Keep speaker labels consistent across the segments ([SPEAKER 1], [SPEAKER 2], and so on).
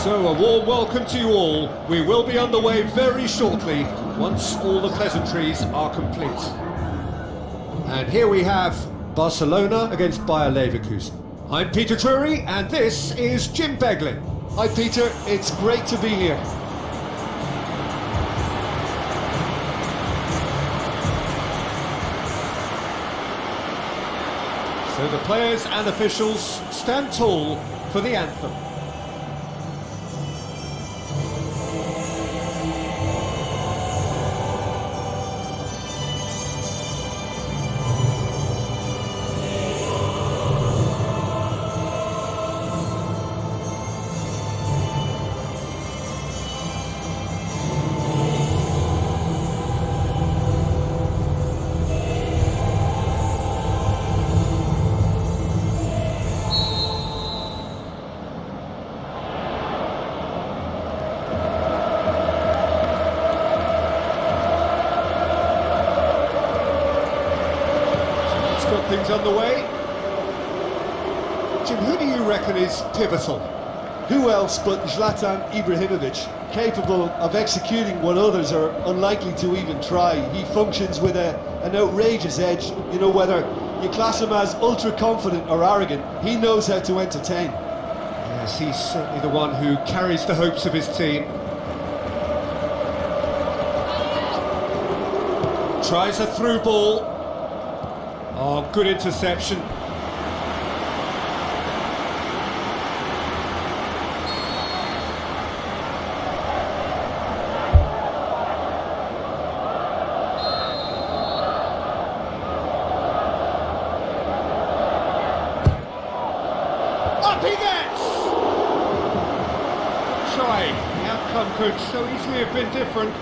[SPEAKER 1] So, a warm welcome to you all. We will be underway very shortly, once all the pleasantries are complete. And here we have Barcelona against Bayer Leverkusen. I'm Peter Drury, and this is Jim Beglin.
[SPEAKER 2] Hi Peter, it's great to be here.
[SPEAKER 1] So the players and officials stand tall for the anthem. Got things underway. Jim, who do you reckon is pivotal?
[SPEAKER 2] Who else but Zlatan Ibrahimovic, capable of executing what others are unlikely to even try. He functions with an outrageous edge. You know, whether you class him as ultra-confident or arrogant, he knows how to entertain.
[SPEAKER 1] Yes, he's certainly the one who carries the hopes of his team. Tries a through ball. Oh, good interception. Up he gets! Try. The outcome could so easily have been different.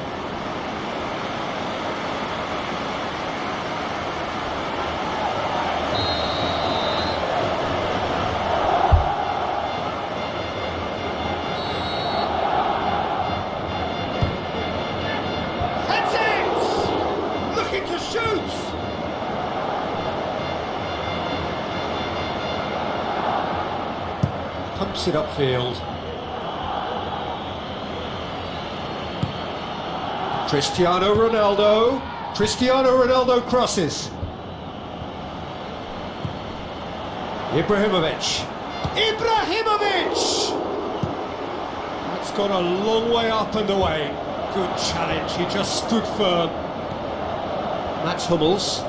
[SPEAKER 1] To shoot! Pumps it upfield. Cristiano Ronaldo crosses. Ibrahimovic! That's gone a long way up and away. Good challenge, he just stood firm. Mats Hummels.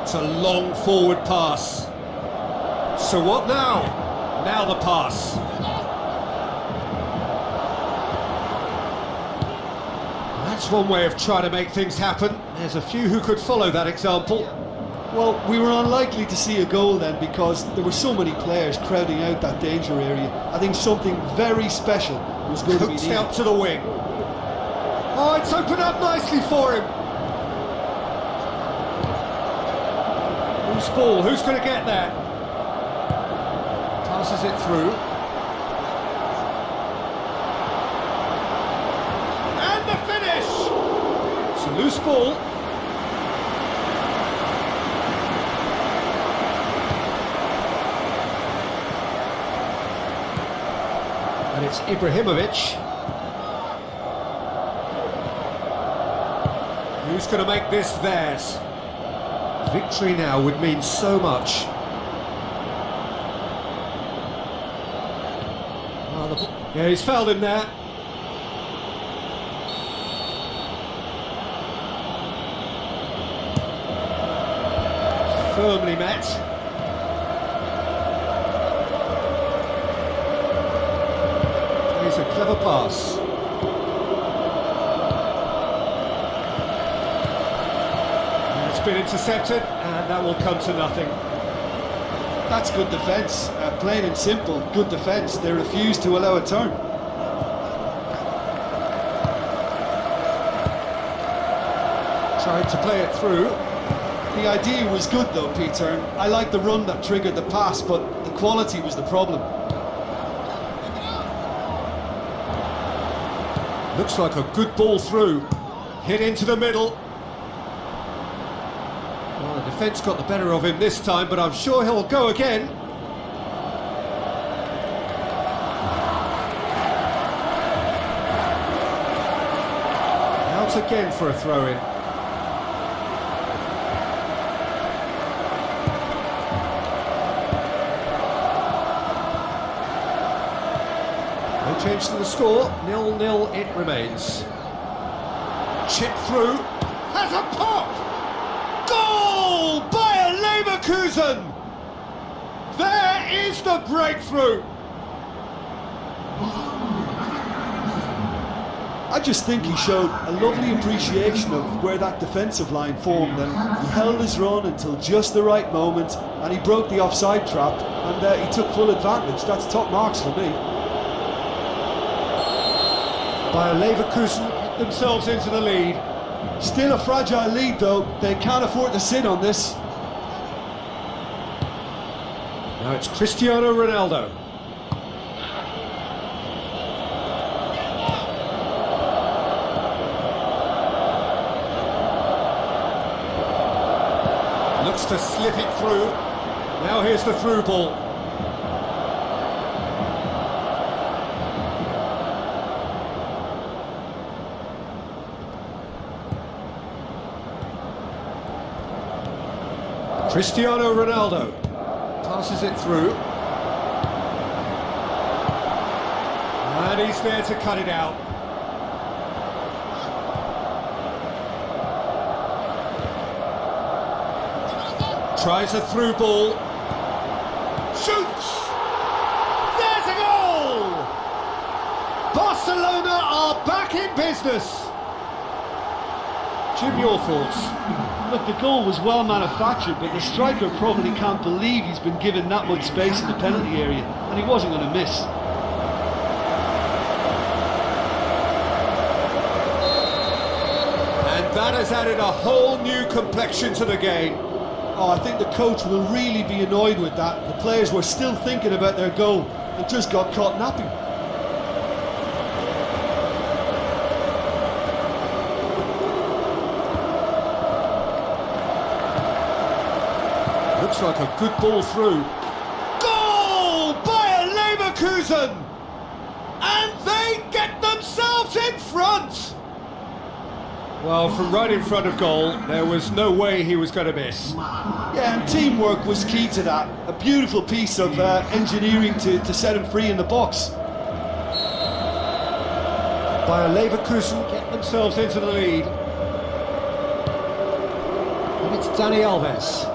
[SPEAKER 1] It's a long forward pass. So what now? Now the pass. That's one way of trying to make things happen. There's a few who could follow that example.
[SPEAKER 2] Well, we were unlikely to see a goal then because there were so many players crowding out that danger area. I think something very special was going to be needed.
[SPEAKER 1] Out to the wing. Oh, it's opened up nicely for him. Loose ball, who's going to get there? Passes it through. And the finish! It's a loose ball. And it's Ibrahimovic. Who's going to make this theirs? Victory now would mean so much. Oh, yeah, he's fouled him there. Firmly met. He's a clever pass. Been intercepted, and that will come to nothing.
[SPEAKER 2] That's good defence, plain and simple, good defence. They refused to allow a turn.
[SPEAKER 1] Tried to play it through.
[SPEAKER 2] The idea was good though, Peter. I like the run that triggered the pass, but the quality was the problem.
[SPEAKER 1] Looks like a good ball through. Hit into the middle. Well, the defence got the better of him this time, but I'm sure he'll go again. Once again for a throw-in. No change to the score, 0-0 it remains. Chip through, has a pop! Goal! Bayer Leverkusen! There is the breakthrough!
[SPEAKER 2] I just think he showed a lovely appreciation of where that defensive line formed, and he held his run until just the right moment, and he broke the offside trap, and he took full advantage. That's top marks for me.
[SPEAKER 1] Bayer Leverkusen get themselves into the lead.
[SPEAKER 2] Still a fragile lead though, they can't afford to sit on this.
[SPEAKER 1] Now it's Cristiano Ronaldo. Looks to slip it through. Now here's the through ball. Cristiano Ronaldo passes it through. And he's there to cut it out. Tries a through ball. Shoots! There's a goal! Barcelona are back in business. Jim, your thoughts?
[SPEAKER 2] Look, the goal was well manufactured, but the striker probably can't believe he's been given that much space in the penalty area, and he wasn't going to miss.
[SPEAKER 1] And that has added a whole new complexion to the game.
[SPEAKER 2] Oh, I think the coach will really be annoyed with that. The players were still thinking about their goal and just got caught napping.
[SPEAKER 1] Looks like a good ball through. Goal! Bayer Leverkusen! And they get themselves in front! Well, from right in front of goal, there was no way he was going to miss.
[SPEAKER 2] Yeah, and teamwork was key to that. A beautiful piece of engineering to set him free in the box.
[SPEAKER 1] Bayer Leverkusen get themselves into the lead. And it's Dani Alves.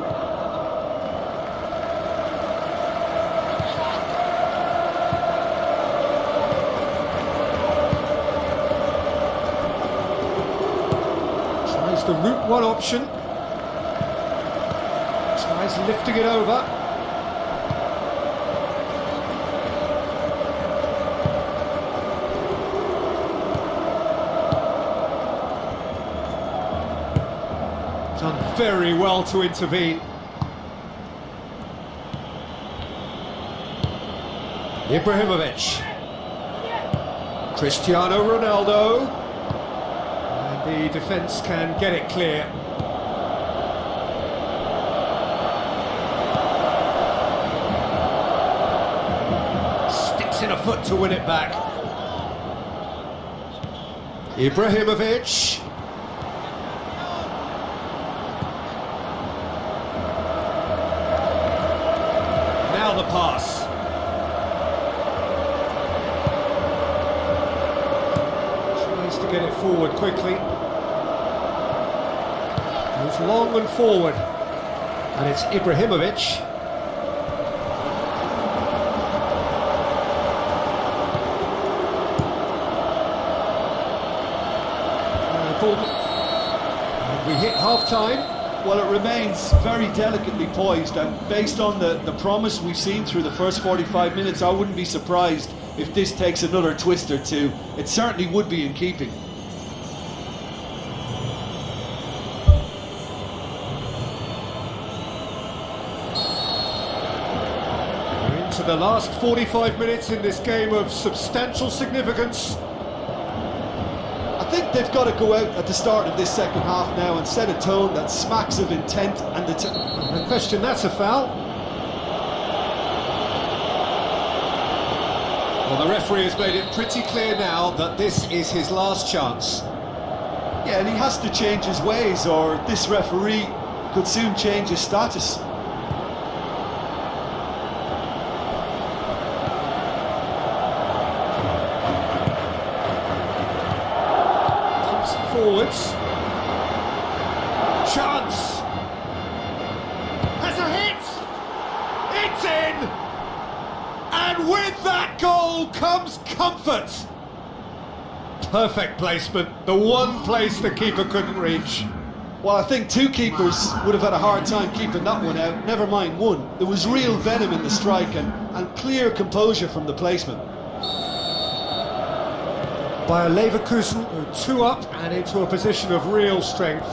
[SPEAKER 1] Tries the route one option. Tries lifting it over. Done very well to intervene. Ibrahimovic. Cristiano Ronaldo. And the defence can get it clear. Sticks in a foot to win it back. Ibrahimovic. Now the pass. Tries to get it forward quickly. Goes long and forward. And it's Ibrahimovic. And we hit half-time.
[SPEAKER 2] Well, it remains very delicately poised, and based on the promise we've seen through the first 45 minutes, I wouldn't be surprised if this takes another twist or two. It certainly would be in keeping.
[SPEAKER 1] We're into the last 45 minutes in this game of substantial significance.
[SPEAKER 2] I think they've got to go out at the start of this second half now and set a tone that smacks of intent and
[SPEAKER 1] No question, that's a foul. Well, the referee has made it pretty clear now that this is his last chance.
[SPEAKER 2] Yeah, and he has to change his ways, or this referee could soon change his status.
[SPEAKER 1] Forwards. Chance. Has a hit. It's in. And with that goal comes comfort. Perfect placement. The one place the keeper couldn't reach.
[SPEAKER 2] Well, I think two keepers would have had a hard time keeping that one out, never mind one. There was real venom in the strike and clear composure from the placement.
[SPEAKER 1] By a Leverkusen, who are 2 up and into a position of real strength.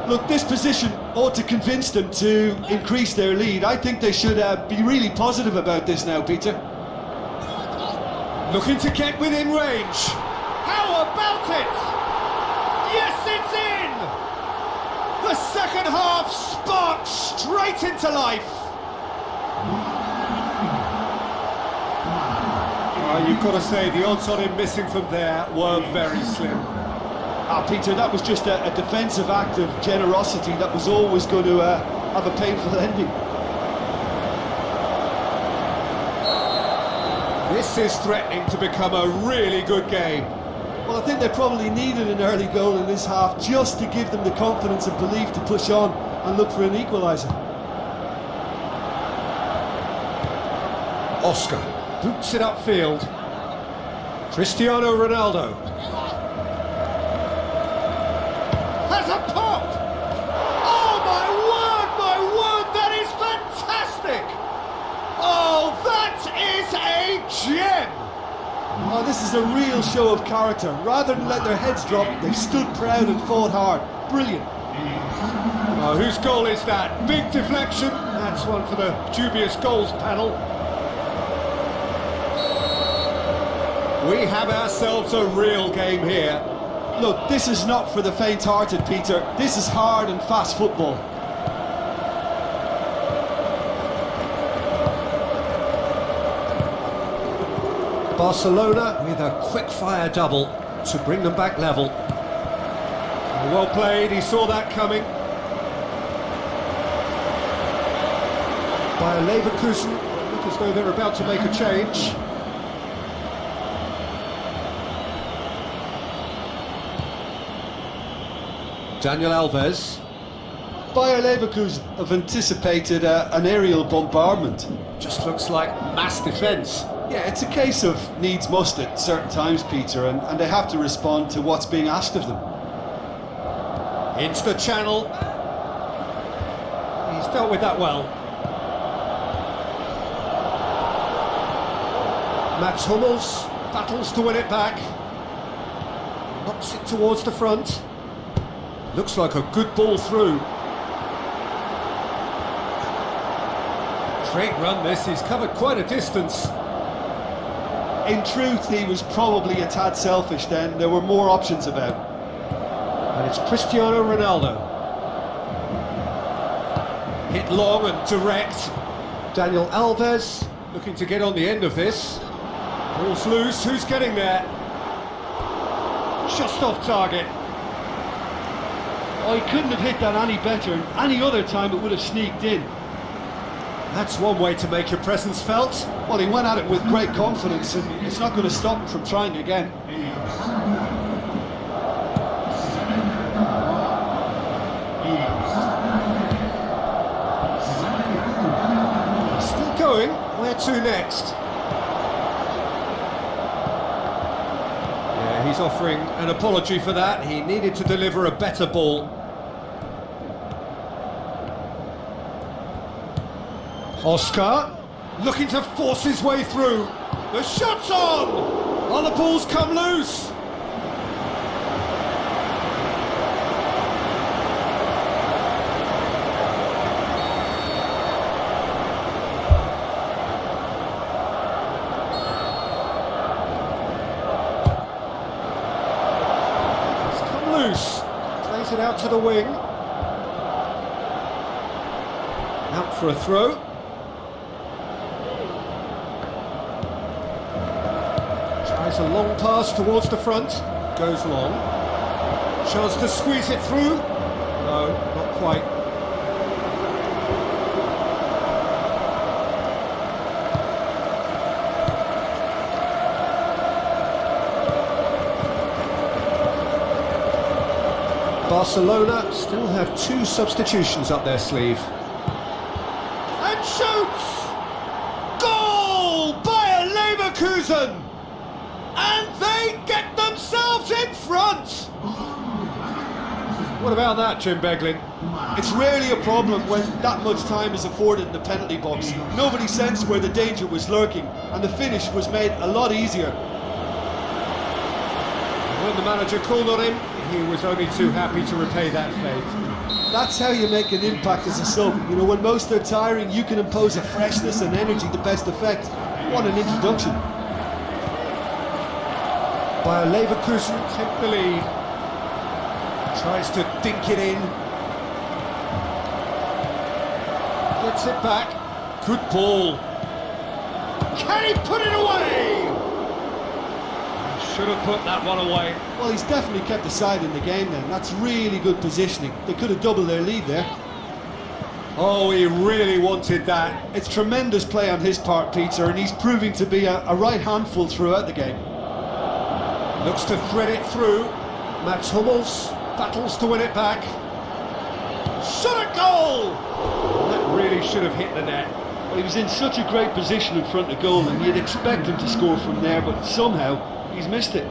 [SPEAKER 2] Look, this position ought to convince them to increase their lead. I think they should be really positive about this now, Peter.
[SPEAKER 1] Looking to get within range. How about it? Yes, it's in! The second half sparked straight into life. You've got to say, the odds on him missing from there were very slim.
[SPEAKER 2] Peter, that was just a defensive act of generosity that was always going to have a painful ending.
[SPEAKER 1] This is threatening to become a really good game.
[SPEAKER 2] Well, I think they probably needed an early goal in this half just to give them the confidence and belief to push on and look for an equaliser.
[SPEAKER 1] Oscar boots it upfield. Cristiano Ronaldo has a pop. Oh my word, that is fantastic. Oh, that is a gem.
[SPEAKER 2] Oh, this is a real show of character. Rather than let their heads drop, they stood proud and fought hard. Brilliant.
[SPEAKER 1] Oh, whose goal is that? Big deflection. That's one for the dubious goals panel. We have ourselves a real game here.
[SPEAKER 2] Look, this is not for the faint-hearted, Peter. This is hard and fast football.
[SPEAKER 1] Barcelona with a quick-fire double to bring them back level. Well played, he saw that coming. By a Leverkusen, look as though they're about to make a change. Daniel Alves.
[SPEAKER 2] Bayer Leverkusen have anticipated an aerial bombardment.
[SPEAKER 1] Just looks like mass defence.
[SPEAKER 2] Yeah, it's a case of needs must at certain times, Peter, and they have to respond to what's being asked of them.
[SPEAKER 1] Into the channel. He's dealt with that well. Mats Hummels battles to win it back. Knocks it towards the front. Looks like a good ball through. Great run this, he's covered quite a distance.
[SPEAKER 2] In truth, he was probably a tad selfish then. There were more options about.
[SPEAKER 1] And it's Cristiano Ronaldo. Hit long and direct. Daniel Alves looking to get on the end of this. Ball's loose, who's getting there? Just off target.
[SPEAKER 2] Oh, he couldn't have hit that any better. Any other time it would have sneaked in.
[SPEAKER 1] That's one way to make your presence felt.
[SPEAKER 2] Well, he went at it with great confidence, and it's not going to stop him from trying again.
[SPEAKER 1] Still going. Where to next? Yeah, he's offering an apology for that. He needed to deliver a better ball. Oscar, looking to force his way through. The shot's on! Oh, the ball's come loose. It's come loose. Plays it out to the wing. Out for a throw. Tries a long pass towards the front, goes long. Chance to squeeze it through. No, not quite. Barcelona still have 2 substitutions up their sleeve. And shoots! Goal by Leverkusen! And they get themselves in front! What about that, Jim Beglin?
[SPEAKER 2] It's rarely a problem when that much time is afforded in the penalty box. Nobody sensed where the danger was lurking, and the finish was made a lot easier.
[SPEAKER 1] When the manager called on him, he was only too happy to repay that faith.
[SPEAKER 2] That's how you make an impact as a sub. You know, when most are tiring, you can impose a freshness and energy to best effect. What an introduction.
[SPEAKER 1] Bayer Leverkusen take the lead. Tries to dink it in. Gets it back. Good ball. Can he put it away? Should have put that one away.
[SPEAKER 2] Well, he's definitely kept the side in the game then. That's really good positioning. They could have doubled their lead there.
[SPEAKER 1] Oh, he really wanted that.
[SPEAKER 2] It's tremendous play on his part, Peter, and he's proving to be a right handful throughout the game.
[SPEAKER 1] Looks to thread it through. Mats Hummels battles to win it back. Shot a goal! That really should have hit the net.
[SPEAKER 2] Well, he was in such a great position in front of goal, and you'd expect him to score from there, but somehow he's missed it.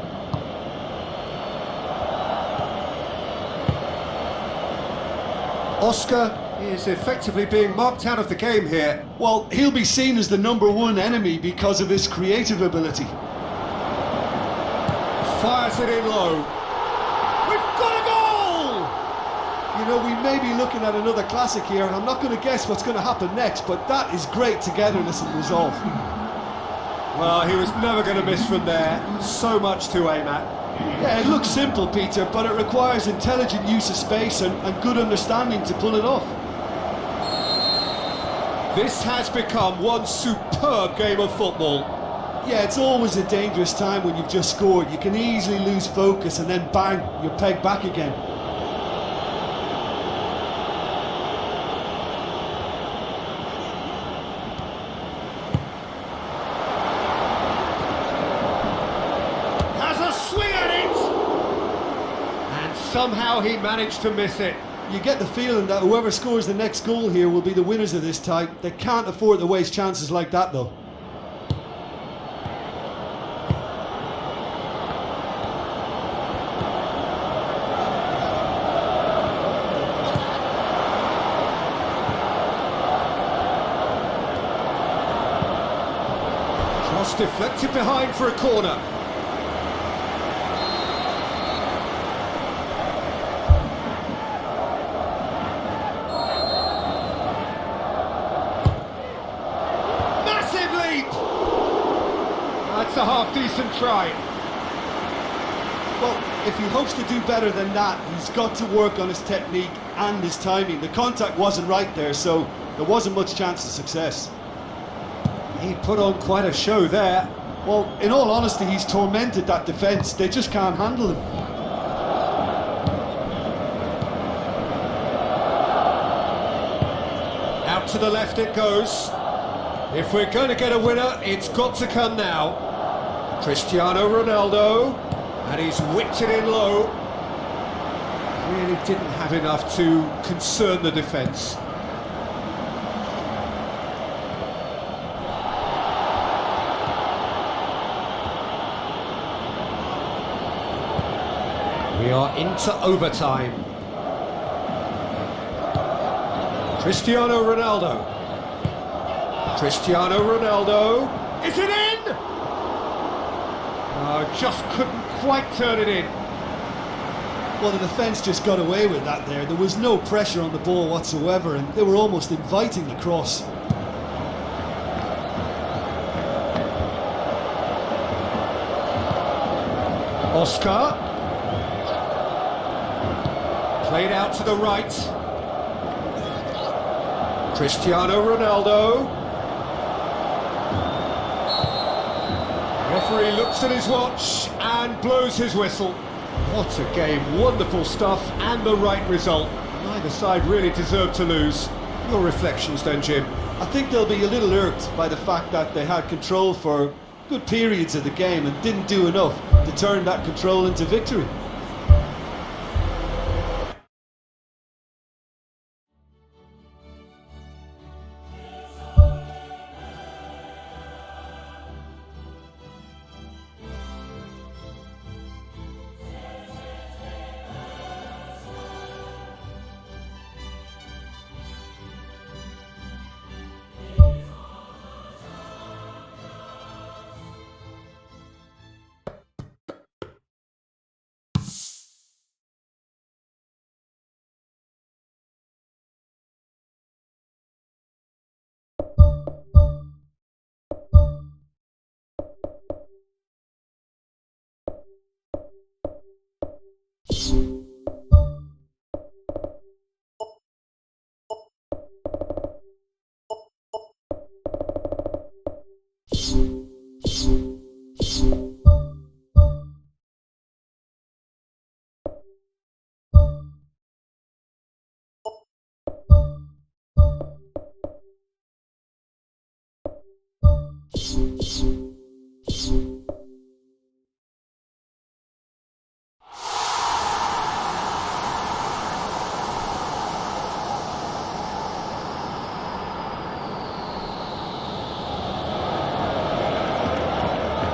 [SPEAKER 1] Oscar is effectively being marked out of the game here.
[SPEAKER 2] Well, he'll be seen as the #1 enemy because of his creative ability.
[SPEAKER 1] Fires it in low. We've got a goal!
[SPEAKER 2] You know, we may be looking at another classic here, and I'm not going to guess what's going to happen next, but that is great togetherness and resolve.
[SPEAKER 1] Well, he was never going to miss from there. So much to aim at.
[SPEAKER 2] Yeah, it looks simple, Peter, but it requires intelligent use of space and good understanding to pull it off.
[SPEAKER 1] This has become one superb game of football.
[SPEAKER 2] Yeah, it's always a dangerous time when you've just scored. You can easily lose focus and then bang, you're pegged back again.
[SPEAKER 1] Somehow he managed to miss it.
[SPEAKER 2] You get the feeling that whoever scores the next goal here will be the winners of this tie. They can't afford to waste chances like that, though.
[SPEAKER 1] Cross deflected behind for a corner. That's a half-decent try.
[SPEAKER 2] Well, if he hopes to do better than that, he's got to work on his technique and his timing. The contact wasn't right there, so there wasn't much chance of success.
[SPEAKER 1] He put on quite a show there.
[SPEAKER 2] Well, in all honesty, he's tormented that defence. They just can't handle him.
[SPEAKER 1] Out to the left it goes. If we're going to get a winner, it's got to come now. Cristiano Ronaldo, and he's whipped it in low. Really didn't have enough to concern the defence. We are into overtime. Cristiano Ronaldo. Cristiano Ronaldo. Is it in? Just couldn't quite turn it in.
[SPEAKER 2] Well, the defence just got away with that there. There was no pressure on the ball whatsoever, and they were almost inviting the cross.
[SPEAKER 1] Oscar. Played out to the right. Cristiano Ronaldo. Referee looks at his watch and blows his whistle. What a game, wonderful stuff and the right result. Neither side really deserved to lose. Your reflections then, Jim?
[SPEAKER 2] I think they'll be a little irked by the fact that they had control for good periods of the game and didn't do enough to turn that control into victory.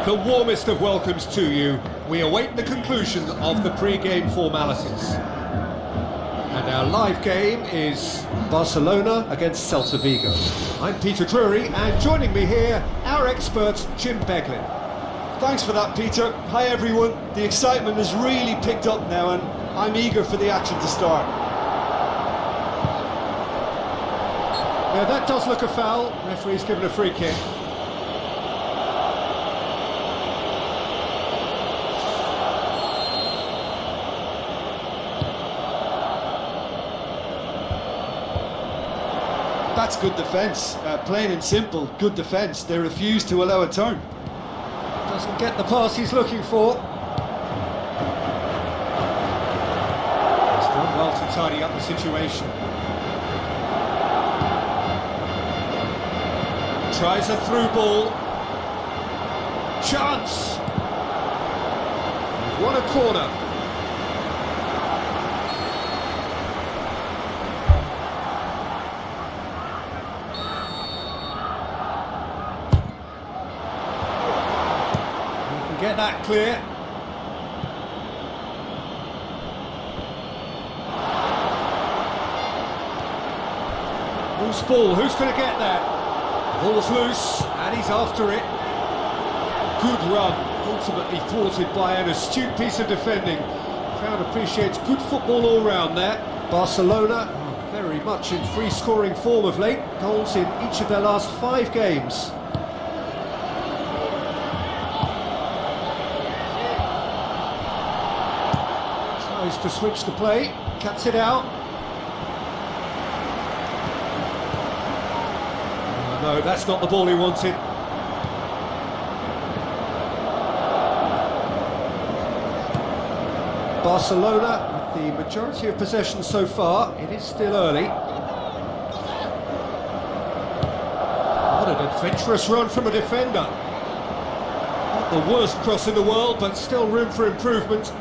[SPEAKER 1] The warmest of welcomes to you. We await the conclusion of the pre-game formalities. And our live game is Barcelona against Celta Vigo. I'm Peter Drury, and joining me here, our expert, Jim Beglin.
[SPEAKER 2] Thanks for that, Peter. Hi everyone. The excitement has really picked up now and I'm eager for the action to start.
[SPEAKER 1] Yeah, that does look a foul. Referee's given a free kick.
[SPEAKER 2] That's good defence, plain and simple, good defence. They refuse to allow a turn.
[SPEAKER 1] Doesn't get the pass he's looking for. He's done well to tidy up the situation. Tries a through ball. Chance! What a corner. Get that clear. Loose ball, who's going to get that? Ball's loose, and he's after it. Good run, ultimately thwarted by an astute piece of defending. Crowd appreciates good football all round there. Barcelona are very much in free scoring form of late. Goals in each of their last 5 games. To switch the play, cuts it out. Oh, no, that's not the ball he wanted. Barcelona with the majority of possession so far. It is still early. What an adventurous run from a defender. Not the worst cross in the world, but still room for improvement.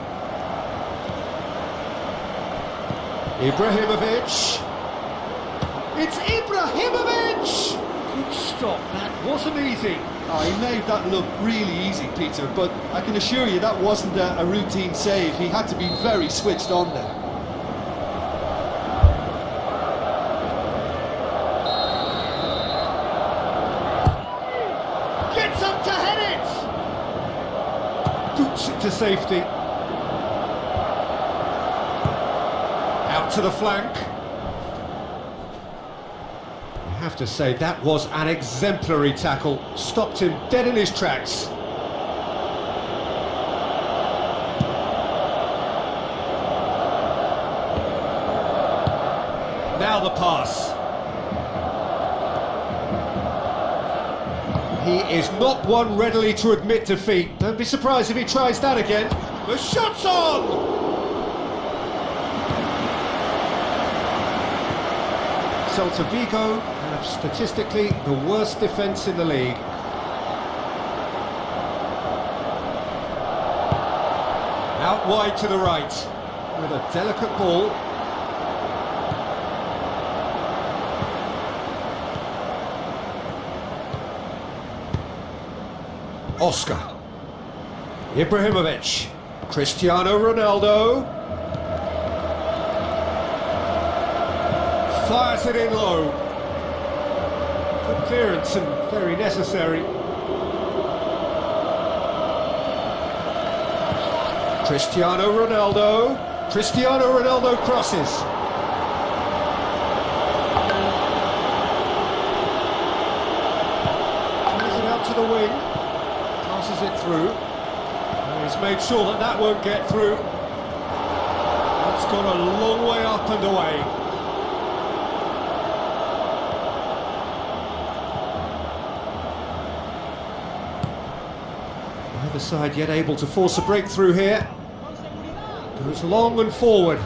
[SPEAKER 1] Ibrahimovic. It's Ibrahimovic! Good stop, that wasn't easy.
[SPEAKER 2] Oh, he made that look really easy, Peter, but I can assure you that wasn't a routine save. He had to be very switched on there.
[SPEAKER 1] Gets up to head it! Boots it to safety. Out to the flank. I have to say, that was an exemplary tackle. Stopped him dead in his tracks. Now the pass. He is not one readily to admit defeat. Don't be surprised if he tries that again. The shot's on! Celta Vigo have statistically the worst defence in the league. Out wide to the right, with a delicate ball. Oscar. Ibrahimovic. Cristiano Ronaldo. Fires it in low. Good clearance and very necessary. Cristiano Ronaldo. Cristiano Ronaldo crosses. Plays it out to the wing. Passes it through. And he's made sure that that won't get through. That's gone a long way up and away. Neither side yet able to force a breakthrough here. Goes long and forward.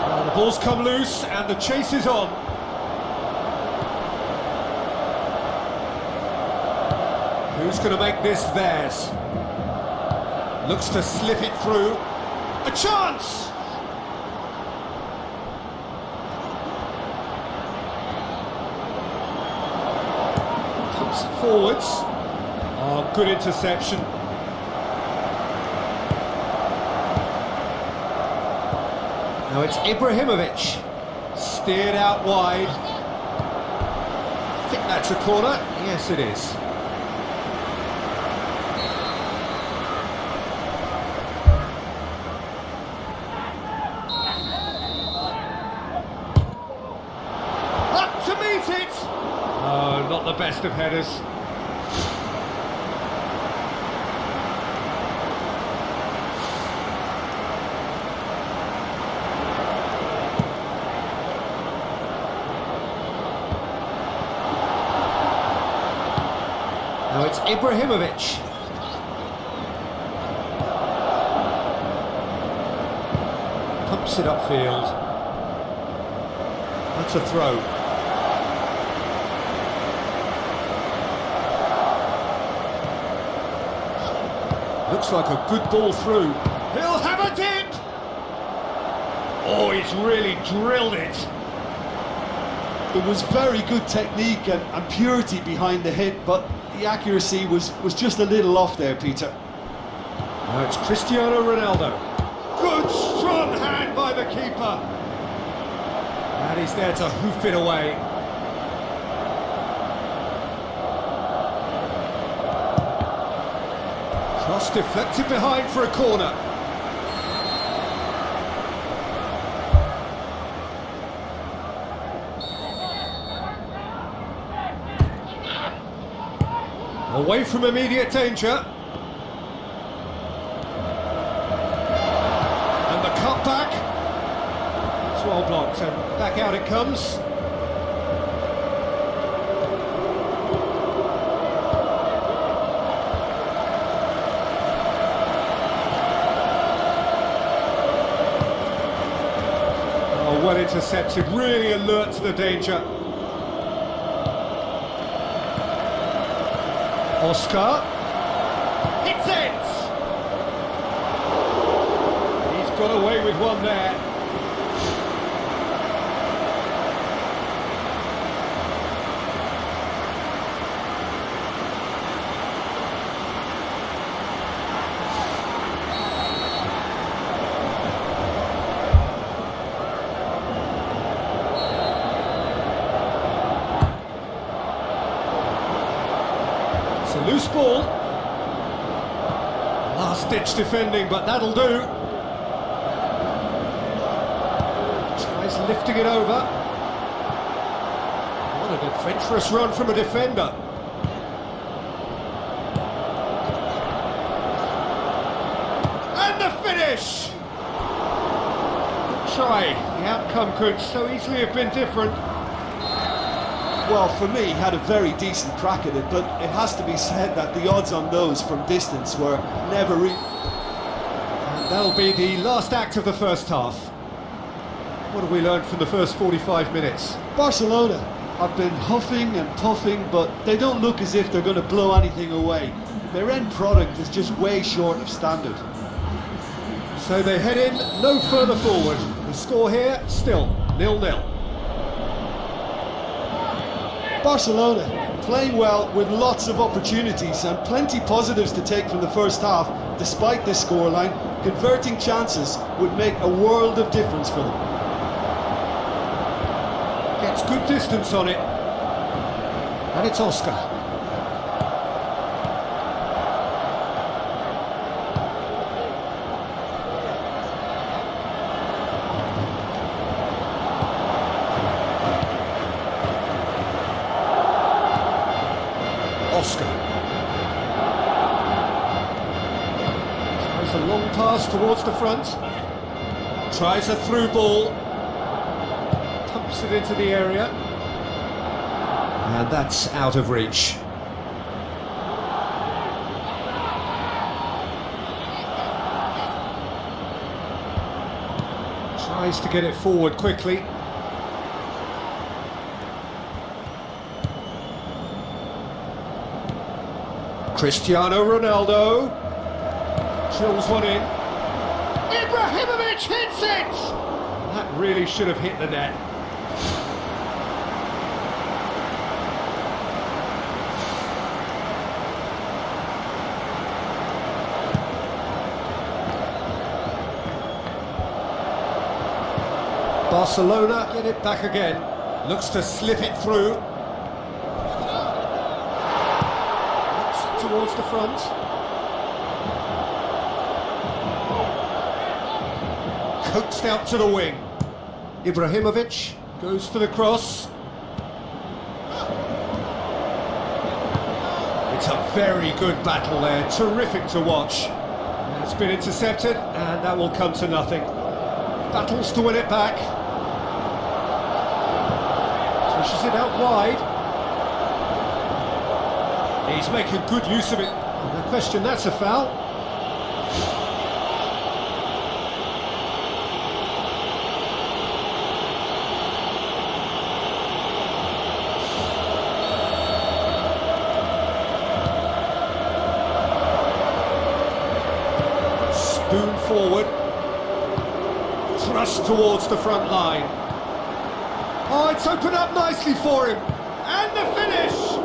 [SPEAKER 1] Well, the ball's come loose and the chase is on. Who's going to make this theirs? Looks to slip it through. A chance! Comes forwards. Oh, good interception. Now it's Ibrahimovic. Steered out wide. I think that's a corner. Yes, it is. Oh, not the best of headers. Now it's Ibrahimovic. Pumps it upfield. That's a throw. Looks like a good ball through. He'll have a dip! Oh, he's really drilled it.
[SPEAKER 2] There was very good technique and purity behind the hit, but the accuracy was just a little off there, Peter.
[SPEAKER 1] Now it's Cristiano Ronaldo. Good strong hand by the keeper. And he's there to hoof it away. Cross deflected behind for a corner. Away from immediate danger. And the cutback. It's well blocked and back out it comes. Well intercepted, really alert to the danger. Oscar. Hits it! He's got away with one there. It's a loose ball. Last-ditch defending, but that'll do. Tries lifting it over. What an adventurous run from a defender. And the finish! Good try. The outcome could so easily have been different.
[SPEAKER 2] Well, for me, he had a very decent crack at it, but it has to be said that the odds on those from distance were never
[SPEAKER 1] And That'll be the last act of the first half. What have we learned from the first 45 minutes?
[SPEAKER 2] Barcelona have been huffing and puffing, but they don't look as if they're going to blow anything away. Their end product is just way short of standard.
[SPEAKER 1] So they head in no further forward. The score here, still 0-0.
[SPEAKER 2] Barcelona playing well with lots of opportunities and plenty positives to take from the first half. Despite this scoreline, converting chances would make a world of difference for them.
[SPEAKER 1] Gets good distance on it. And it's Oscar. Oscar. Tries a long pass towards the front. Tries a through ball. Pumps it into the area. And that's out of reach. Tries to get it forward quickly. Cristiano Ronaldo drills one in. Ibrahimovic hits it! That really should have hit the net. Barcelona get it back again. Looks to slip it through. Towards the front. Coaxed out to the wing. Ibrahimovic goes for the cross. It's a very good battle there, terrific to watch. It's been intercepted and that will come to nothing. Battles to win it back. Pushes it out wide. He's making good use of it. No question, that's a foul. Spoon forward. Thrust towards the front line. Oh, it's opened up nicely for him. And the finish!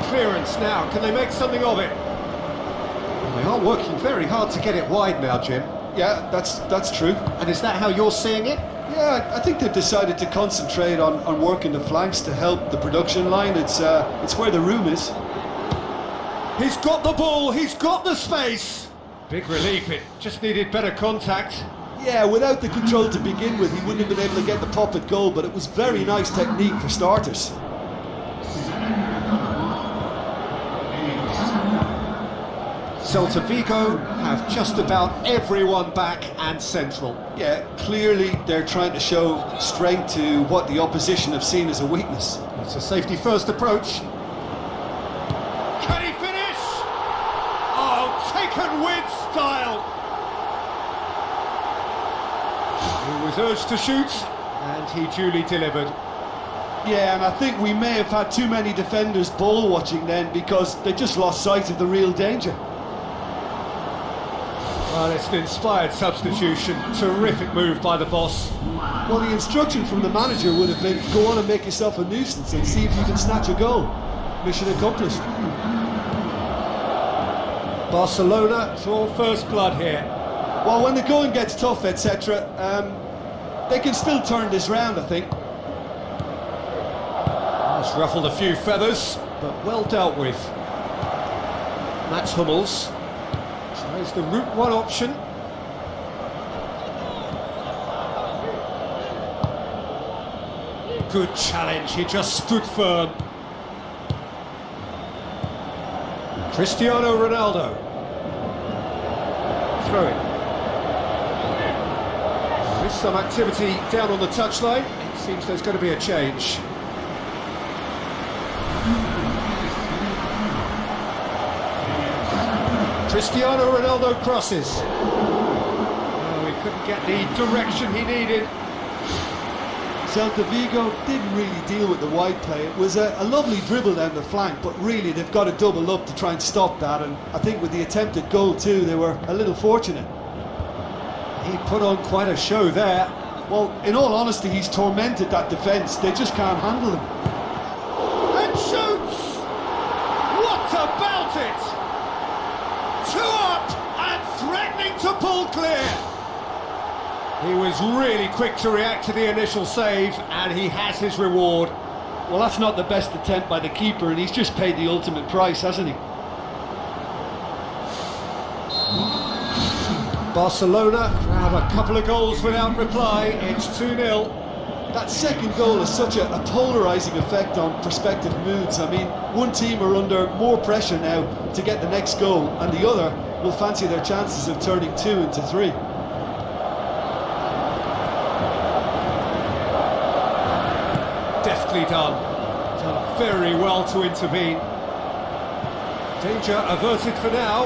[SPEAKER 1] Clearance now, can they make something of it? They are working very hard to get it wide now, Jim.
[SPEAKER 2] Yeah, that's true.
[SPEAKER 1] And is that how you're seeing it?
[SPEAKER 2] Yeah, I think they've decided to concentrate on working the flanks to help the production line. It's where the room is.
[SPEAKER 1] He's got the ball, he's got the space. Big relief, it just needed better contact.
[SPEAKER 2] Yeah, without the control to begin with, he wouldn't have been able to get the pop at goal, but it was very nice technique for starters.
[SPEAKER 1] Celta Vigo have just about everyone back and central.
[SPEAKER 2] Yeah, clearly they're trying to show strength to what the opposition have seen as a weakness.
[SPEAKER 1] It's a safety first approach. Can he finish? Oh, taken with style. He was urged to shoot and he duly delivered.
[SPEAKER 2] Yeah, and I think we may have had too many defenders ball watching then because they just lost sight of the real danger.
[SPEAKER 1] Well, it's an inspired substitution. Terrific move by the boss.
[SPEAKER 2] Well, the instruction from the manager would have been, go on and make yourself a nuisance and see if you can snatch a goal. Mission accomplished.
[SPEAKER 1] Barcelona draw first blood here.
[SPEAKER 2] Well, when the going gets tough, etc., they can still turn this round, I think.
[SPEAKER 1] It's ruffled a few feathers, but well dealt with. Mats Hummels tries the route one option. Good challenge, he just stood firm. Cristiano Ronaldo. Throw it. There's some activity down on the touchline. It seems there's going to be a change. Cristiano Ronaldo crosses. Oh, he couldn't get the direction he needed.
[SPEAKER 2] Celta Vigo didn't really deal with the wide play. It was a lovely dribble down the flank, but really they've got to double up to try and stop that, and I think with the attempted goal too, they were a little fortunate.
[SPEAKER 1] He put on quite a show there.
[SPEAKER 2] Well, in all honesty, he's tormented that defence. They just can't handle him.
[SPEAKER 1] And shoots! What about it? 2 up and threatening to pull clear. He was really quick to react to the initial save, and he has his reward.
[SPEAKER 2] Well, that's not the best attempt by the keeper, and he's just paid the ultimate price, hasn't he?
[SPEAKER 1] Barcelona have a couple of goals without reply. It's 2-0.
[SPEAKER 2] That second goal has such a polarising effect on prospective moods. I mean, one team are under more pressure now to get the next goal, and the other will fancy their chances of turning 2 into 3.
[SPEAKER 1] Deftly done. Done very well to intervene. Danger averted for now.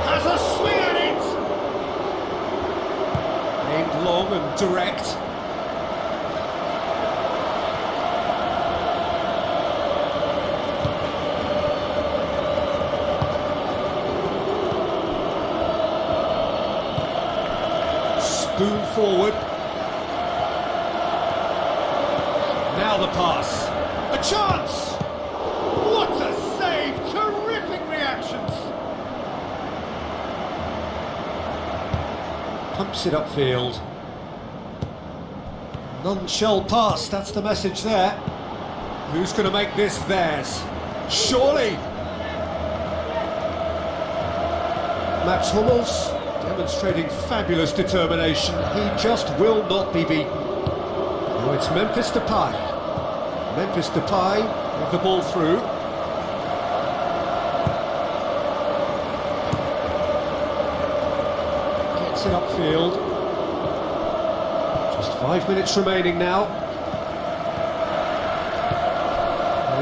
[SPEAKER 1] Has a swing at it. Aimed long and direct. Spoon forward. Now the pass. A chance! What a save! Terrific reactions! Pumps it upfield. None shall pass, that's the message there. Who's going to make this theirs? Surely! Mats Hummels demonstrating fabulous determination. He just will not be beaten. Now it's Memphis Depay. Memphis Depay with the ball through. Gets it upfield. Just 5 minutes remaining now.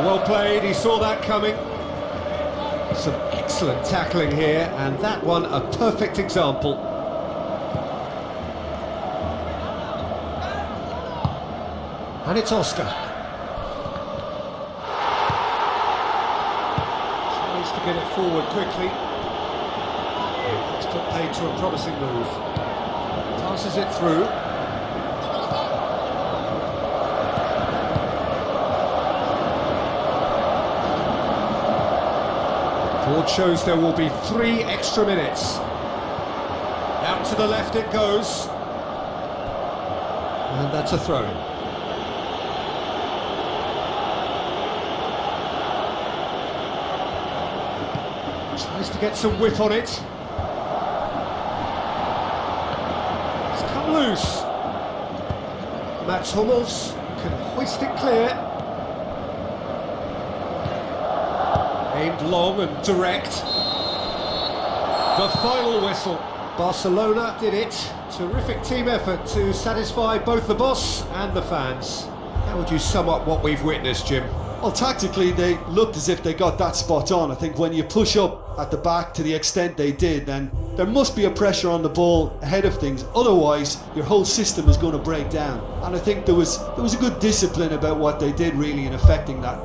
[SPEAKER 1] Well played, he saw that coming. Some excellent tackling here, and that one a perfect example. And it's Oscar. Tries to get it forward quickly. It's put paid to a promising move. Passes it through. Board shows there will be 3 extra minutes. Out to the left it goes. And that's a throw-in. Tries to get some whip on it. It's come loose. Mats Hummels can hoist it clear. Aimed long and direct. The final whistle. Barcelona did it. Terrific team effort to satisfy both the boss and the fans. How would you sum up what we've witnessed, Jim?
[SPEAKER 2] Well, tactically they looked as if they got that spot on. I think when you push up at the back to the extent they did, then there must be a pressure on the ball ahead of things. Otherwise, your whole system is going to break down. And I think there was a good discipline about what they did really in affecting that.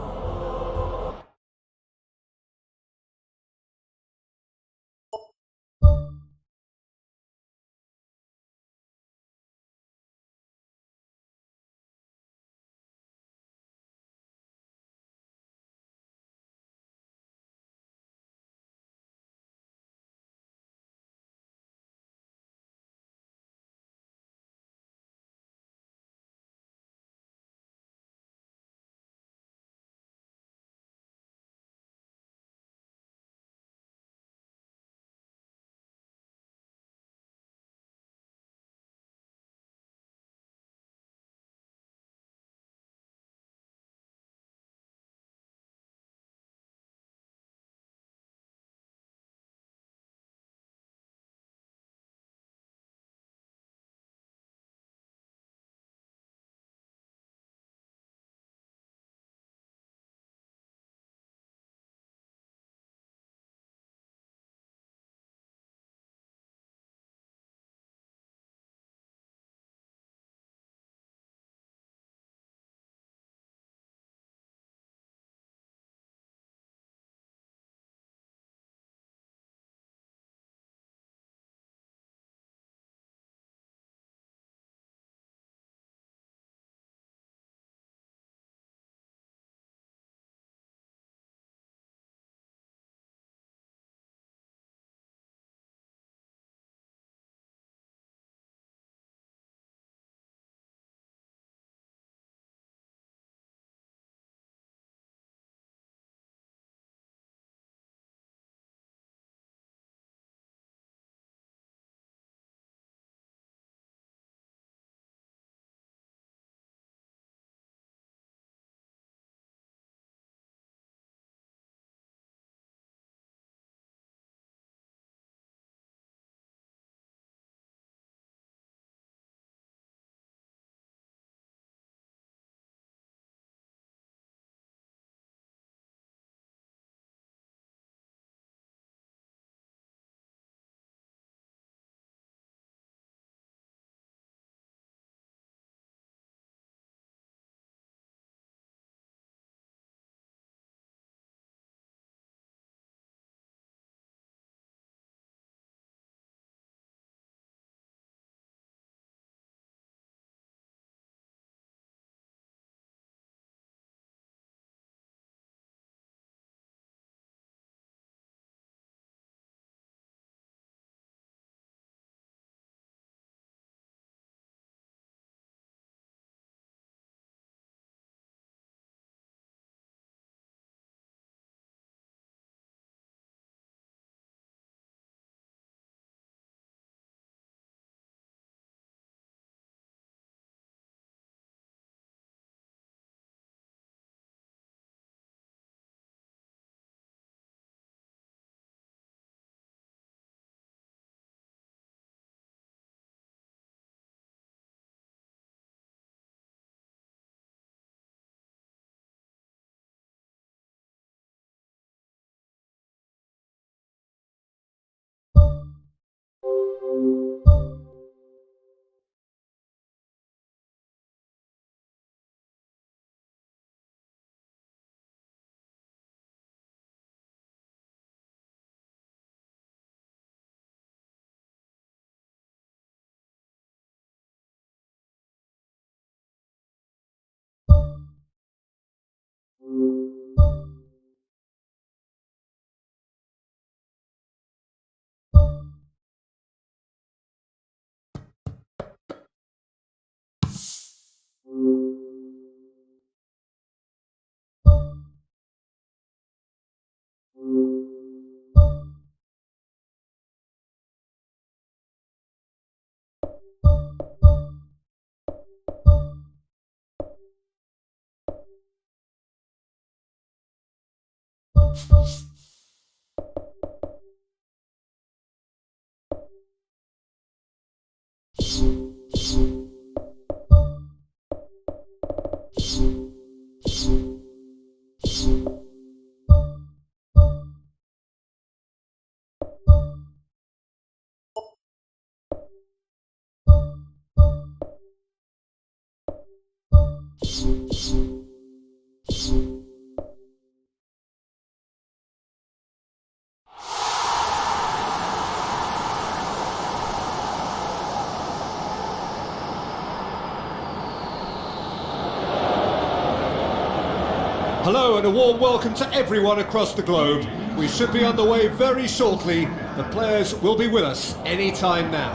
[SPEAKER 1] Hello and a warm welcome to everyone across the globe. We should be on the way very shortly. The players will be with us any time now.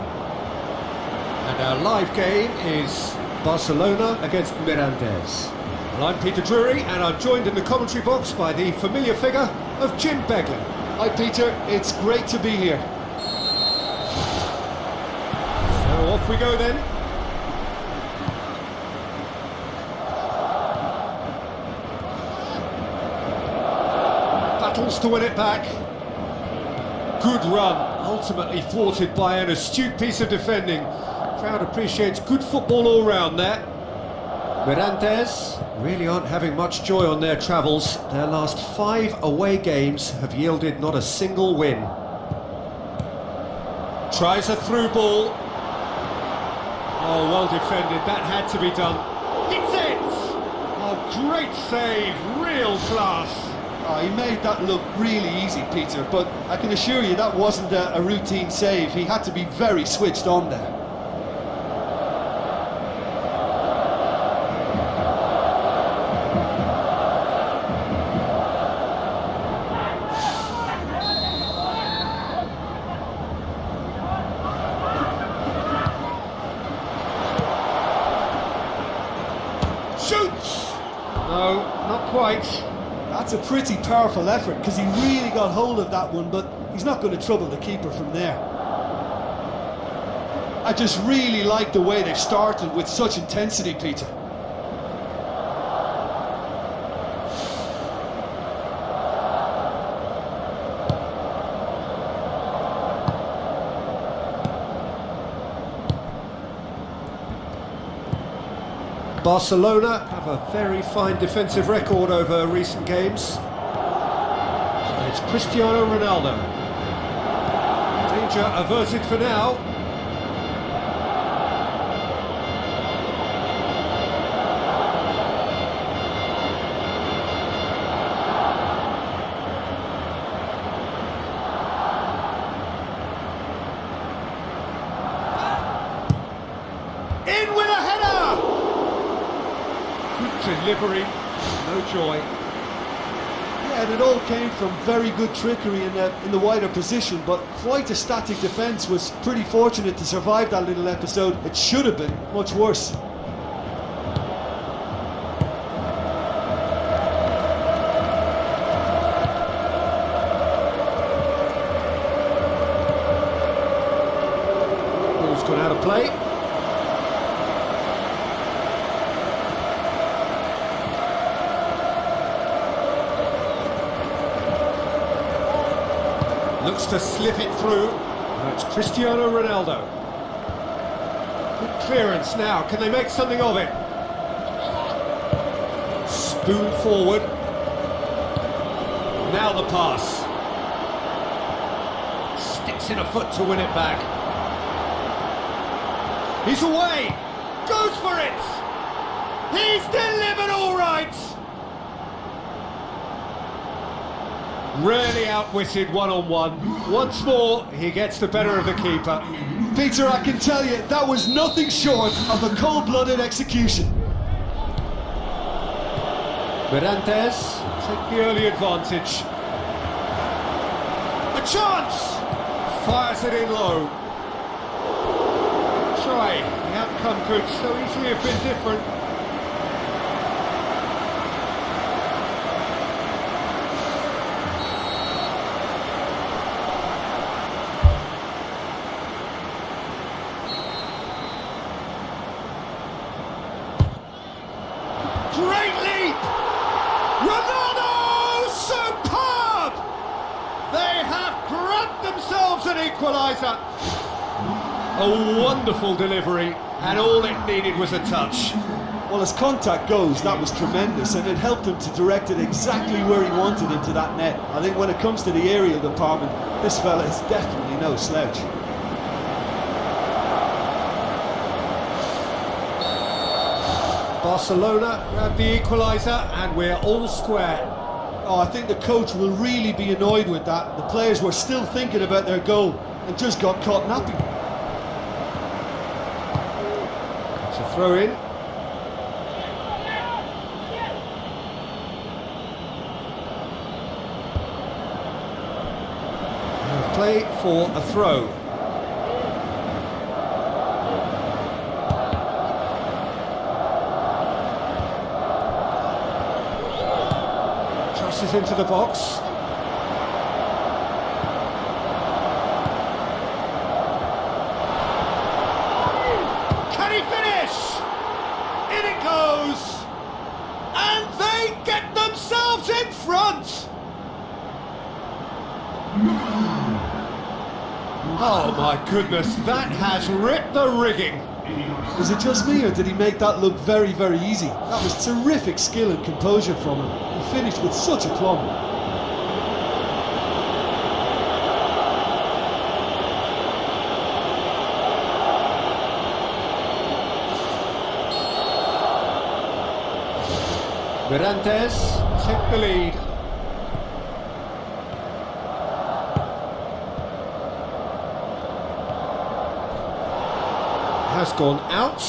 [SPEAKER 1] And our live game is Barcelona against Mirandes. Well, I'm Peter Drury and I'm joined in the commentary box by the familiar figure of Jim Beglin.
[SPEAKER 2] Hi Peter, it's great to be here.
[SPEAKER 1] So off we go then. Battles to win it back. Good run, ultimately thwarted by an astute piece of defending. Crowd appreciates good football all round there. Mirandes really aren't having much joy on their travels. Their last 5 away games have yielded not a single win. Tries a through ball. Oh, well defended, that had to be done. Hits it! Oh, great save, real class.
[SPEAKER 2] Oh, he made that look really easy, Peter, but I can assure you that wasn't a routine save. He had to be very switched on there.
[SPEAKER 1] Shoots! No, not quite.
[SPEAKER 2] That's a pretty powerful effort because he really got hold of that one, but he's not going to trouble the keeper from there. I just really like the way they've started with such intensity, Peter.
[SPEAKER 1] Barcelona have a very fine defensive record over recent games. And it's Cristiano Ronaldo. Danger averted for now. In with a header! Good delivery, no joy.
[SPEAKER 2] Yeah, and it all came from very good trickery in the wider position, but quite a static defence. Was pretty fortunate to survive that little episode. It should have been much worse.
[SPEAKER 1] Ball's gone out of play. Looks to slip it through. That's Cristiano Ronaldo. Good clearance now. Can they make something of it? Spoon forward. Now the pass. Sticks in a foot to win it back. He's away. Goes for it. He's delivered all right. Rarely outwitted one-on-one. Once more, he gets the better of the keeper.
[SPEAKER 2] Peter, I can tell you, that was nothing short of a cold-blooded execution.
[SPEAKER 1] Mirandes take the early advantage. A chance! Fires it in low. Try. The outcome could so easily have been different. Great leap! Ronaldo! Superb! an equaliser. A wonderful delivery, and all it needed was a touch.
[SPEAKER 2] Well, as contact goes, that was tremendous, and it helped him to direct it exactly where he wanted into that net. I think when it comes to the aerial department, this fella is definitely no slouch.
[SPEAKER 1] Barcelona grab the equaliser, and we're all square.
[SPEAKER 2] Oh, I think the coach will really be annoyed with that. The players were still thinking about their goal and just got caught napping.
[SPEAKER 1] It's a throw in. Play for a throw. Crosses into the box. Can he finish? In it goes! And they get themselves in front! Oh my goodness, that has ripped the rigging.
[SPEAKER 2] Is it just me, or did he make that look very, very easy? That was terrific skill and composure from him. He finished with such aplomb.
[SPEAKER 1] Mirantes take the lead. Has gone out.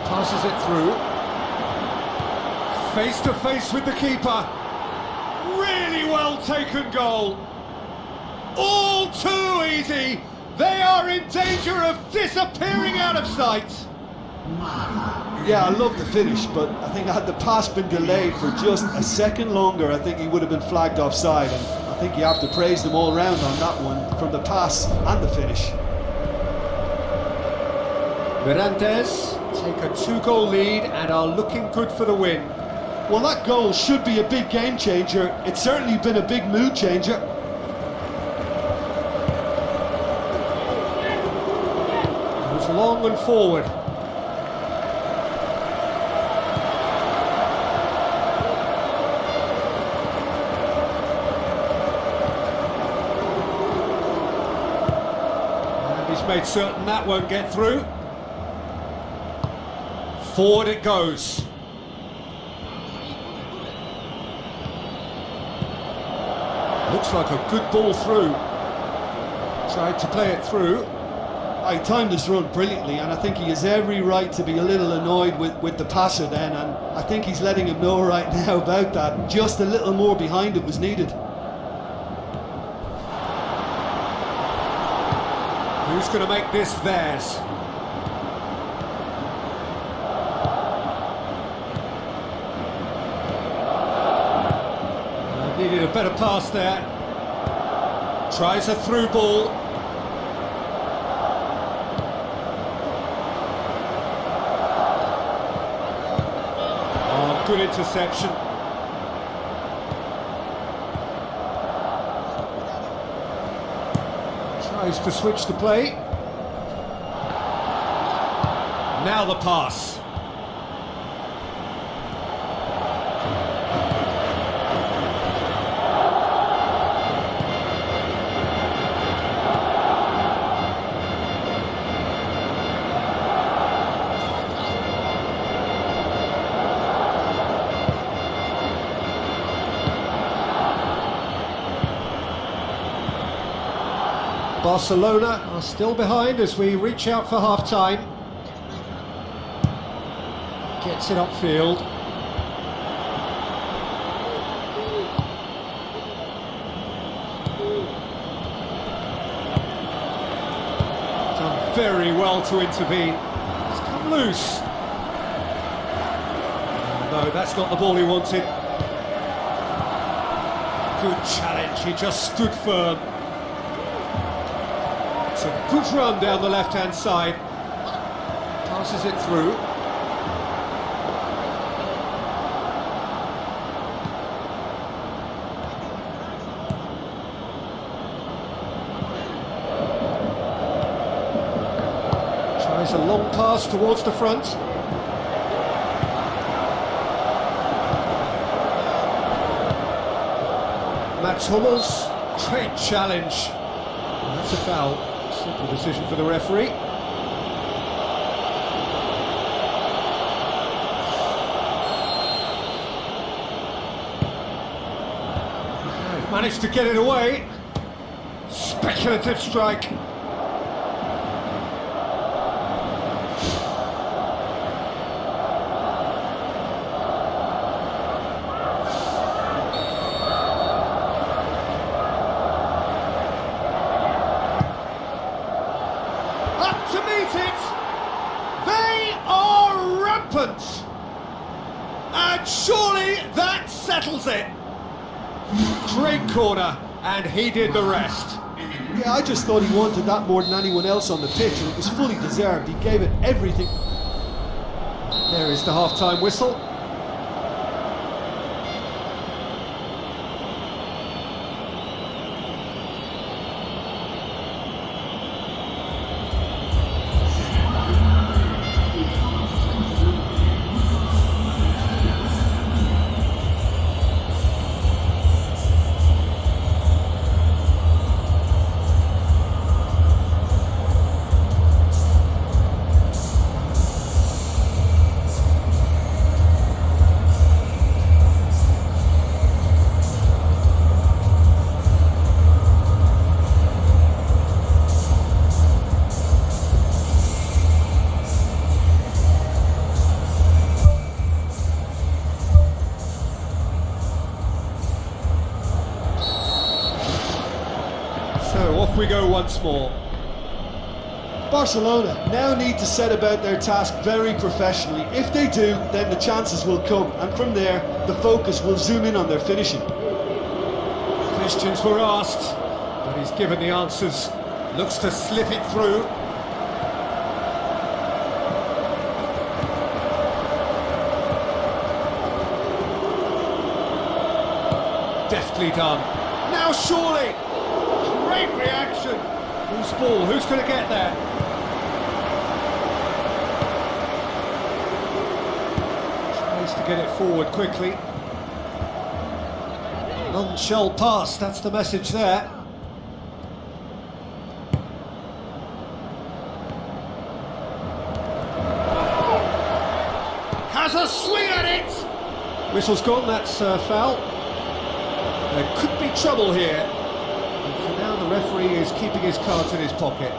[SPEAKER 1] Passes it through. Face to face with the keeper. Really well taken goal. All too easy. They are in danger of disappearing out of sight.
[SPEAKER 2] Yeah, I love the finish, but I think had the pass been delayed for just a second longer, I think he would have been flagged offside. And I think you have to praise them all round on that one, from the pass and the finish.
[SPEAKER 1] Mirantes take a 2-goal lead and are looking good for the win.
[SPEAKER 2] Well, that goal should be a big game changer. It's certainly been a big mood changer.
[SPEAKER 1] It was long and forward. Made certain that won't get through. Forward it goes. Looks like a good ball through. Tried to play it through.
[SPEAKER 2] I timed this run brilliantly, and I think he has every right to be a little annoyed with the passer then, and I think he's letting him know right now about that. Just a little more behind it was needed.
[SPEAKER 1] Who's going to make this theirs? Needed a better pass there. Tries a through ball. Oh, good interception. Tries to switch the play. Now the pass. Barcelona are still behind as we reach out for half-time. Gets it upfield. Done very well to intervene. It's come loose. No, that's not the ball he wanted. Good challenge, he just stood firm. It's a good run down the left-hand side. Passes it through. Tries a long pass towards the front. Mats Hummels, great challenge. And that's a foul. Simple decision for the referee. They've managed to get it away. Speculative strike. Up to meet it. They are rampant. And surely that settles it. Great corner, and he did the rest.
[SPEAKER 2] Yeah, I just thought he wanted that more than anyone else on the pitch, and it was fully deserved. He gave it everything.
[SPEAKER 1] There is the half-time whistle. So off we go once more.
[SPEAKER 2] Barcelona now need to set about their task very professionally. If they do, then the chances will come, and from there, the focus will zoom in on their finishing.
[SPEAKER 1] Questions were asked, but he's given the answers. Looks to slip it through. Deftly done. Now surely! Great reaction! Who's ball? Who's going to get there? Tries to get it forward quickly. None shall pass, that's the message there. Has a swing at it! Whistle's gone, that's foul. There could be trouble here. And for now, the referee is keeping his cards in his pocket.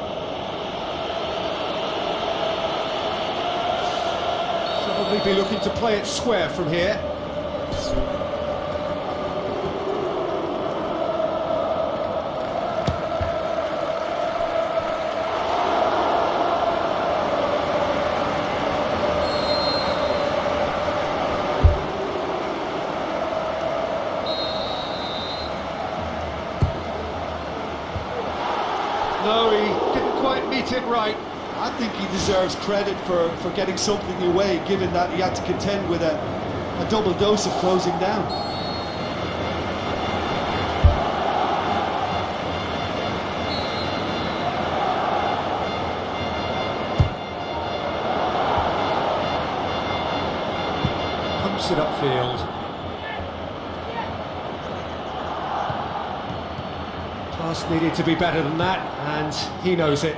[SPEAKER 1] Probably be looking to play it square from here. No, he didn't quite meet it right.
[SPEAKER 2] I think he deserves credit for getting something away, given that he had to contend with a double dose of closing down.
[SPEAKER 1] Pumps it upfield. Pass needed to be better than that, and he knows it.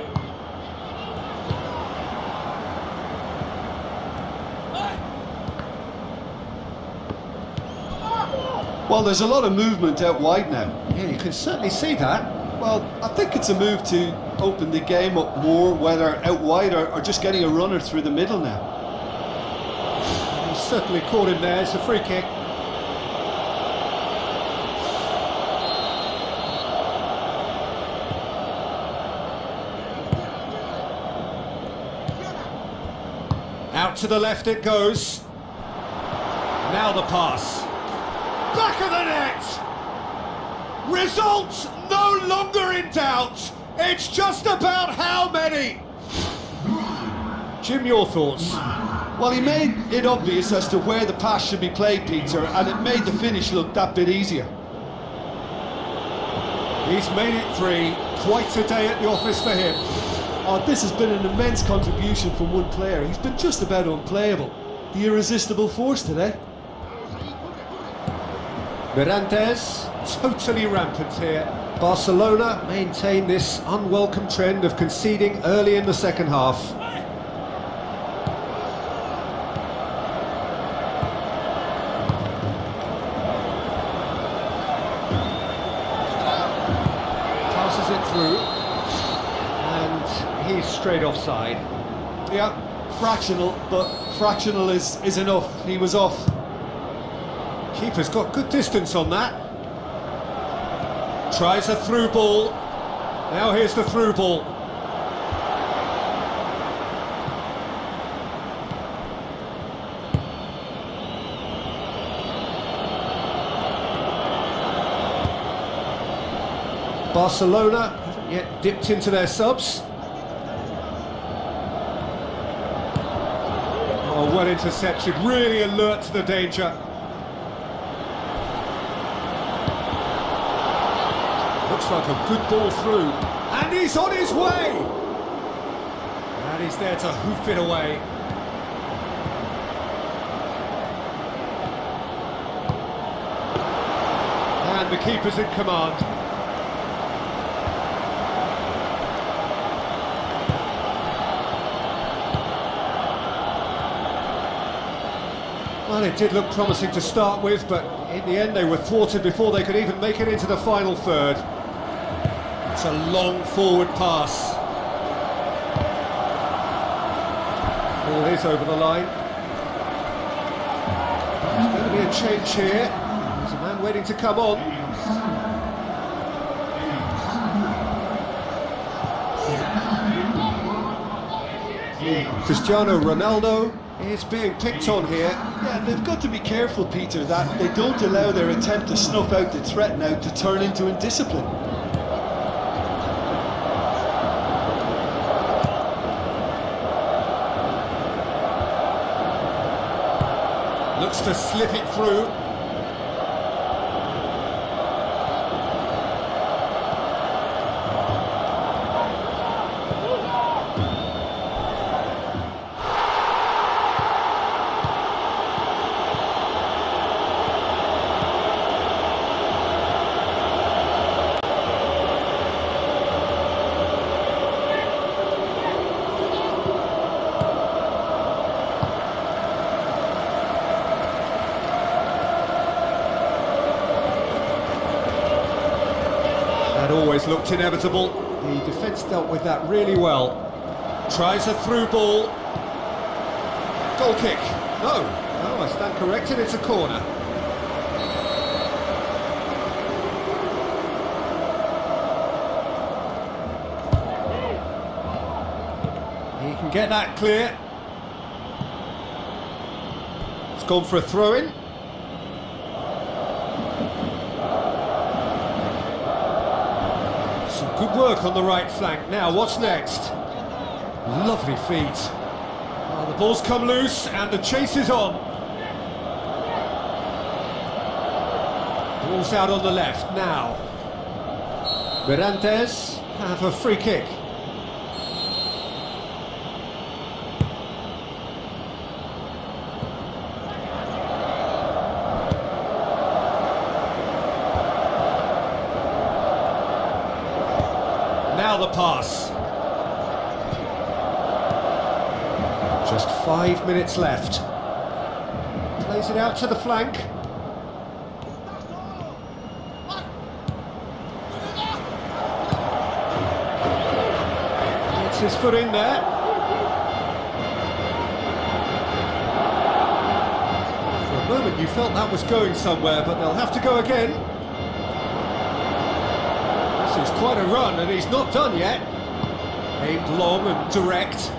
[SPEAKER 2] Well, there's a lot of movement out wide now.
[SPEAKER 1] Yeah, you can certainly see that.
[SPEAKER 2] Well, I think it's a move to open the game up more, whether out wide or just getting a runner through the middle now.
[SPEAKER 1] He's certainly caught him there, it's a free kick. Out to the left it goes. Now the pass. Back of the net! Results no longer in doubt. It's just about how many. Jim, your thoughts?
[SPEAKER 2] Well, he made it obvious as to where the pass should be played, Peter, and it made the finish look that bit easier.
[SPEAKER 1] He's made it three. Quite a day at the office for him.
[SPEAKER 2] Oh, this has been an immense contribution from one player. He's been just about unplayable. The irresistible force today.
[SPEAKER 1] Mirantes, totally rampant here. Barcelona maintain this unwelcome trend of conceding early in the second half. Passes it through, and he's straight offside.
[SPEAKER 2] Yeah, fractional, but fractional is enough. He was off.
[SPEAKER 1] Keeper's got good distance on that. Tries a through ball. Now here's the through ball. Barcelona haven't yet dipped into their subs. Oh, well intercepted, really alert to the danger. Looks like a good ball through, and he's on his way! And he's there to hoof it away. And the keeper's in command. Well, it did look promising to start with, but in the end they were thwarted before they could even make it into the final third. It's a long forward pass. Ball is over the line. There's going to be a change here. There's a man waiting to come on. Cristiano Ronaldo is being picked on here.
[SPEAKER 2] Yeah, they've got to be careful, Peter, that they don't allow their attempt to snuff out the threat now to turn into indiscipline.
[SPEAKER 1] Looks to slip it through. That always looked inevitable. The defence dealt with that really well. Tries a through ball. Goal kick. No, I stand corrected, it's a corner. He can get that clear. It's gone for a throw-in. Good work on the right flank. Now, what's next? Lovely feet. Oh, the ball's come loose and the chase is on. Ball's out on the left now. Mirantes have a free kick. Now the pass. Just 5 minutes left. Plays it out to the flank. Gets his foot in there. For a moment you felt that was going somewhere, but they'll have to go again. It's quite a run, and he's not done yet. Aimed long and direct.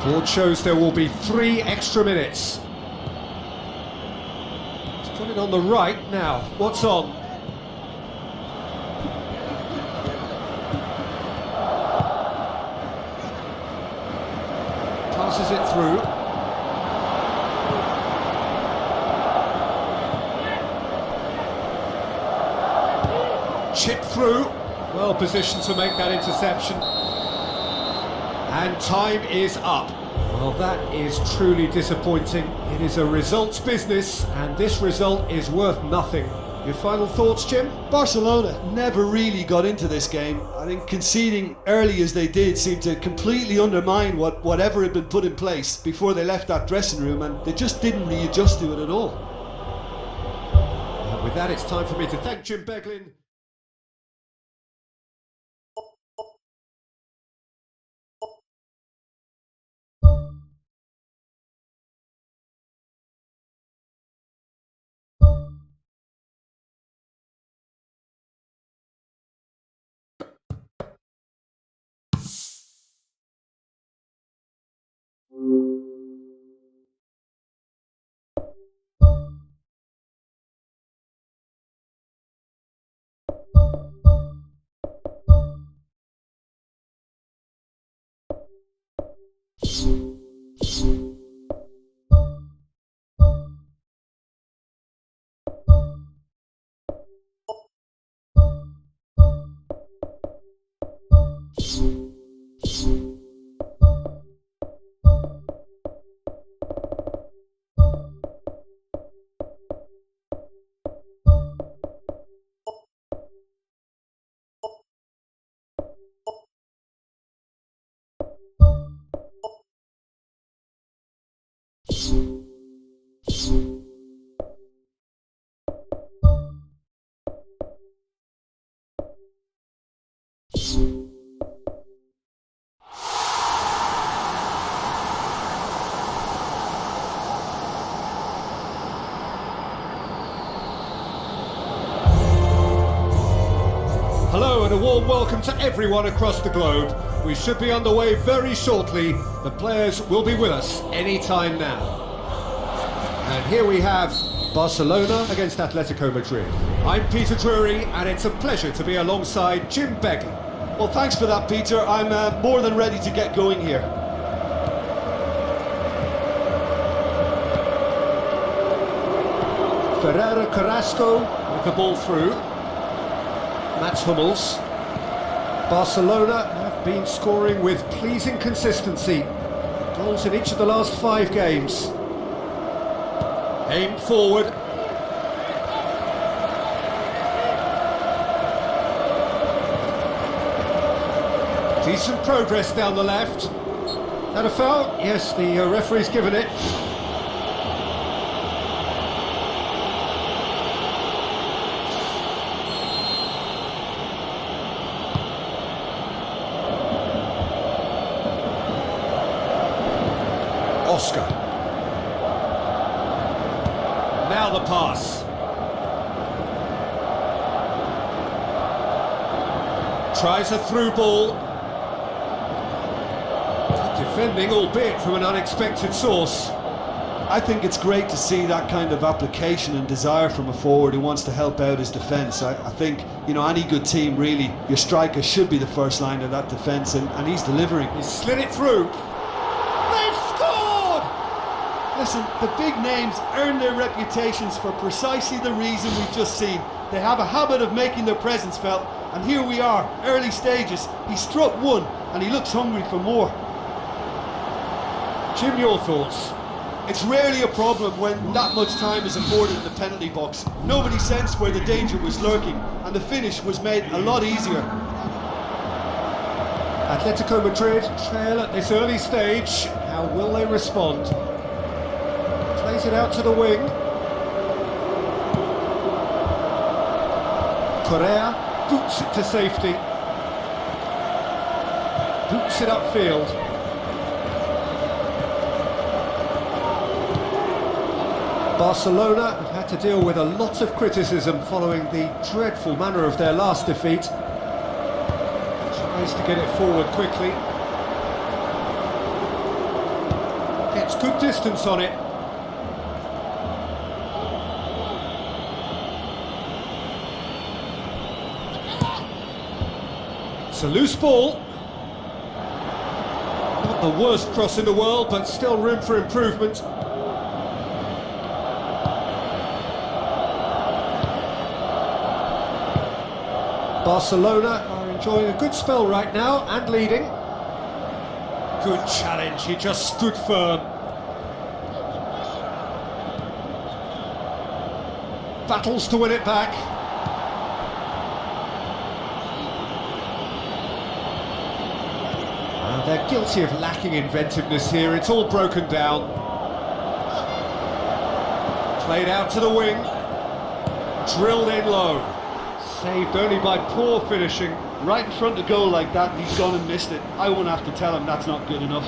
[SPEAKER 1] Board shows there will be 3 extra minutes. He's put it on the right now. What's on? Passes it through. Chip through, well positioned to make that interception. And time is up. Well, that is truly disappointing. It is a results business, and this result is worth nothing. Your final thoughts, Jim?
[SPEAKER 2] Barcelona never really got into this game. I think conceding early as they did seemed to completely undermine whatever had been put in place before they left that dressing room, and they just didn't readjust to it at all.
[SPEAKER 1] And with that, it's time for me to thank Jim Beglin. Hello and a warm welcome to everyone across the globe. We should be underway very shortly. The players will be with us any time now. And here we have Barcelona against Atletico Madrid. I'm Peter Drury, and it's a pleasure to be alongside Jim Beglin.
[SPEAKER 2] Well, thanks for that, Peter. I'm more than ready to get going here.
[SPEAKER 1] Ferreira Carrasco with the ball through. Mats Hummels. Barcelona have been scoring with pleasing consistency. Goals in each of the last 5 games. Aim forward. Decent progress down the left. That a foul? Yes, the referee's given it. Oscar. Now the pass. Tries a through ball. Defending, albeit from an unexpected source.
[SPEAKER 2] I think it's great to see that kind of application and desire from a forward who wants to help out his defence. I think, you know, any good team, really, your striker should be the first line of that defence, and he's delivering.
[SPEAKER 1] He's slid it through.
[SPEAKER 2] Listen, the big names earn their reputations for precisely the reason we've just seen. They have a habit of making their presence felt, and here we are, early stages. He struck one, and he looks hungry for more.
[SPEAKER 1] Jim, your thoughts?
[SPEAKER 2] It's rarely a problem when that much time is afforded in the penalty box. Nobody sensed where the danger was lurking, and the finish was made a lot easier.
[SPEAKER 1] Atletico Madrid trail at this early stage. How will they respond? Plays it out to the wing. Correa boots it to safety. Boots it upfield. Barcelona have had to deal with a lot of criticism following the dreadful manner of their last defeat. Tries to get it forward quickly. Gets good distance on it. It's a loose ball. Not the worst cross in the world, but still room for improvement. Barcelona are enjoying a good spell right now and leading. Good challenge, he just stood firm. Battles to win it back. They're guilty of lacking inventiveness here, it's all broken down. Played out to the wing, drilled in low.
[SPEAKER 2] Saved only by poor finishing. Right in front of goal like that, and he's gone and missed it. I won't have to tell him that's not good enough.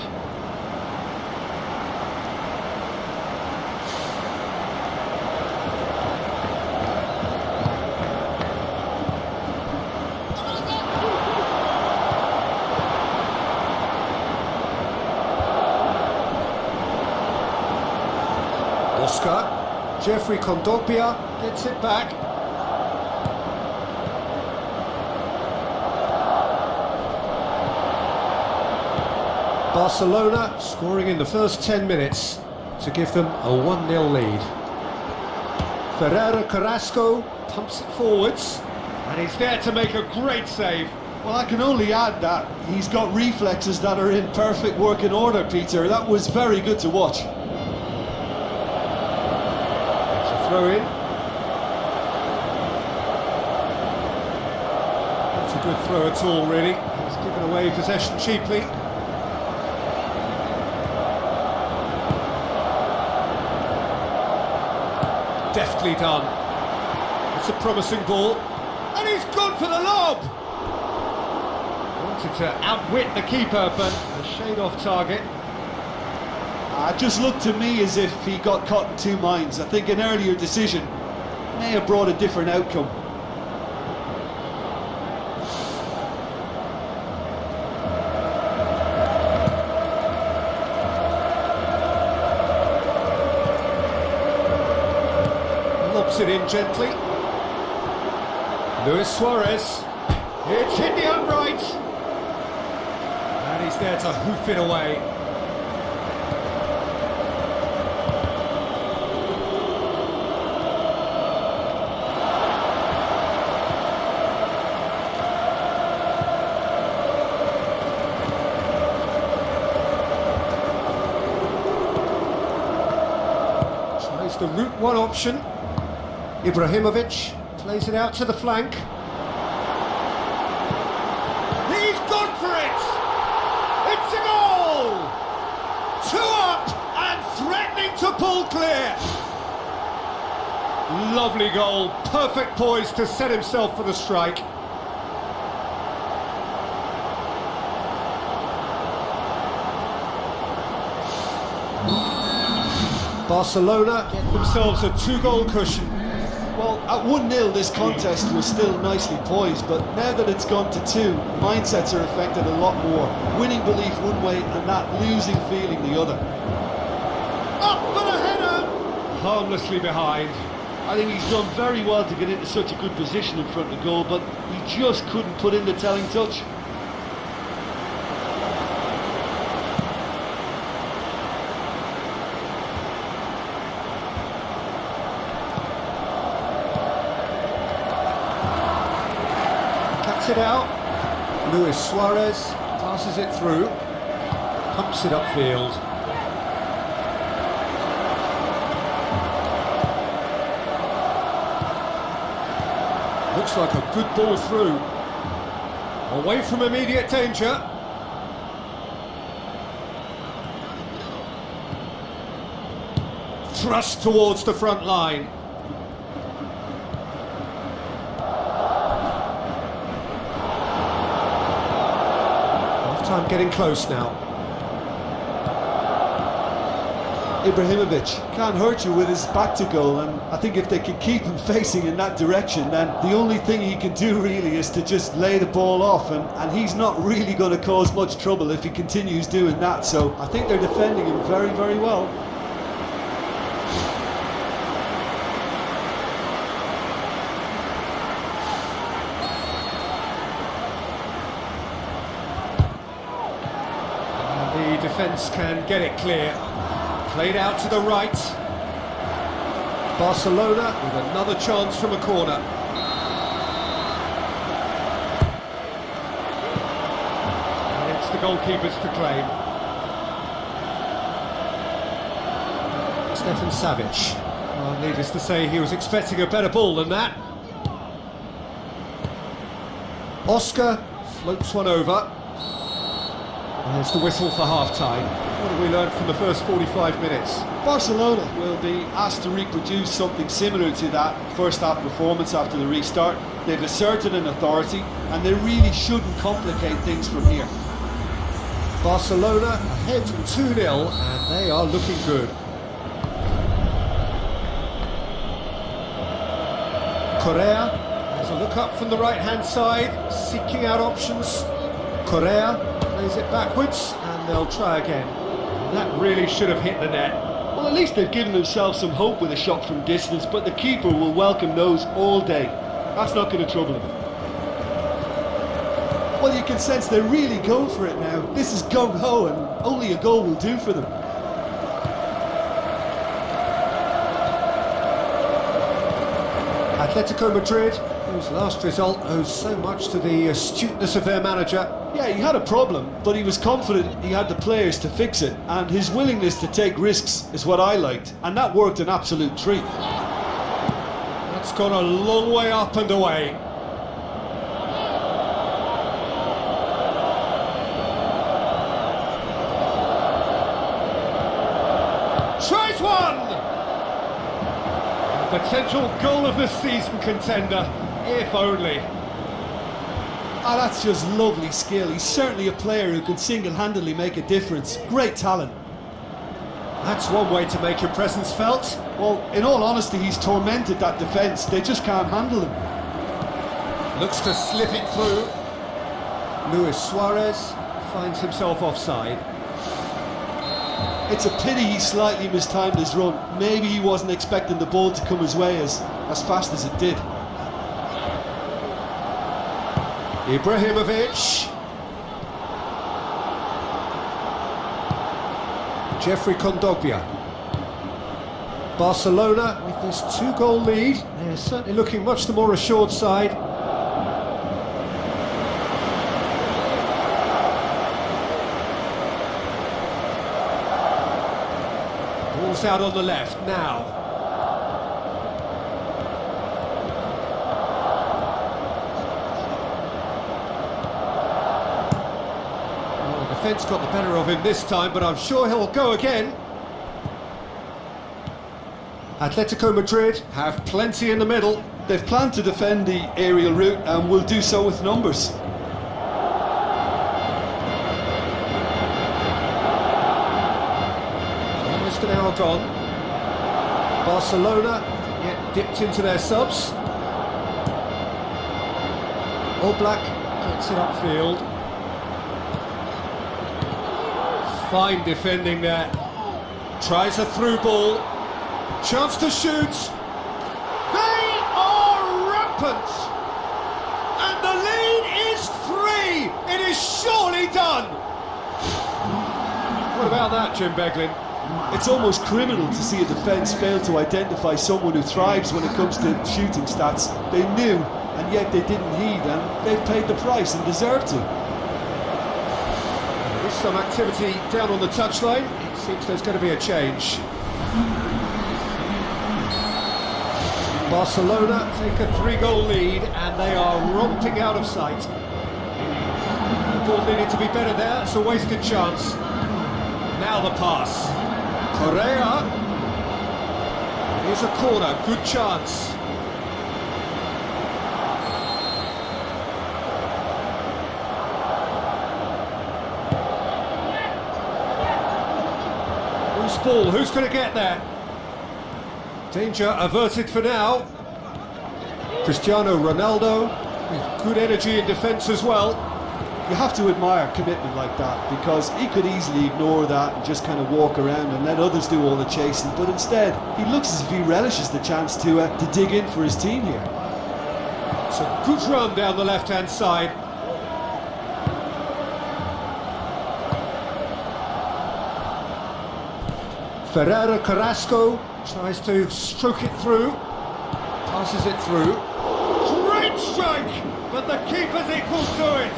[SPEAKER 1] Oscar, Jeffrey Kondogbia gets it back. Barcelona scoring in the first 10 minutes to give them a 1-0 lead. Ferreira Carrasco pumps it forwards, and he's there to make a great save.
[SPEAKER 2] Well, I can only add that he's got reflexes that are in perfect working order, Peter. That was very good to watch.
[SPEAKER 1] It's a throw in. Not a good throw at all, really. He's given away possession cheaply. Deftly done. It's a promising ball, and he's gone for the lob. Wanted to outwit the keeper, but a shade off target.
[SPEAKER 2] It just looked to me as if he got caught in two minds. I think an earlier decision may have brought a different outcome.
[SPEAKER 1] Lobs it in gently. Luis Suarez. It's hit the upright. And he's there to hoof it away. Tries the route one option. Ibrahimovic plays it out to the flank. He's gone for it! It's a goal! 2 up and threatening to pull clear. Lovely goal, perfect poise to set himself for the strike. Barcelona get themselves a 2-goal cushion.
[SPEAKER 2] Well, at 1-0 this contest was still nicely poised, but now that it's gone to 2, mindsets are affected a lot more. Winning belief one way and that losing feeling the other.
[SPEAKER 1] Up for the header! Harmlessly behind.
[SPEAKER 2] I think he's done very well to get into such a good position in front of goal, but he just couldn't put in the telling touch.
[SPEAKER 1] It out. Luis Suarez passes it through, pumps it upfield. Looks like a good ball through. Away from immediate danger. Thrust towards the front line. Time getting close now.
[SPEAKER 2] Ibrahimovic can't hurt you with his back to goal, and I think if they can keep him facing in that direction, then the only thing he can do really is to just lay the ball off, and he's not really going to cause much trouble if he continues doing that, so I think they're defending him very, very well.
[SPEAKER 1] The defence can get it clear. Played out to the right. Barcelona with another chance from a corner. goalkeepers to claim. Stefan Savic. Well, needless to say, he was expecting a better ball than that. Oscar floats one over. And there's the whistle for half-time. What have we learned from the first 45 minutes?
[SPEAKER 2] Barcelona will be asked to reproduce something similar to that first half performance after the restart. They've asserted an authority and they really shouldn't complicate things from here.
[SPEAKER 1] Barcelona ahead 2-0 and they are looking good. Correa has a look up from the right-hand side, seeking out options. Correa plays it backwards and they'll try again. That really should have hit the net.
[SPEAKER 2] Well, at least they've given themselves some hope with a shot from distance, but the keeper will welcome those all day. That's not going to trouble him. Well, you can sense they're really going for it now. This is gung-ho and only a goal will do for them.
[SPEAKER 1] Atletico Madrid, whose last result owes so much to the astuteness of their manager.
[SPEAKER 2] Yeah, he had a problem, but he was confident he had the players to fix it, and his willingness to take risks is what I liked, and that worked an absolute treat.
[SPEAKER 1] That's gone a long way up and away. Tries one! Potential goal of the season contender, if only.
[SPEAKER 2] Ah, that's just lovely skill. He's certainly a player who can single-handedly make a difference. Great talent.
[SPEAKER 1] That's one way to make your presence felt.
[SPEAKER 2] Well, in all honesty, he's tormented that defence. They just can't handle him.
[SPEAKER 1] Looks to slip it through. Luis Suarez finds himself offside.
[SPEAKER 2] It's a pity he slightly mistimed his run. Maybe he wasn't expecting the ball to come his way as fast as it did.
[SPEAKER 1] Ibrahimovic. Jeffrey Kondogbia. Barcelona with this 2-goal lead. They're certainly looking much the more assured side. Ball's out on the left now. Defence got the better of him this time, but I'm sure he'll go again. Atletico Madrid have plenty in the middle.
[SPEAKER 2] They've planned to defend the aerial route and will do so with numbers.
[SPEAKER 1] Almost an hour gone. Barcelona haven't yet dipped into their subs. Oblak gets it upfield. Fine defending there. Tries a through ball. Chance to shoot. They are rampant. And the lead is 3. It is surely done. What about that, Jim Beglin?
[SPEAKER 2] It's almost criminal to see a defence fail to identify someone who thrives when it comes to shooting stats. They knew, and yet they didn't heed, and they've paid the price and deserve to.
[SPEAKER 1] Some activity down on the touchline. It seems there's going to be a change. Barcelona take a 3-goal lead and they are romping out of sight. The ball needed to be better there. It's a wasted chance. Now the pass. Correa. Here's a corner. Good chance. Ball, who's going to get there? Danger averted for now. Cristiano Ronaldo with good energy in defence as well.
[SPEAKER 2] You have to admire commitment like that, because he could easily ignore that and just kind of walk around and let others do all the chasing, but instead he looks as if he relishes the chance to dig in for his team here.
[SPEAKER 1] It's a good run down the left-hand side. Ferreira Carrasco tries to stroke it through, passes it through. Great strike, but the keeper's equal to it.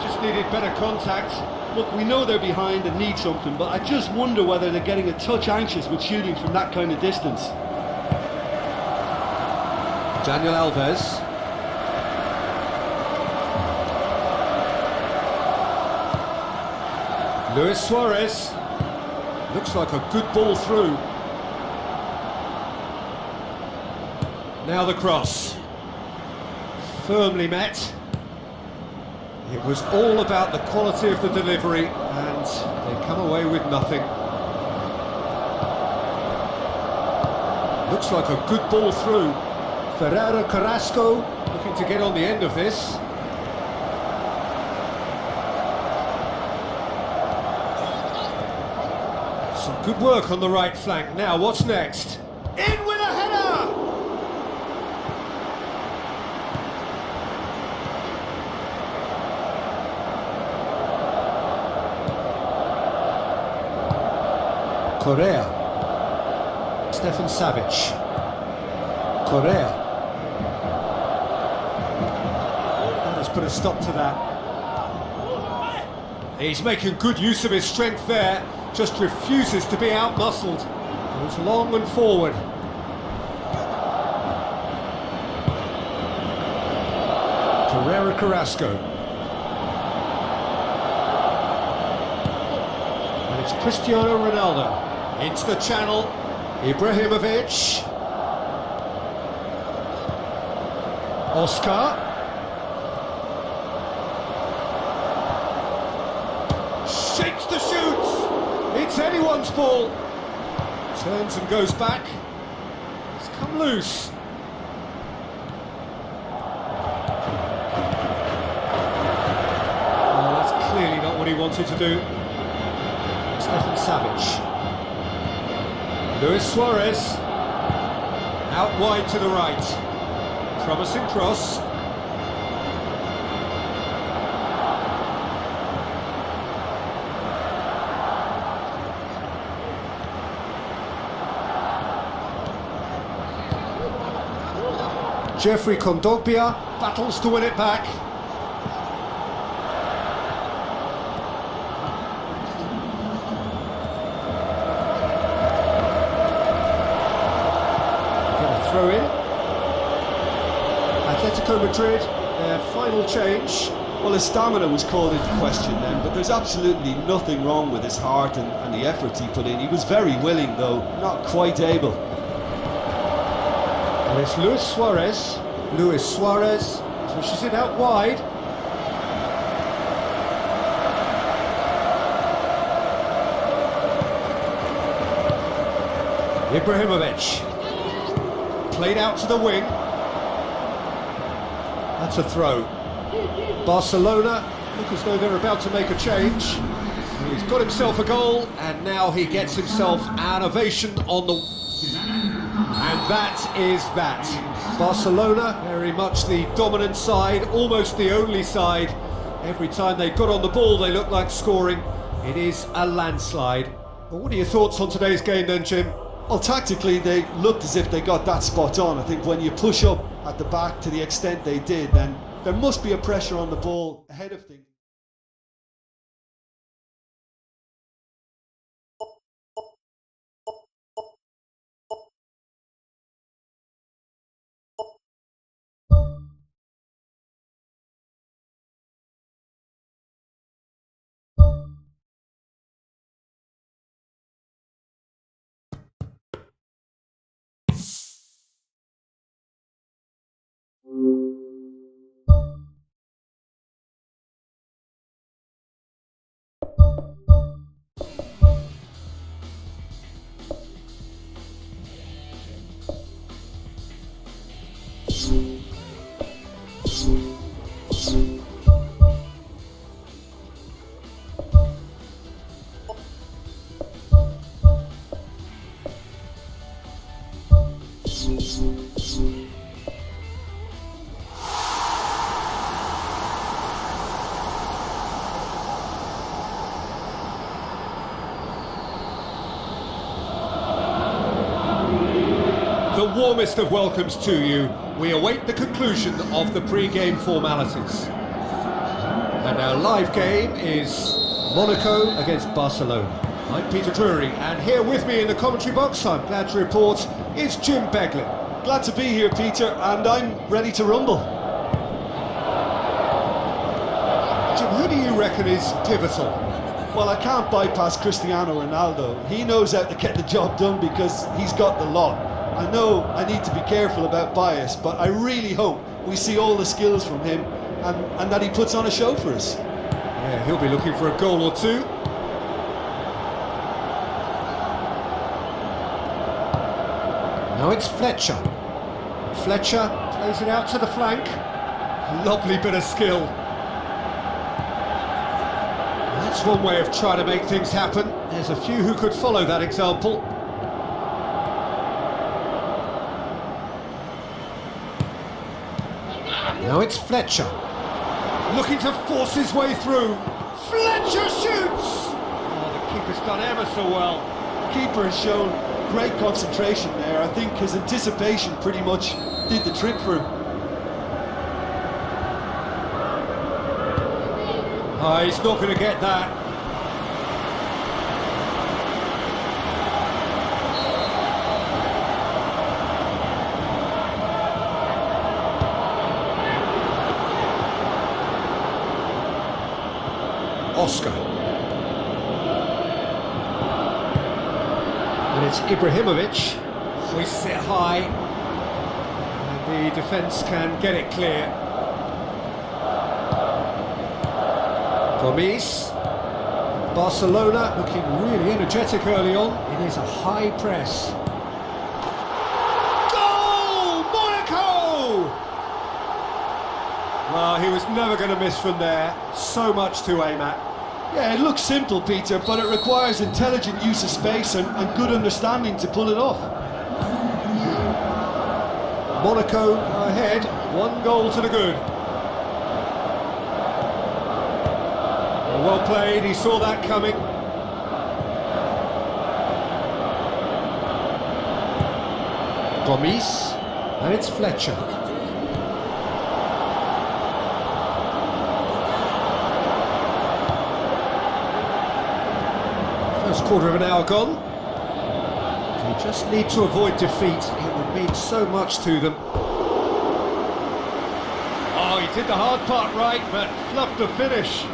[SPEAKER 1] Just needed better contact.
[SPEAKER 2] Look, we know they're behind and need something, but I just wonder whether they're getting a touch anxious with shooting from that kind of distance.
[SPEAKER 1] Daniel Alves. Luis Suarez. Looks like a good ball through. Now the cross. Firmly met. It was all about the quality of the delivery, and they come away with nothing. Looks like a good ball through. Ferreira Carrasco looking to get on the end of this. Some good work on the right flank. Now, what's next? In with a header! Correa. Stefan Savic. Correa. That has put a stop to that. He's making good use of his strength there. Just refuses to be outmuscled. Goes long and forward. Ferreira Carrasco. And it's Cristiano Ronaldo. Into the channel. Ibrahimovic. Oscar. Shakes to shoot. It's anyone's ball. Turns and goes back. It's come loose. Well, that's clearly not what he wanted to do. Stefan Savic. Luis Suarez. Out wide to the right. Promising cross. Jeffrey Kondogbia battles to win it back. Get a throw in. Atletico Madrid, their final change.
[SPEAKER 2] Well, his stamina was called into question then, but there's absolutely nothing wrong with his heart and the efforts he put in. He was very willing, though not quite able.
[SPEAKER 1] And it's Luis Suarez. Luis Suarez pushes it out wide. Ibrahimovic. Played out to the wing. That's a throw. Barcelona look as though they're about to make a change. He's got himself a goal, and now he gets himself an ovation on the... And that is that. Barcelona, very much the dominant side, almost the only side. Every time they got on the ball, they looked like scoring. It is a landslide. Well, what are your thoughts on today's game then, Jim?
[SPEAKER 2] Well, tactically, they looked as if they got that spot on. I think when you push up at the back to the extent they did, then there must be a pressure on the ball ahead of things.
[SPEAKER 1] The warmest of welcomes to you. We await the conclusion of the pre-game formalities. And our live game is Monaco against Barcelona. I'm Peter Drury, and here with me in the commentary box, I'm glad to report, is Jim Beglin.
[SPEAKER 2] Glad to be here, Peter, and I'm ready to rumble.
[SPEAKER 1] Jim, who do you reckon is pivotal?
[SPEAKER 2] Well, I can't bypass Cristiano Ronaldo. He knows how to get the job done because he's got the lot. I know I need to be careful about bias, but I really hope we see all the skills from him and that he puts on a show for us.
[SPEAKER 1] Yeah, he'll be looking for a goal or two. Now it's Fletcher. Fletcher plays it out to the flank. Lovely bit of skill. That's one way of trying to make things happen. There's a few who could follow that example. Now it's Fletcher. Looking to force his way through. Fletcher shoots! Oh, the keeper's done ever so well.
[SPEAKER 2] Keeper has shown great concentration there. I think his anticipation pretty much did the trick for him.
[SPEAKER 1] Oh, he's not going to get that. Oscar. And it's Ibrahimovic. Hoists it high. And the defence can get it clear. Gomes. Barcelona looking really energetic early on. It is a high press. Goal! Monaco! Well, he was never going to miss from there. So much to aim at.
[SPEAKER 2] Yeah, it looks simple, Peter, but it requires intelligent use of space and good understanding to pull it off.
[SPEAKER 1] Monaco ahead, 1 goal to the good. Well played, he saw that coming. Gomes, and it's Fletcher. First quarter of an hour gone. They just need to avoid defeat. It would mean so much to them. Oh, he did the hard part right, but fluffed the finish.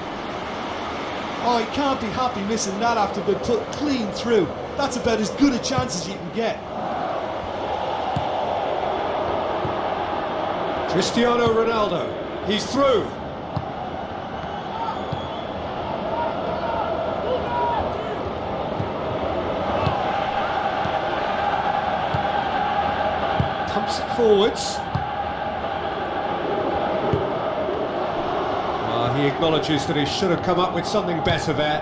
[SPEAKER 2] Oh, he can't be happy missing that after being put clean through. That's about as good a chance as you can get.
[SPEAKER 1] Cristiano Ronaldo, he's through. Pumps it forwards. He acknowledges that he should have come up with something better there.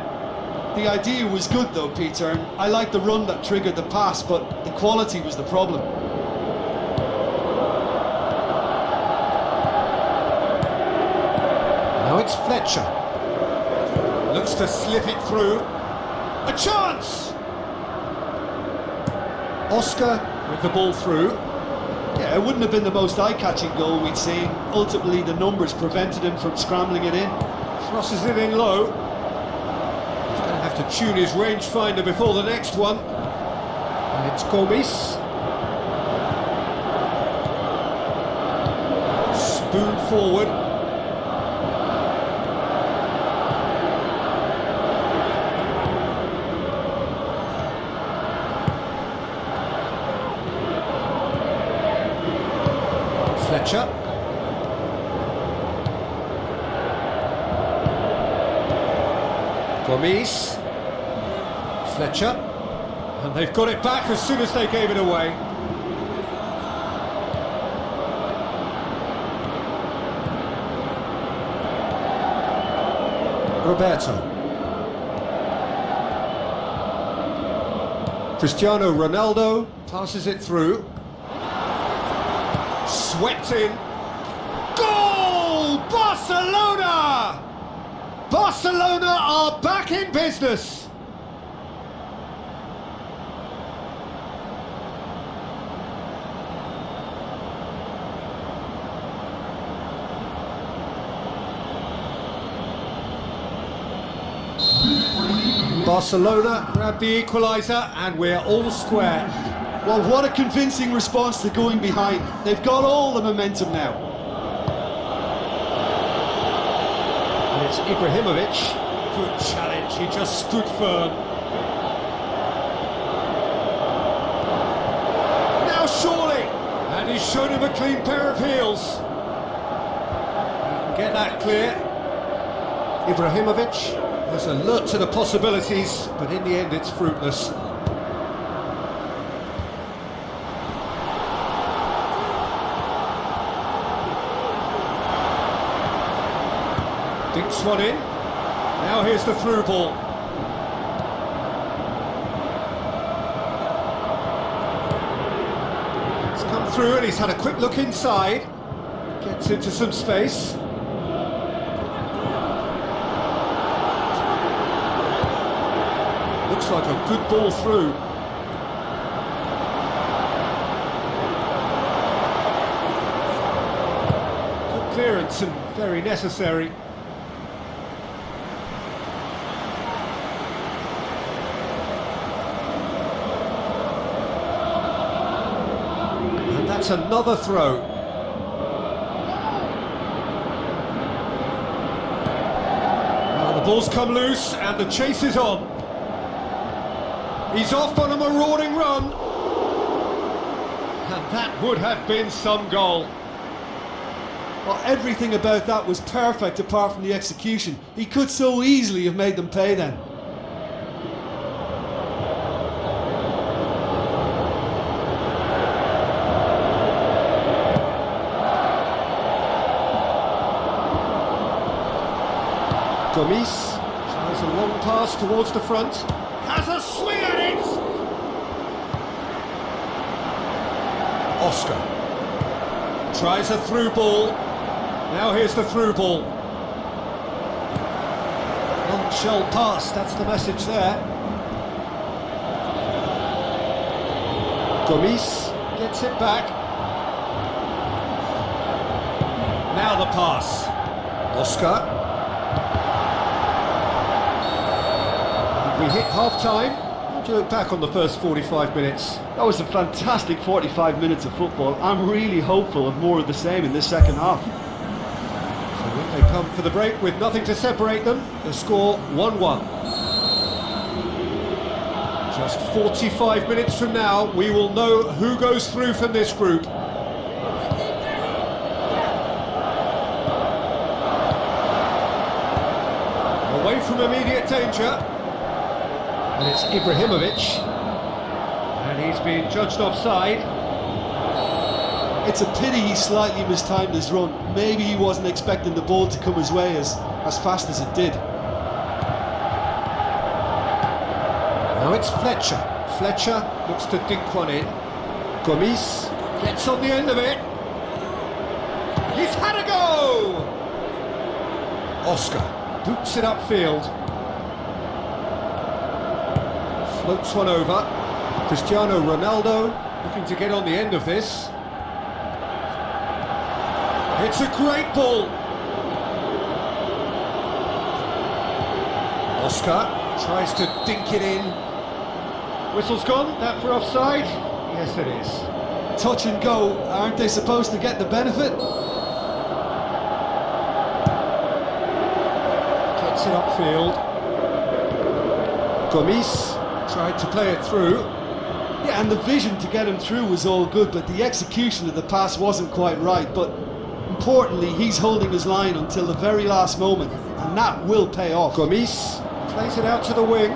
[SPEAKER 2] The idea was good though, Peter, and I like the run that triggered the pass, but the quality was the problem.
[SPEAKER 1] Now it's Fletcher. Looks to slip it through. A chance! Oscar with the ball through.
[SPEAKER 2] Yeah, it wouldn't have been the most eye-catching goal we'd seen. Ultimately, the numbers prevented him from scrambling it in.
[SPEAKER 1] Crosses it in low. He's going to have to tune his rangefinder before the next one. And it's Gomes. Spoon forward. Fletcher. Gomes. Fletcher. And they've got it back as soon as they gave it away. Roberto. Cristiano Ronaldo passes it through. Swept in. Goal! Barcelona! Barcelona are back in business. Barcelona grab the equaliser and we're all square.
[SPEAKER 2] Well, what a convincing response to going behind. They've got all the momentum now.
[SPEAKER 1] And it's Ibrahimovic. Good challenge, he just stood firm. Now surely! And he's shown him a clean pair of heels. He can get that clear. Ibrahimovic is alert to the possibilities, but in the end it's fruitless. Dinks one in. Now here's the through ball. It's come through and he's had a quick look inside. Gets into some space. Looks like a good ball through. Good clearance and very necessary. And that's another throw. Well, the ball's come loose and the chase is on. He's off on a marauding run. And that would have been some goal.
[SPEAKER 2] Well, everything about that was perfect apart from the execution. He could so easily have made them pay then.
[SPEAKER 1] Gomis tries a long pass towards the front. Has a swing at it! Oscar tries a through ball. Now here's the through ball. Long shell pass, that's the message there. Gomis gets it back. Now the pass. Oscar. We hit half-time. How do you look back on the first 45 minutes?
[SPEAKER 2] That was a fantastic 45 minutes of football. I'm really hopeful of more of the same in this second half.
[SPEAKER 1] So when they come for the break with nothing to separate them, the score 1-1. Just 45 minutes from now, we will know who goes through from this group. Away from immediate danger. And it's Ibrahimovic, and he's been judged offside.
[SPEAKER 2] It's a pity he slightly mistimed his run. Maybe he wasn't expecting the ball to come his way as fast as it did.
[SPEAKER 1] Now it's Fletcher. Fletcher looks to dink one in. Gomis gets on the end of it. He's had a go! Oscar boots it upfield. Floats one over. Cristiano Ronaldo looking to get on the end of this. It's a great ball. Oscar tries to dink it in. Whistle's gone. That for offside? Yes, it is.
[SPEAKER 2] Touch and go. Aren't they supposed to get the benefit?
[SPEAKER 1] Gets it upfield. Gomis tried to play it through.
[SPEAKER 2] Yeah, and the vision to get him through was all good, but the execution of the pass wasn't quite right. But importantly, he's holding his line until the very last moment, and that will pay off.
[SPEAKER 1] Gomis plays it out to the wing.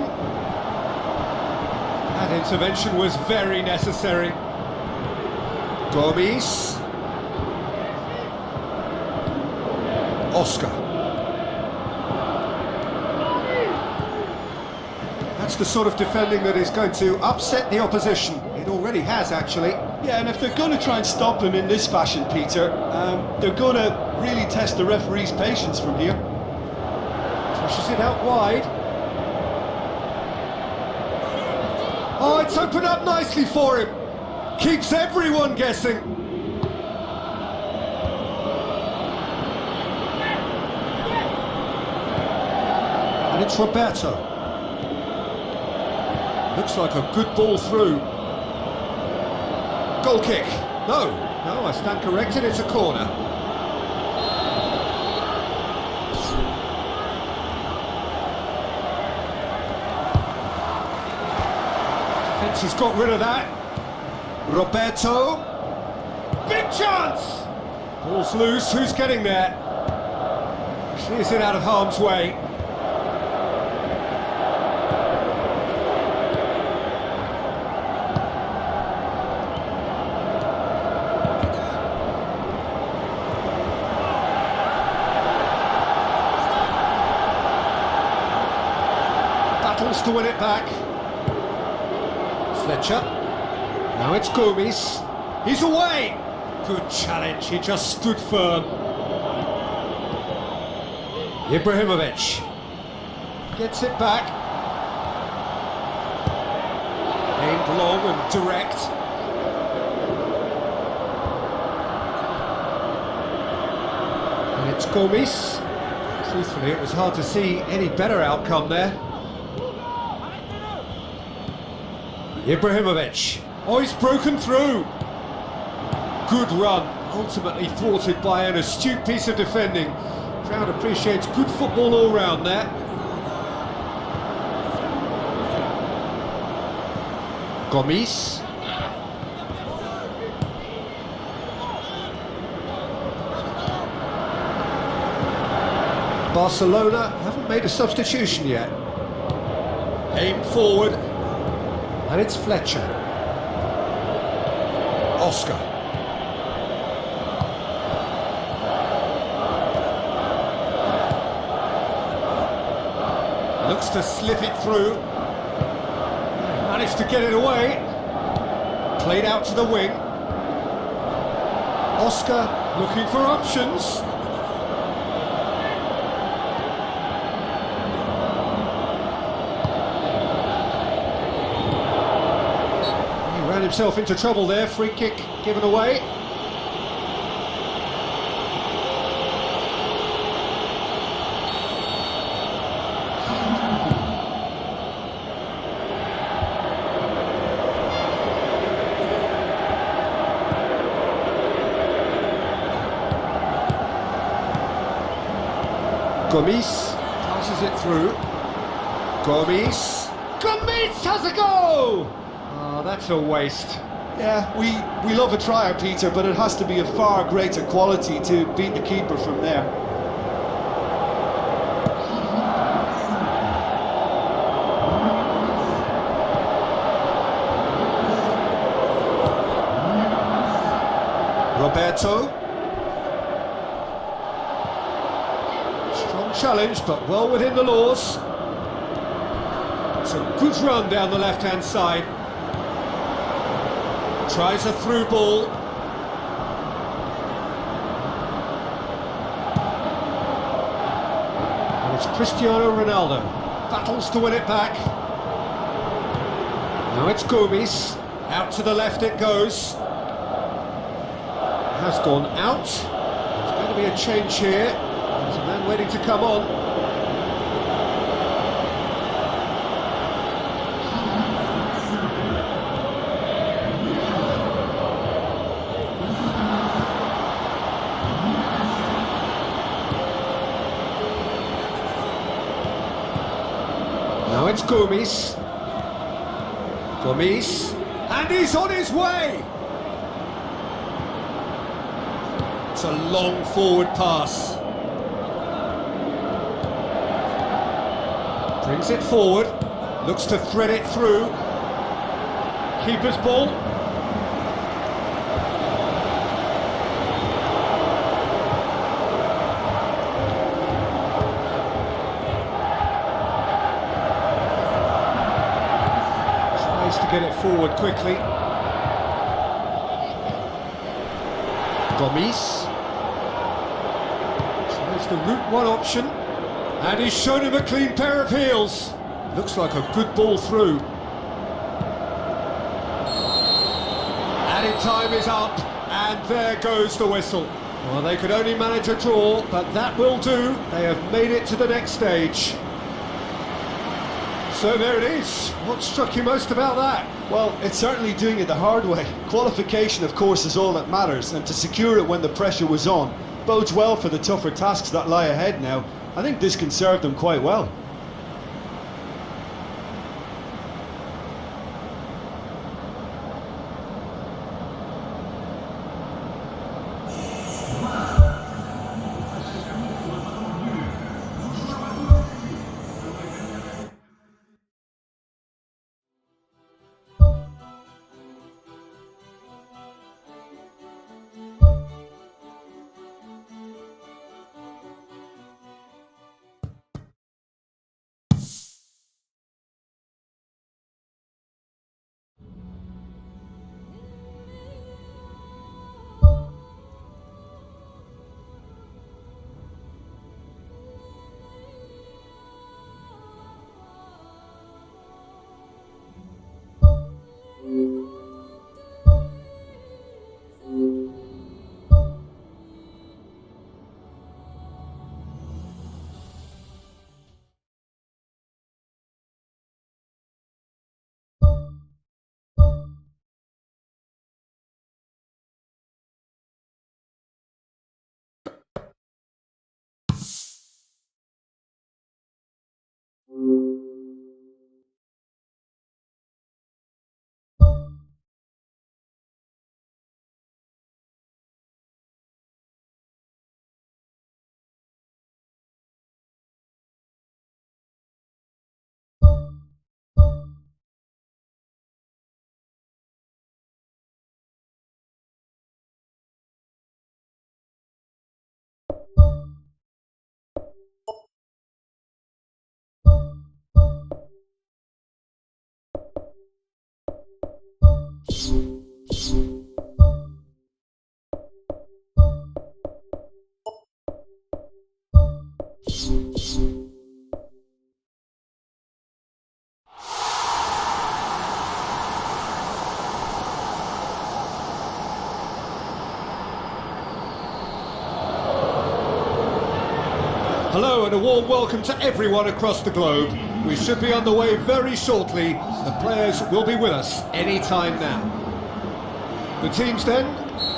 [SPEAKER 1] That intervention was very necessary. Gomis. Oscar. That's the sort of defending that is going to upset the opposition. It already has, actually.
[SPEAKER 2] Yeah, and if they're going to try and stop him in this fashion, Peter, they're going to really test the referee's patience from here.
[SPEAKER 1] Pushes it out wide. Oh, it's opened up nicely for him. Keeps everyone guessing. And it's Roberto. Looks like a good ball through. Goal kick. No, I stand corrected, it's a corner. Defence has got rid of that. Roberto. Big chance! Ball's loose, who's getting there? Clears it out of harm's way. Battles to win it back. Fletcher. Now it's Gomes. He's away! Good challenge, he just stood firm. Ibrahimovic gets it back. Aimed long and direct. And it's Gomes. Truthfully, it was hard to see any better outcome there. Ibrahimovic. Oh, he's broken through. Good run, ultimately thwarted by an astute piece of defending. Crowd appreciates good football all round there. Gomes. Barcelona haven't made a substitution yet. Aim forward. And it's Fletcher. Oscar. Looks to slip it through. Managed to get it away. Played out to the wing. Oscar looking for options. He ran himself into trouble there. Free kick given away. Gomes passes it through. Gomes has a goal! Oh, that's a waste.
[SPEAKER 2] Yeah, we love a trier, Peter, but it has to be of far greater quality to beat the keeper from there.
[SPEAKER 1] Roberto. Challenge, but well within the laws. It's a good run down the left-hand side. Tries a through ball. And it's Cristiano Ronaldo. Battles to win it back. Now it's Gomes. Out to the left it goes. Has gone out. There's going to be a change here. There's a man waiting to come on. Now it's Gomes. And he's on his way! It's a long forward pass. Brings it forward, looks to thread it through. Keeper's ball. Tries to get it forward quickly. Gomes. Tries the route one option. And he's shown him a clean pair of heels. Looks like a good ball through. Added time is up, and there goes the whistle. Well, they could only manage a draw, but that will do. They have made it to the next stage. So there it is. What struck you most about that?
[SPEAKER 2] Well, it's certainly doing it the hard way. Qualification, of course, is all that matters, and to secure it when the pressure was on bodes well for the tougher tasks that lie ahead now. I think this can serve them quite well.
[SPEAKER 1] Hello and a warm welcome to everyone across the globe. We should be on the way very shortly. The players will be with us any time now. The teams then,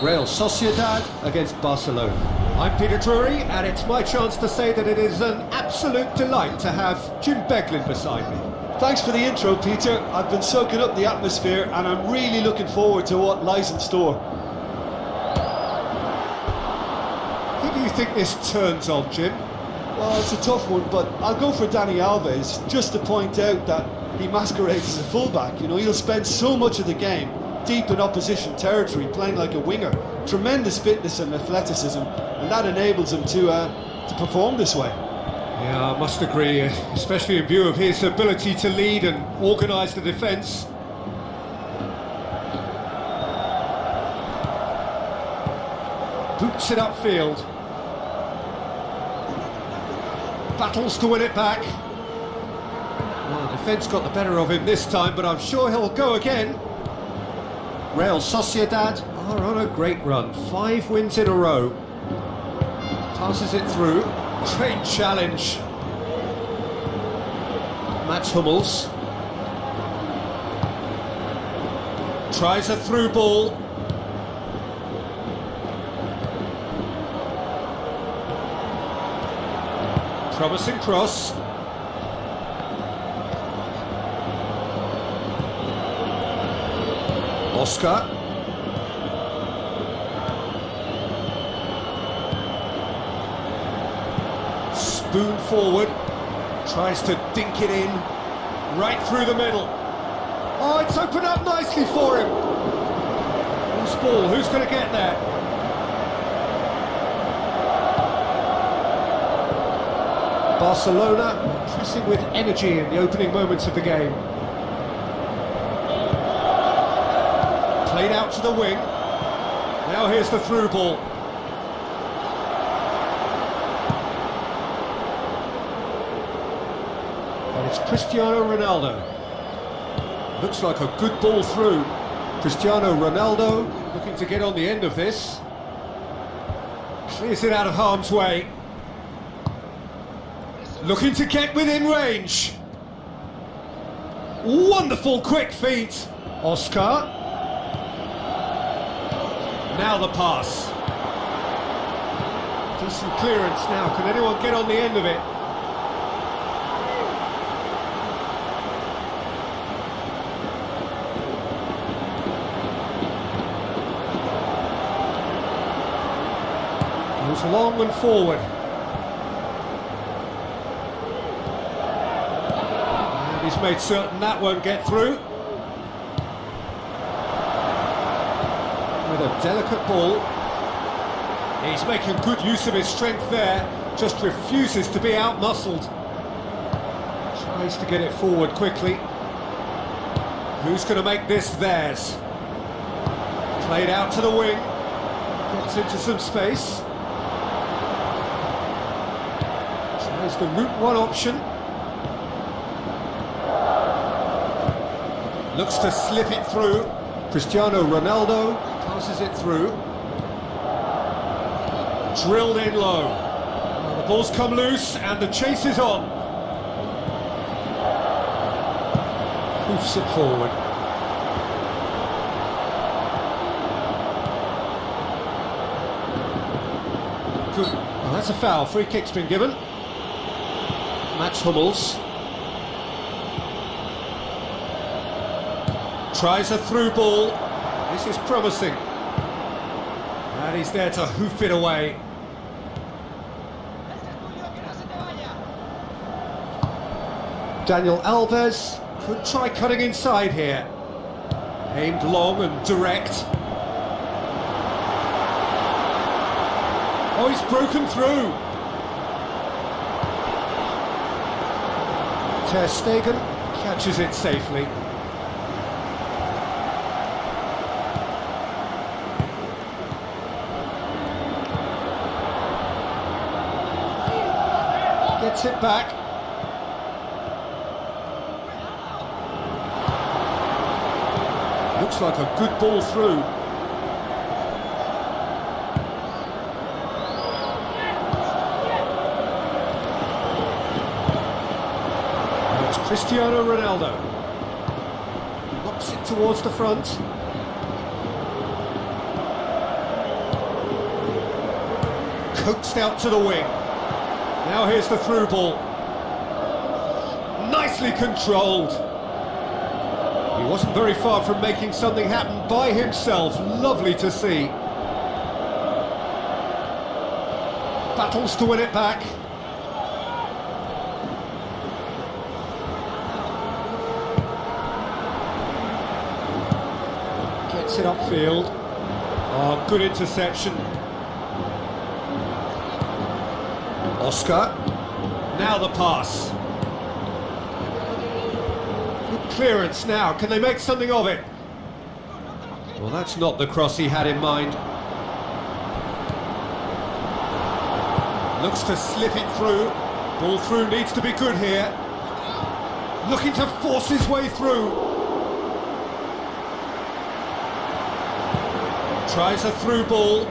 [SPEAKER 1] Real Sociedad against Barcelona. I'm Peter Drury, and it's my chance to say that it is an absolute delight to have Jim Beglin beside me.
[SPEAKER 2] Thanks for the intro, Peter. I've been soaking up the atmosphere and I'm really looking forward to what lies in store.
[SPEAKER 1] Who do you think this turns on, Jim?
[SPEAKER 2] Well, it's a tough one, but I'll go for Dani Alves, just to point out that he masquerades as a fullback. You know, he'll spend so much of the game deep in opposition territory, playing like a winger. Tremendous fitness and athleticism, and that enables him to perform this way.
[SPEAKER 1] Yeah, I must agree, especially in view of his ability to lead and organise the defence. Boots it upfield. Battles to win it back. Well, the defence got the better of him this time, but I'm sure he'll go again. Real Sociedad are on a great run. 5 wins in a row. Passes it through. Great challenge. Mats Hummels. Tries a through ball. Promising cross. Oscar. Spoon forward. Tries to dink it in. Right through the middle. Oh, it's opened up nicely for him. Loose ball. Who's going to get there? Barcelona pressing with energy in the opening moments of the game. Played out to the wing. Now here's the through ball. And it's Cristiano Ronaldo. Looks like a good ball through. Cristiano Ronaldo looking to get on the end of this. Clears it out of harm's way. Looking to get within range. Wonderful quick feet. Oscar. Now the pass. Decent clearance now. Can anyone get on the end of it? Goes long and forward. And he's made certain that won't get through. With a delicate ball. He's making good use of his strength there, just refuses to be out-muscled. Tries to get it forward quickly. Who's going to make this theirs? Played out to the wing. Gets into some space. Tries the route one option. Looks to slip it through. Cristiano Ronaldo passes it through. Drilled in low. The ball's come loose and the chase is on. Hoofs it forward. Good. Well, that's a foul. Free kick's been given. Mats Hummels. Tries a through ball. This is promising. And he's there to hoof it away. Daniel Alves could try cutting inside here. Aimed long and direct. Oh, he's broken through. Ter Stegen catches it safely. Gets it back. Looks like a good ball through. And it's Cristiano Ronaldo. Knocks it towards the front. Coaxed out to the wing. Now here's the through ball. Nicely controlled. He wasn't very far from making something happen by himself. Lovely to see. Battles to win it back. Gets it upfield. Oh, good interception. Oscar. Now the pass. Good clearance now. Can they make something of it? Well, that's not the cross he had in mind. Looks to slip it through. Ball through needs to be good here. Looking to force his way through. Tries a through ball.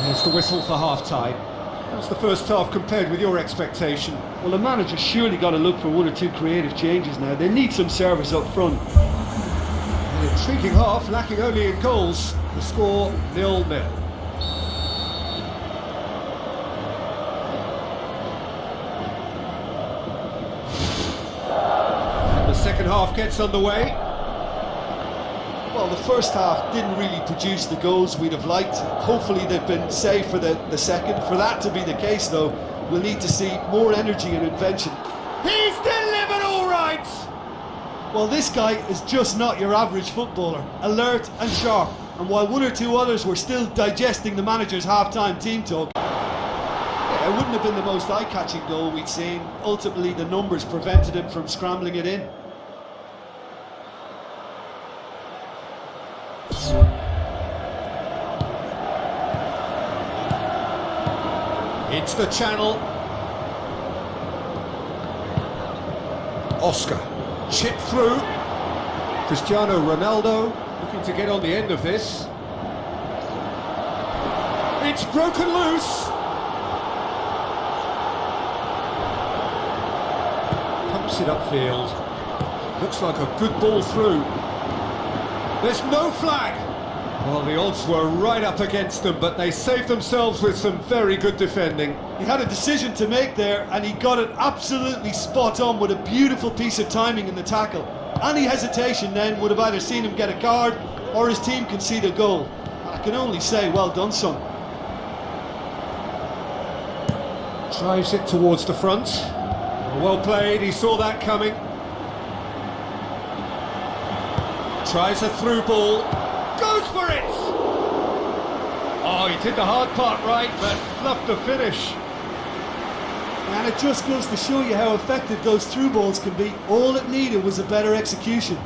[SPEAKER 1] There's the whistle for half-time. How's the first half compared with your expectation?
[SPEAKER 2] Well, the manager's surely got to look for one or two creative changes now. They need some service up front.
[SPEAKER 1] An intriguing half, lacking only in goals. The score 0-0. And the second half gets underway.
[SPEAKER 2] Well, the first half didn't really produce the goals we'd have liked. Hopefully they've been saved for the second. For that to be the case, though, we'll need to see more energy and invention.
[SPEAKER 1] He's delivered all right!
[SPEAKER 2] Well, this guy is just not your average footballer. Alert and sharp. And while one or two others were still digesting the manager's half-time team talk, it wouldn't have been the most eye-catching goal we'd seen. Ultimately, the numbers prevented him from scrambling it in.
[SPEAKER 1] It's the channel. Oscar. Chip through. Cristiano Ronaldo looking to get on the end of this. It's broken loose. Gets it upfield. Looks like a good ball through. There's no flag! Well, the odds were right up against them, but they saved themselves with some very good defending.
[SPEAKER 2] He had a decision to make there, and he got it absolutely spot on with a beautiful piece of timing in the tackle. Any hesitation then would have either seen him get a card or his team concede a goal. I can only say, well done, son.
[SPEAKER 1] Drives it towards the front. Well played, he saw that coming. Tries a through ball. Goes for it! Oh, he did the hard part right, but fluffed the finish.
[SPEAKER 2] And it just goes to show you how effective those through balls can be. All it needed was a better execution.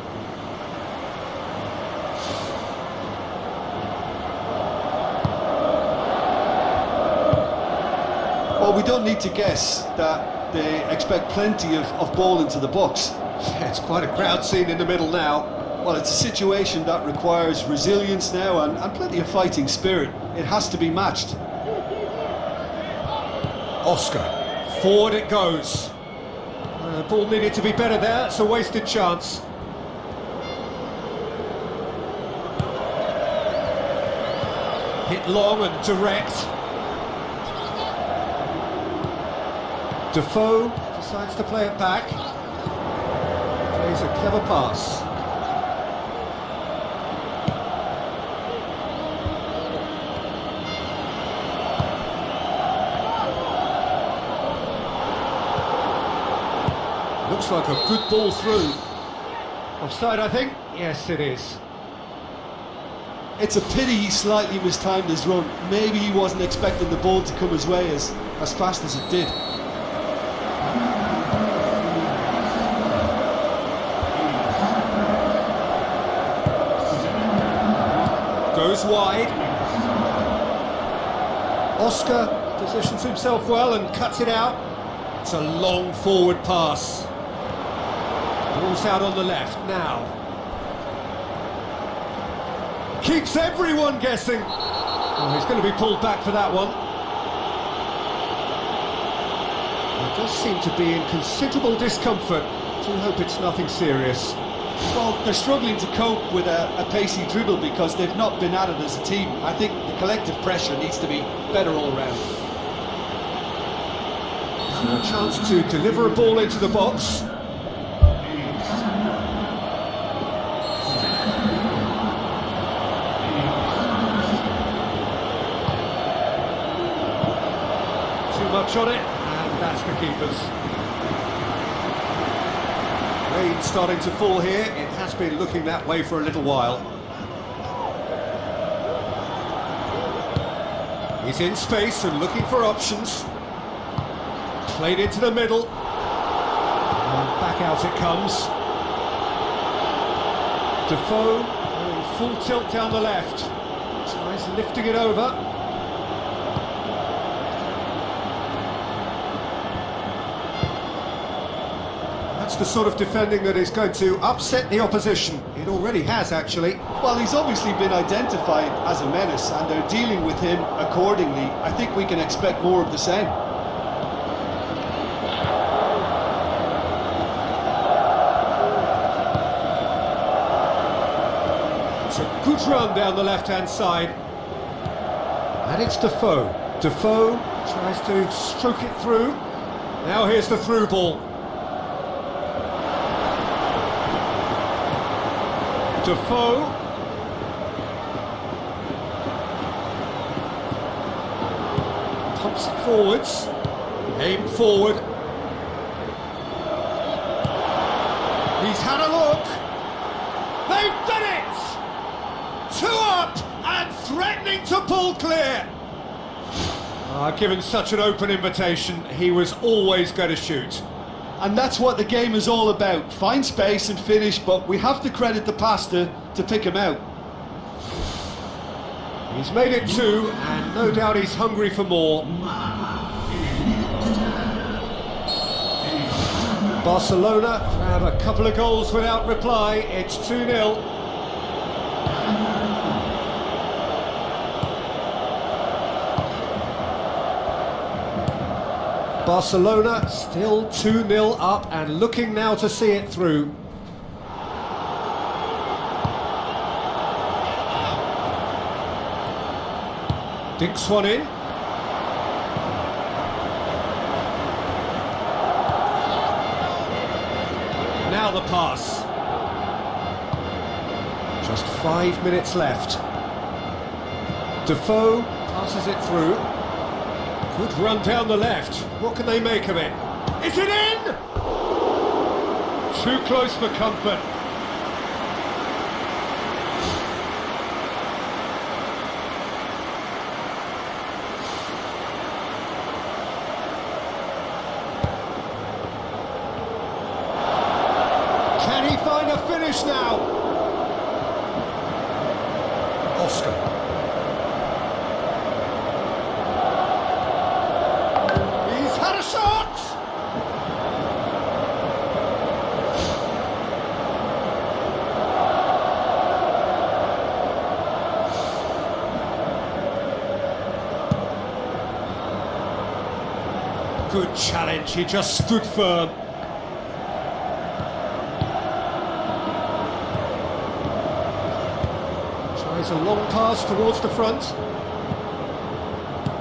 [SPEAKER 2] Well, we don't need to guess that they expect plenty of ball into the box.
[SPEAKER 1] Yeah, it's quite a crowd scene in the middle now.
[SPEAKER 2] Well, it's a situation that requires resilience now and plenty of fighting spirit. It has to be matched.
[SPEAKER 1] Oscar, forward it goes. Ball needed to be better there, it's a wasted chance. Hit long and direct. Defoe decides to play it back. Plays a clever pass. Looks like a good ball through. Offside, I think? Yes, it is.
[SPEAKER 2] It's a pity he slightly mistimed his run. Maybe he wasn't expecting the ball to come his way as fast as it did.
[SPEAKER 1] Goes wide. Oscar positions himself well and cuts it out. It's a long forward pass. Ball's out on the left now. Keeps everyone guessing. Oh, he's going to be pulled back for that one. He does seem to be in considerable discomfort. Do hope it's nothing serious.
[SPEAKER 2] Well, they're struggling to cope with a pacey dribble because they've not been at it as a team. I think the collective pressure needs to be better all around.
[SPEAKER 1] A chance to deliver a ball into the box. Too much on it, and that's the keeper's. Rain starting to fall here. It has been looking that way for a little while. He's in space and looking for options. Played into the middle. And back out it comes. Defoe going full tilt down the left. Tries lifting it over. That's the sort of defending that is going to upset the opposition. It already has, actually.
[SPEAKER 2] Well, he's obviously been identified as a menace and they're dealing with him accordingly. I think we can expect more of the same.
[SPEAKER 1] It's a good run down the left-hand side. And it's Defoe. Defoe tries to stroke it through. Now here's the through ball. Defoe. Pumps it forwards. Aim forward. He's had a look. They've done it! 2 up and threatening to pull clear. Given such an open invitation, he was always going to shoot.
[SPEAKER 2] And that's what the game is all about. Find space and finish, but we have to credit the passer to pick him out.
[SPEAKER 1] He's made it 2, and no doubt he's hungry for more. Barcelona grab a couple of goals without reply. It's 2-0. Barcelona still 2-0 up and looking now to see it through. Dinks one in. Now the pass. Just 5 minutes left. Defoe passes it through. Good run down the left. What can they make of it? Is it in? Too close for comfort. Can he find a finish now? Oscar. He's had a shot! Good challenge, he just stood firm. Tries a long pass towards the front.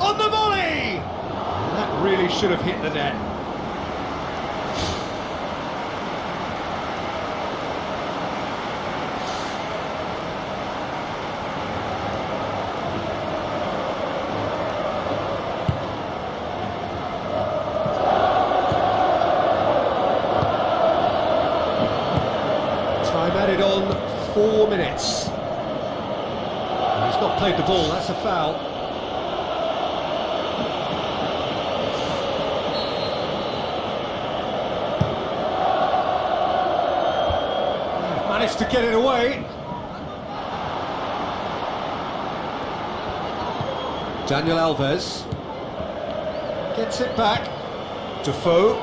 [SPEAKER 1] On the volley! That really should have hit the net. Time added on 4 minutes. He's not played the ball, that's a foul. Managed to get it away. Daniel Alves gets it back. Defoe.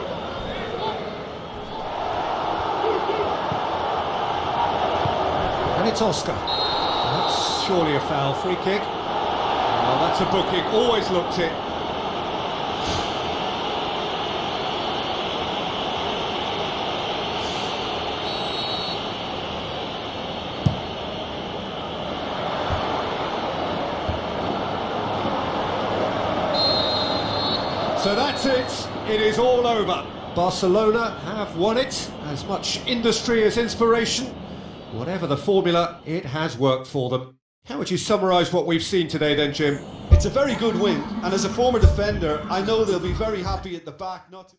[SPEAKER 1] And it's Oscar. That's surely a foul. Free kick. Oh, that's a booking. Always looked it. So that's it. It is all over. Barcelona have won it. As much industry as inspiration. Whatever the formula, it has worked for them. How would you summarise what we've seen today then, Jim?
[SPEAKER 2] It's a very good win, and as a former defender, I know they'll be very happy at the back not to...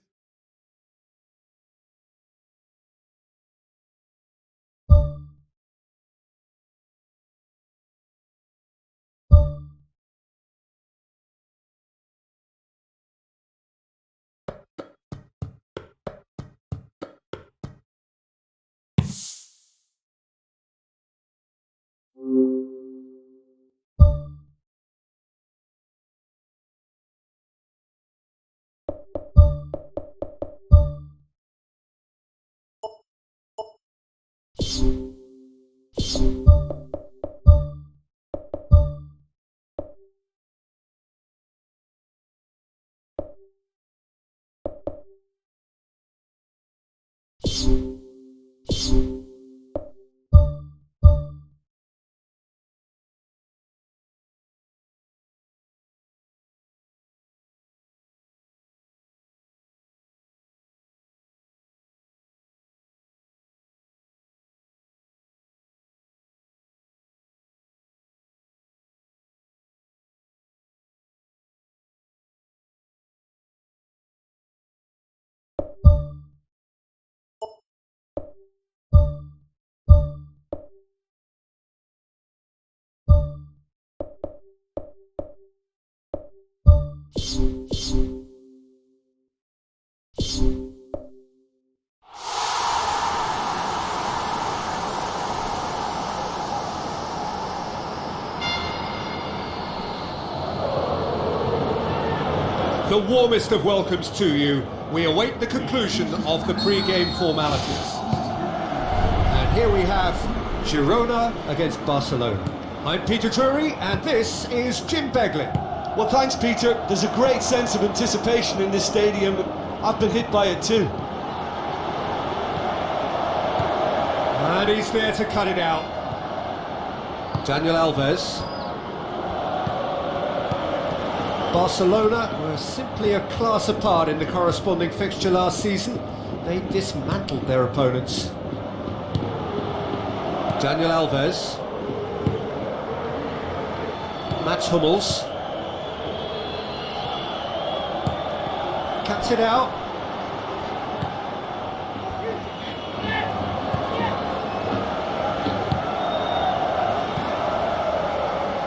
[SPEAKER 1] The warmest of welcomes to you. We await the conclusion of the pre-game formalities. And here we have Girona against Barcelona. I'm Peter Drury, and this is Jim Beglin.
[SPEAKER 2] Well, thanks, Peter. There's a great sense of anticipation in this stadium. I've been hit by it too.
[SPEAKER 1] And he's there to cut it out. Daniel Alves. Barcelona were simply a class apart in the corresponding fixture last season. They dismantled their opponents. Daniel Alves. Mats Hummels. Cuts it out.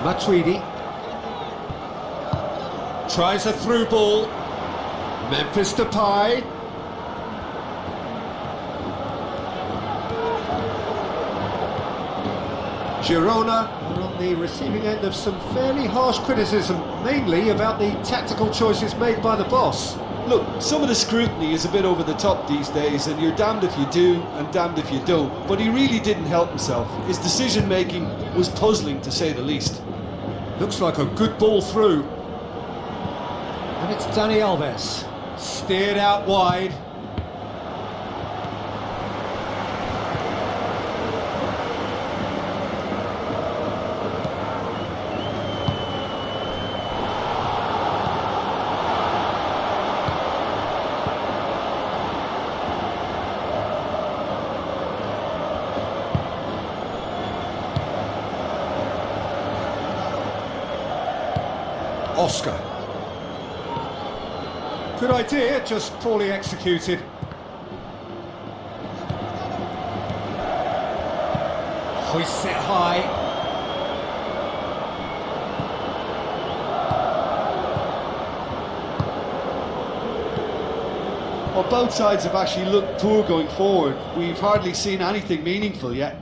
[SPEAKER 1] Matuidi tries a through ball. Memphis Depay. Girona are on the receiving end of some fairly harsh criticism, mainly about the tactical choices made by the boss.
[SPEAKER 2] Look, some of the scrutiny is a bit over the top these days, and you're damned if you do and damned if you don't. But he really didn't help himself. His decision-making was puzzling, to say the least.
[SPEAKER 1] Looks like a good ball through. And it's Dani Alves. Steered out wide. Oscar. Good idea, just poorly executed. Hoists it high.
[SPEAKER 2] Well, both sides have actually looked poor going forward. We've hardly seen anything meaningful yet.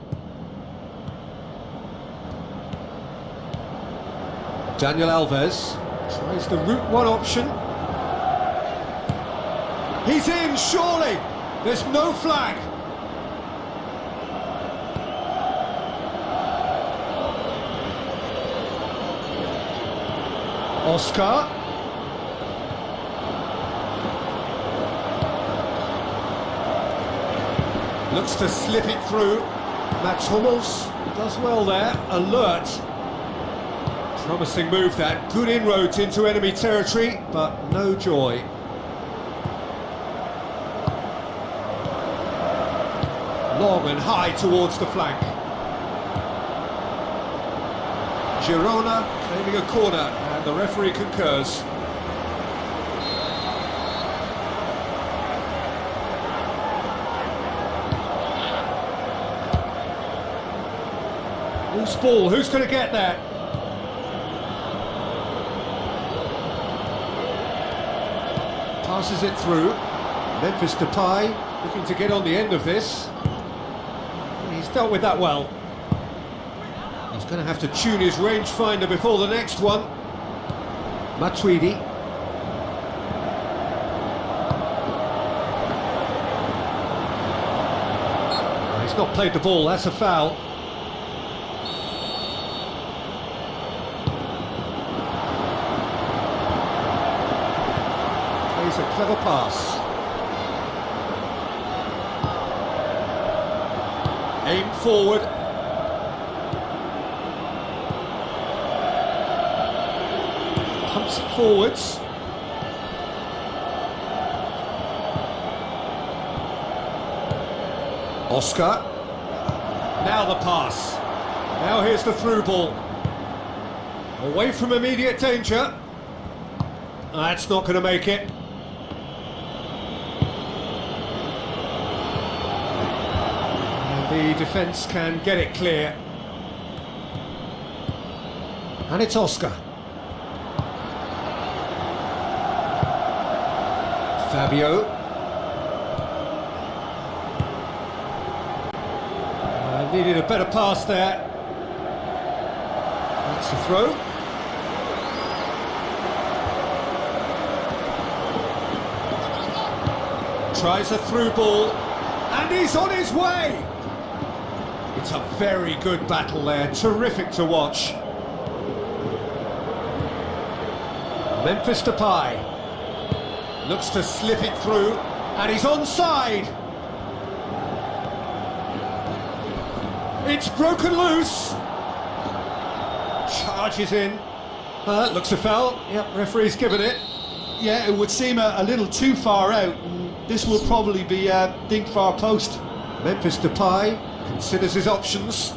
[SPEAKER 1] Daniel Alves tries the route one option. He's in, surely! There's no flag. Oscar. Looks to slip it through. Mats Hummels does well there, alert. Promising move that, good inroads into enemy territory, but no joy. Long and high towards the flank. Girona claiming a corner, and the referee concurs. Loose ball, who's going to get that? Passes it through. Memphis Depay looking to get on the end of this. He's dealt with that well. He's going to have to tune his rangefinder before the next one. Matuidi. He's not played the ball, that's a foul. Plays a clever pass. Aim forward. Pumps it forwards. Oscar. Now the pass. Now here's the through ball. Away from immediate danger. That's not going to make it. The defence can get it clear. And it's Oscar. Fabio. Needed a better pass there. That's the throw. Tries a through ball. And he's on his way! It's a very good battle there, terrific to watch. Memphis Depay looks to slip it through, and he's onside. It's broken loose. Charges in. Looks a foul. Yep, referee's given it.
[SPEAKER 2] Yeah, it would seem a little too far out. This will probably be a dink far post.
[SPEAKER 1] Memphis Depay considers his options.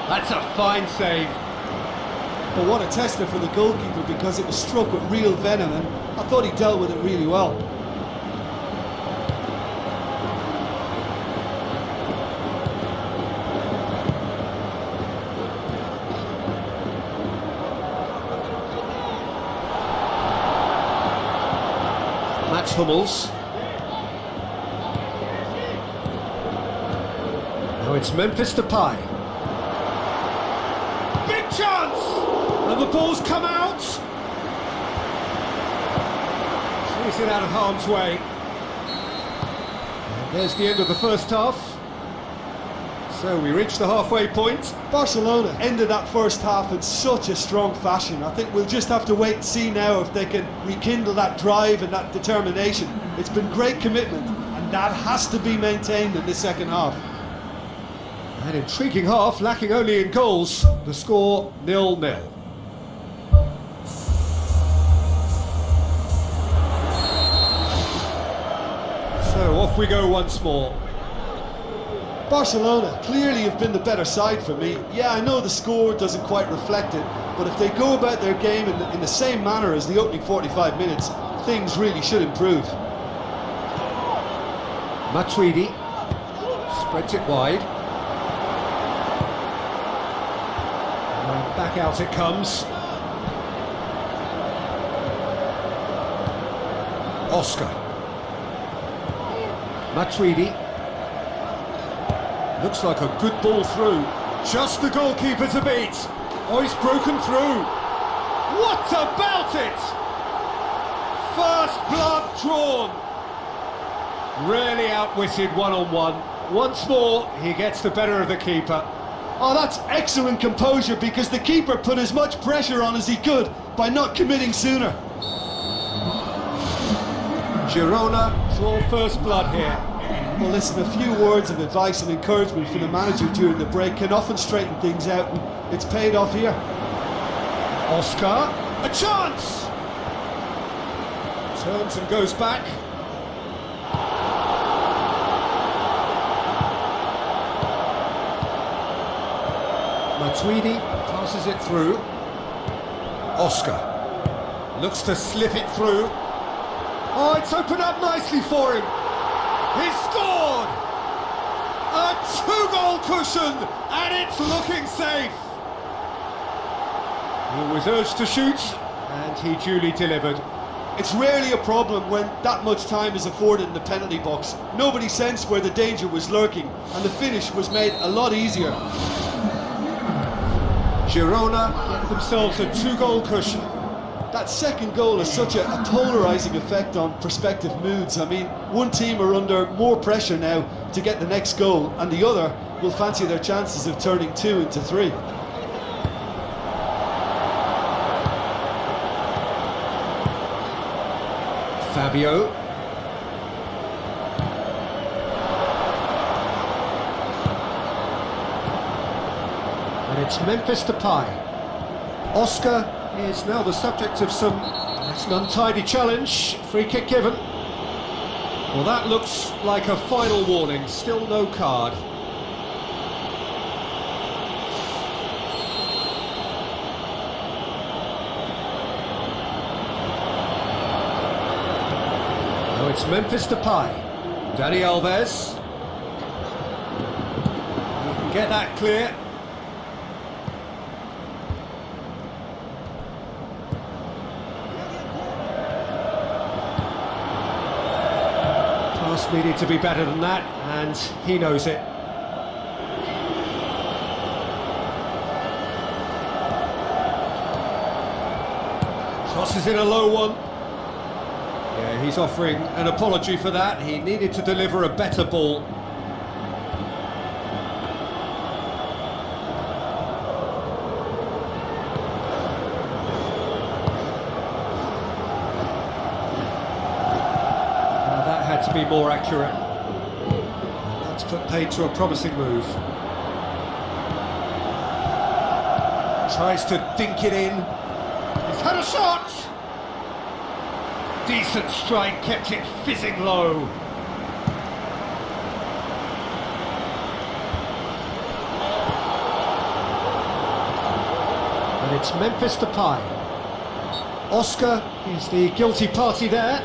[SPEAKER 1] That's a fine save.
[SPEAKER 2] But what a tester for the goalkeeper, because it was struck with real venom, and I thought he dealt with it really well.
[SPEAKER 1] Mats Hummels. Now it's Memphis Depay. Big chance! And the ball's come out. Clears it out of harm's way. And there's the end of the first half. So we reach the halfway point.
[SPEAKER 2] Barcelona ended that first half in such a strong fashion. I think we'll just have to wait and see now if they can rekindle that drive and that determination. It's been great commitment, and that has to be maintained in the second half.
[SPEAKER 1] An intriguing half, lacking only in goals. The score 0-0. So off we go once more.
[SPEAKER 2] Barcelona clearly have been the better side for me. Yeah, I know the score doesn't quite reflect it, but if they go about their game in the same manner as the opening 45 minutes, things really should improve.
[SPEAKER 1] Matuidi spreads it wide. And back out it comes. Oscar. Matuidi. Looks like a good ball through. Just the goalkeeper to beat. Oh, he's broken through. What about it? First blood drawn. Really outwitted one-on-one. Once more, he gets the better of the keeper.
[SPEAKER 2] Oh, that's excellent composure, because the keeper put as much pressure on as he could by not committing sooner.
[SPEAKER 1] Girona draw first blood here.
[SPEAKER 2] Well, listen, a few words of advice and encouragement from the manager during the break can often straighten things out, and it's paid off here.
[SPEAKER 1] Oscar, a chance! Turns and goes back. Matuidi passes it through. Oscar looks to slip it through. Oh, it's opened up nicely for him. He's scored! A two-goal cushion, and it's looking safe. He was urged to shoot, and he duly delivered.
[SPEAKER 2] It's rarely a problem when that much time is afforded in the penalty box. Nobody sensed where the danger was lurking, and the finish was made a lot easier.
[SPEAKER 1] Girona get themselves a two-goal cushion.
[SPEAKER 2] That second goal has such a polarising effect on prospective moods. I mean, one team are under more pressure now to get the next goal, and the other will fancy their chances of turning 2 into 3.
[SPEAKER 1] Fabio. And it's Memphis Depay. Oscar is now the subject of that's an untidy challenge. Free kick given. Well, that looks like a final warning. Still no card. Now it's Memphis Depay. Dani Alves. You can get that clear. Needed to be better than that, and he knows it. Crosses in a low one. Yeah, he's offering an apology for that. He needed to deliver a better ball. to be more accurate. That's put paid to a promising move. Tries to dink it in. He's had a shot! Decent strike, kept it fizzing low. And it's Memphis Depay. Oscar is the guilty party there.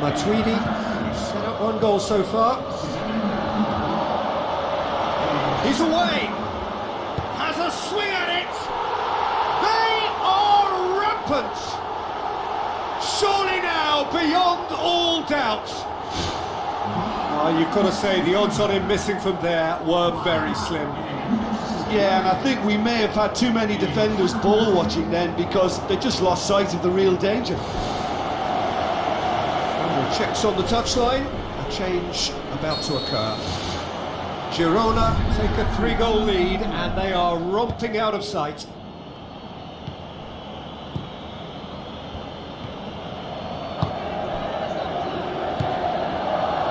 [SPEAKER 1] Matuidi set up one goal so far. He's away. Has a swing at it. They are rampant. Surely now, beyond all doubt. You've got to say the odds on him missing from there were very slim.
[SPEAKER 2] Yeah, and I think we may have had too many defenders ball watching then because they just lost sight of the real danger.
[SPEAKER 1] Final checks on the touchline. A change about to occur. Girona take a 3-goal lead and they are romping out of sight.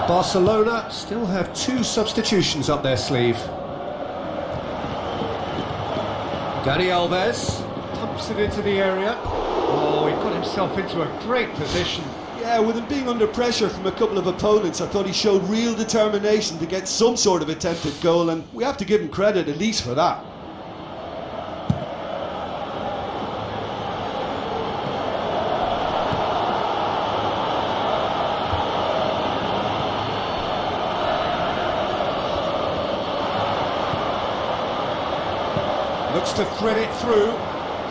[SPEAKER 1] Barcelona still have 2 substitutions up their sleeve. Dani Alves pumps it into the area. Oh, he got himself into a great position.
[SPEAKER 2] Yeah, with him being under pressure from a couple of opponents, I thought he showed real determination to get some sort of attempted goal, and we have to give him credit at least for that.
[SPEAKER 1] Looks to thread it through.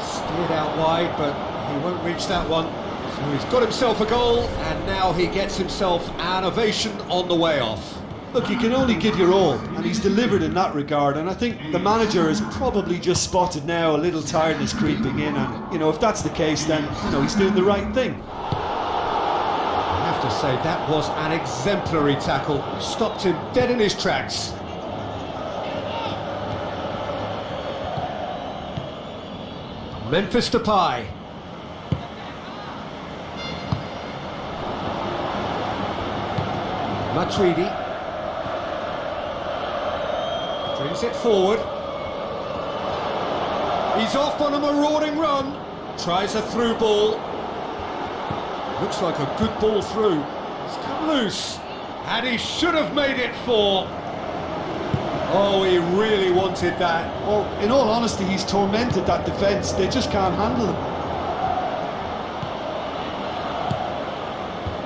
[SPEAKER 1] Steered out wide, but he won't reach that one. So he's got himself a goal, and now he gets himself an ovation on the way off.
[SPEAKER 2] Look, you can only give your all, and he's delivered in that regard, and I think the manager has probably just spotted now a little tiredness creeping in, and, you know, if that's the case, then, you know, he's doing the right thing.
[SPEAKER 1] I have to say, that was an exemplary tackle. Stopped him dead in his tracks. Memphis Depay. Matuidi brings it forward. He's off on a marauding run. Tries a through ball. Looks like a good ball through. It's come loose. And he should have made it 4. Oh, he really wanted that.
[SPEAKER 2] Well, in all honesty, he's tormented that defence. They just can't handle him.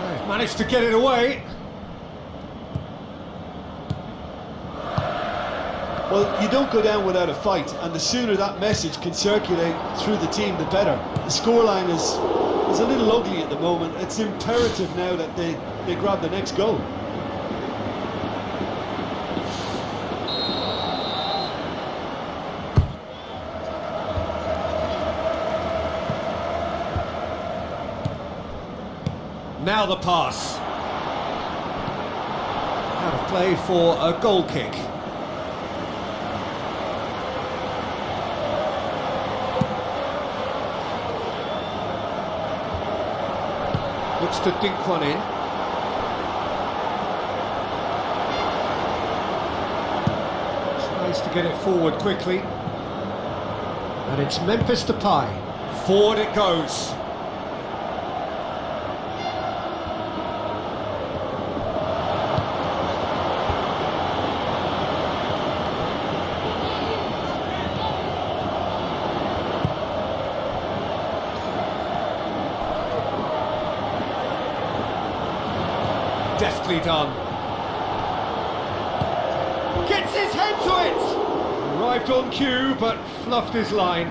[SPEAKER 1] They've managed to get it away.
[SPEAKER 2] Well, you don't go down without a fight, and the sooner that message can circulate through the team, the better. The scoreline is a little ugly at the moment. It's imperative now that they grab the next goal.
[SPEAKER 1] Now the pass. Out of play for a goal kick. Looks to dink one in. Tries to get it forward quickly. And it's Memphis Depay. Forward it goes. Deftly done. Gets his head to it! Arrived on cue, but fluffed his line.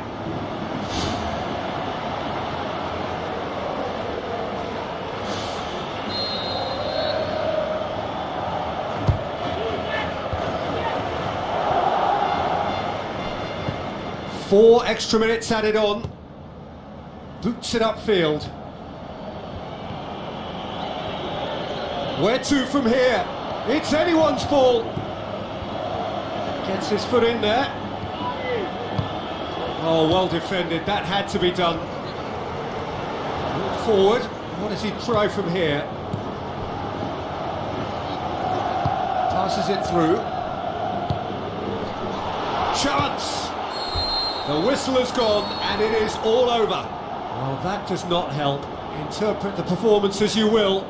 [SPEAKER 1] Four extra minutes added on. Boots it upfield. Where to from here? It's anyone's ball. Gets his foot in there. Oh, well defended. That had to be done. Forward. What does he try from here? Passes it through. Chance! The whistle has gone and it is all over. Well, that does not help. Interpret the performance as you will,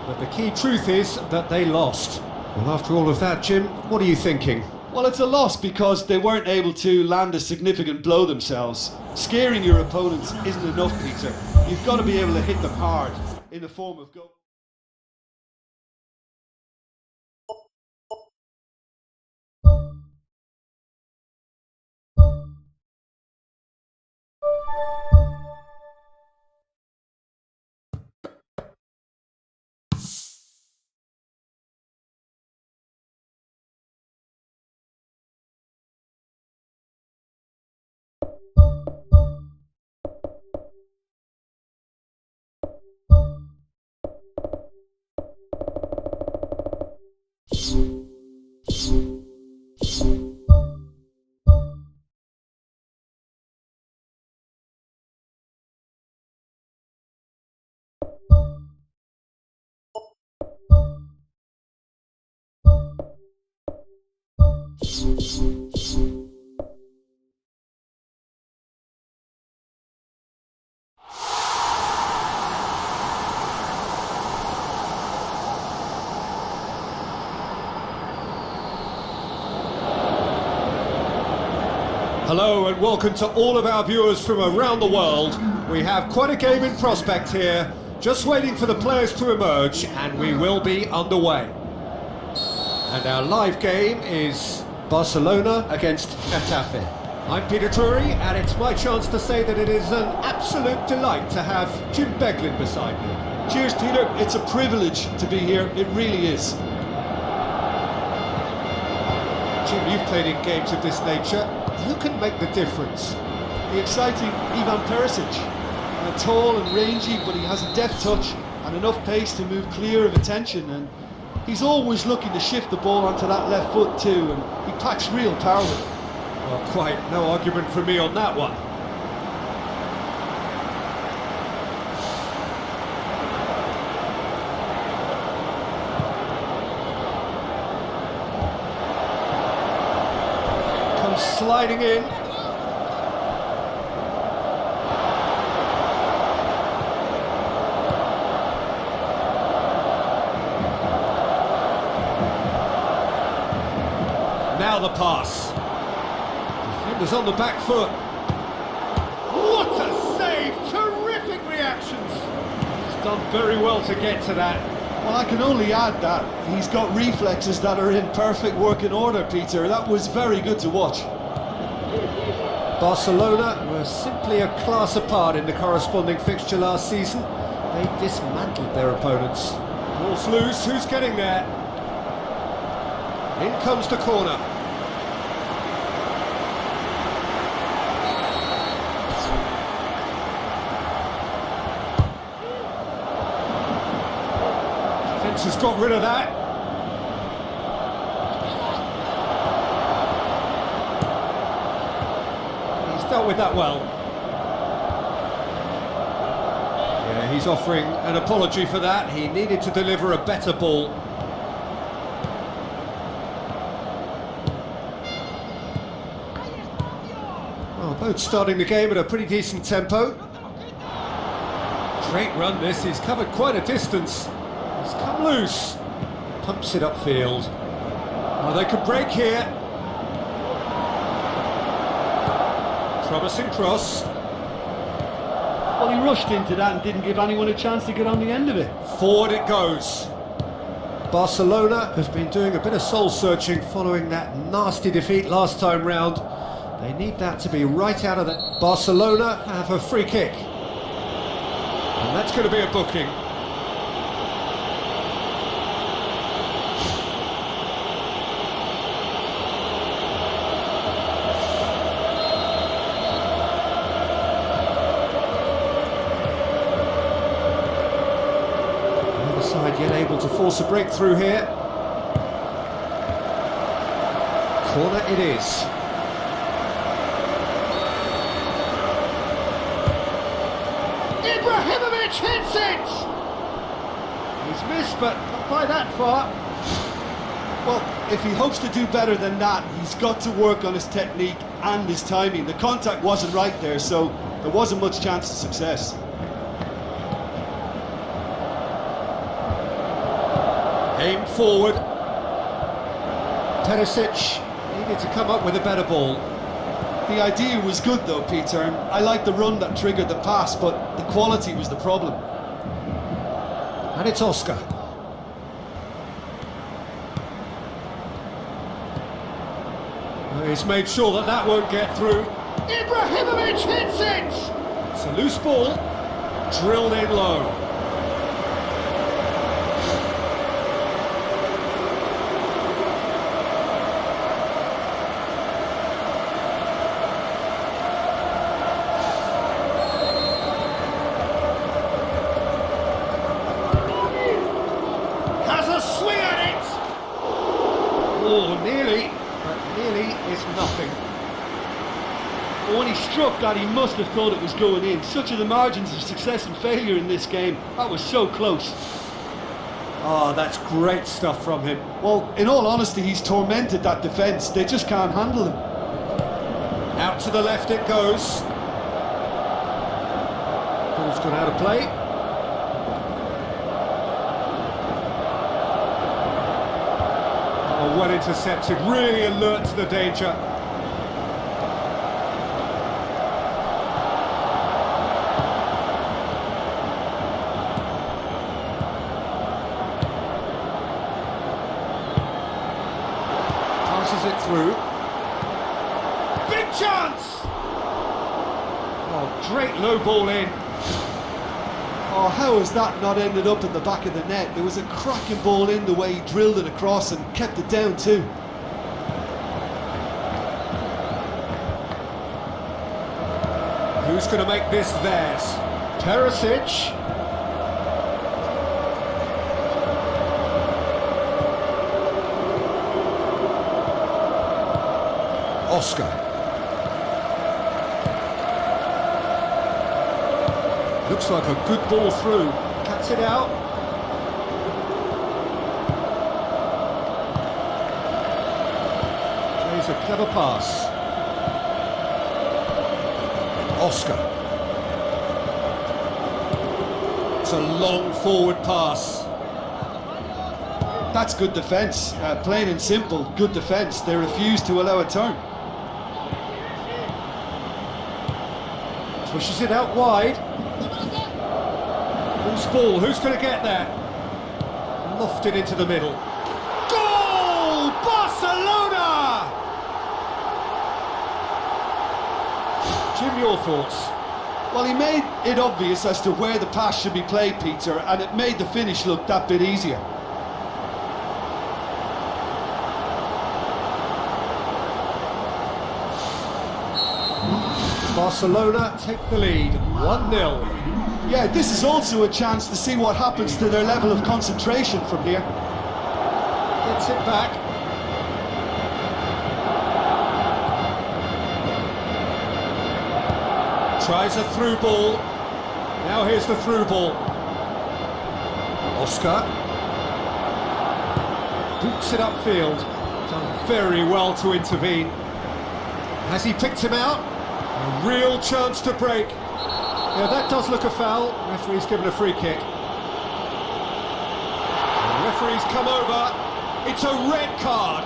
[SPEAKER 1] but the key truth is that they lost. Well, after all of that, Jim, what are you thinking?
[SPEAKER 2] Well, it's a loss because they weren't able to land a significant blow themselves. Scaring your opponents isn't enough, Peter. You've got to be able to hit them hard in the form of goal.
[SPEAKER 1] Hello and welcome to all of our viewers from around the world. We have quite a game in prospect here, just waiting for the players to emerge, and we will be underway. And our live game is Barcelona against Getafe. I'm Peter Drury, and it's my chance to say that it is an absolute delight to have Jim Beglin beside me.
[SPEAKER 2] Cheers, Peter. It's a privilege to be here. It really is.
[SPEAKER 1] Jim, you've played in games of this nature. Who can make the difference?
[SPEAKER 2] The exciting Ivan Perisic. Tall and rangy, but he has a deft touch and enough pace to move clear of attention, and he's always looking to shift the ball onto that left foot too, and he packs real power with it.
[SPEAKER 1] Well, quite no argument from me on that one. Comes sliding in. Now the pass. Defenders on the back foot. What a save! Terrific reactions. He's done very well to get to that.
[SPEAKER 2] Well, I can only add that he's got reflexes that are in perfect working order, Peter. That was very good to watch.
[SPEAKER 1] Barcelona were simply a class apart in the corresponding fixture last season. They dismantled their opponents. Ball's loose, who's getting there? In comes the corner. Defence has got rid of that. He's dealt with that well. Yeah, he's offering an apology for that. He needed to deliver a better ball. Both starting the game at a pretty decent tempo. Great run this, he's covered quite a distance. He's come loose. Pumps it upfield. Oh, they could break here. Promising cross.
[SPEAKER 2] Well, he rushed into that and didn't give anyone a chance to get on the end of it.
[SPEAKER 1] Forward it goes. Barcelona have been doing a bit of soul searching following that nasty defeat last time round. They need that to be right out of the... Barcelona have a free kick. And that's going to be a booking. The other side yet able to force a breakthrough here. Corner it is. Hits missed, but not by that far.
[SPEAKER 2] Well, if he hopes to do better than that, he's got to work on his technique and his timing. The contact wasn't right there, so there wasn't much chance of success.
[SPEAKER 1] Aim forward. Perisic needed to come up with a better ball.
[SPEAKER 2] The idea was good though, Peter, and I like the run that triggered the pass, but the quality was the problem.
[SPEAKER 1] And it's Oscar. He's made sure that that won't get through. Ibrahimovic hits it! It's a loose ball, drilled in low. Has a swing at it! Oh, nearly. Nearly is nothing.
[SPEAKER 2] But when he struck that, he must have thought it was going in. Such are the margins of success and failure in this game. That was so close.
[SPEAKER 1] Oh, that's great stuff from him.
[SPEAKER 2] Well, in all honesty, he's tormented that defence. They just can't handle him.
[SPEAKER 1] Out to the left it goes. Ball's gone out of play. Oh, well intercepted, really alert to the danger. Passes it through. Big chance! Oh, great low ball in.
[SPEAKER 2] Oh, how has that not ended up in the back of the net? There was a cracking ball in the way he drilled it across and kept it down too.
[SPEAKER 1] Who's going to make this theirs? Perisic. Oscar. Looks like a good ball through. Cuts it out. Plays a clever pass. Oscar. It's a long forward pass.
[SPEAKER 2] That's good defence. Plain and simple, good defence. They refuse to allow a turn.
[SPEAKER 1] Pushes it out wide. Loose ball, who's going to get that? Lofted into the middle. Goal! Barcelona! Jim, your thoughts?
[SPEAKER 2] Well, he made it obvious as to where the pass should be played, Peter, and it made the finish look that bit easier.
[SPEAKER 1] Barcelona take the lead, 1-0.
[SPEAKER 2] Yeah, this is also a chance to see what happens to their level of concentration from here.
[SPEAKER 1] Gets it back. Tries a through ball. Now here's the through ball. Oscar. Boots it upfield. Done very well to intervene. Has he picked him out? A real chance to break. Yeah, that does look a foul. Referee's given a free kick. The referee's come over. It's a red card.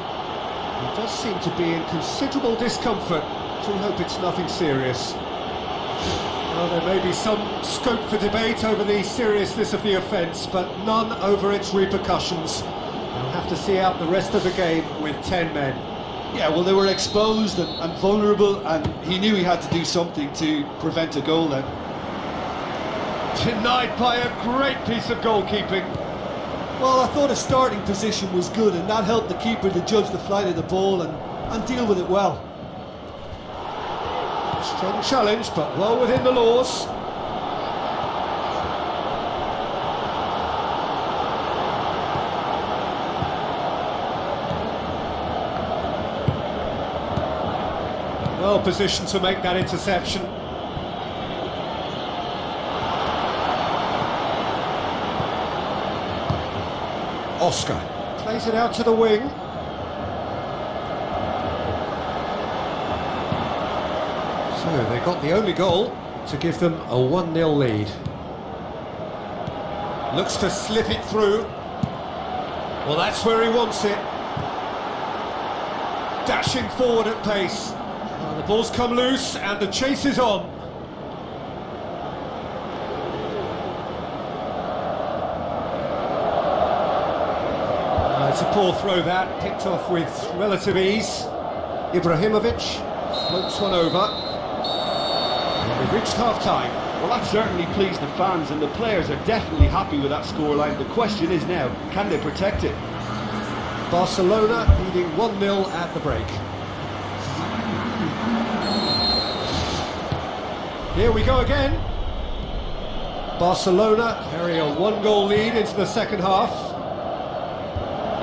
[SPEAKER 1] He does seem to be in considerable discomfort. So we hope it's nothing serious. Well, there may be some scope for debate over the seriousness of the offence, but none over its repercussions. They'll have to see out the rest of the game with 10 men.
[SPEAKER 2] Yeah, well, they were exposed and vulnerable, and he knew he had to do something to prevent a goal then.
[SPEAKER 1] Denied by a great piece of goalkeeping.
[SPEAKER 2] Well, I thought his starting position was good, and that helped the keeper to judge the flight of the ball and deal with it well.
[SPEAKER 1] Strong challenge, but well within the laws. Well positioned to make that interception. Oscar plays it out to the wing. So they got the only goal to give them a 1-0 lead. Looks to slip it through. Well, that's where he wants it. Dashing forward at pace. Well, the ball's come loose and the chase is on. It's a poor throw that, picked off with relative ease. Ibrahimovic floats one over. And we've reached half-time.
[SPEAKER 2] Well, that certainly pleased the fans, and the players are definitely happy with that scoreline. The question is now, can they protect it?
[SPEAKER 1] Barcelona leading 1-0 at the break. Here we go again. Barcelona carry a 1-goal lead into the second half.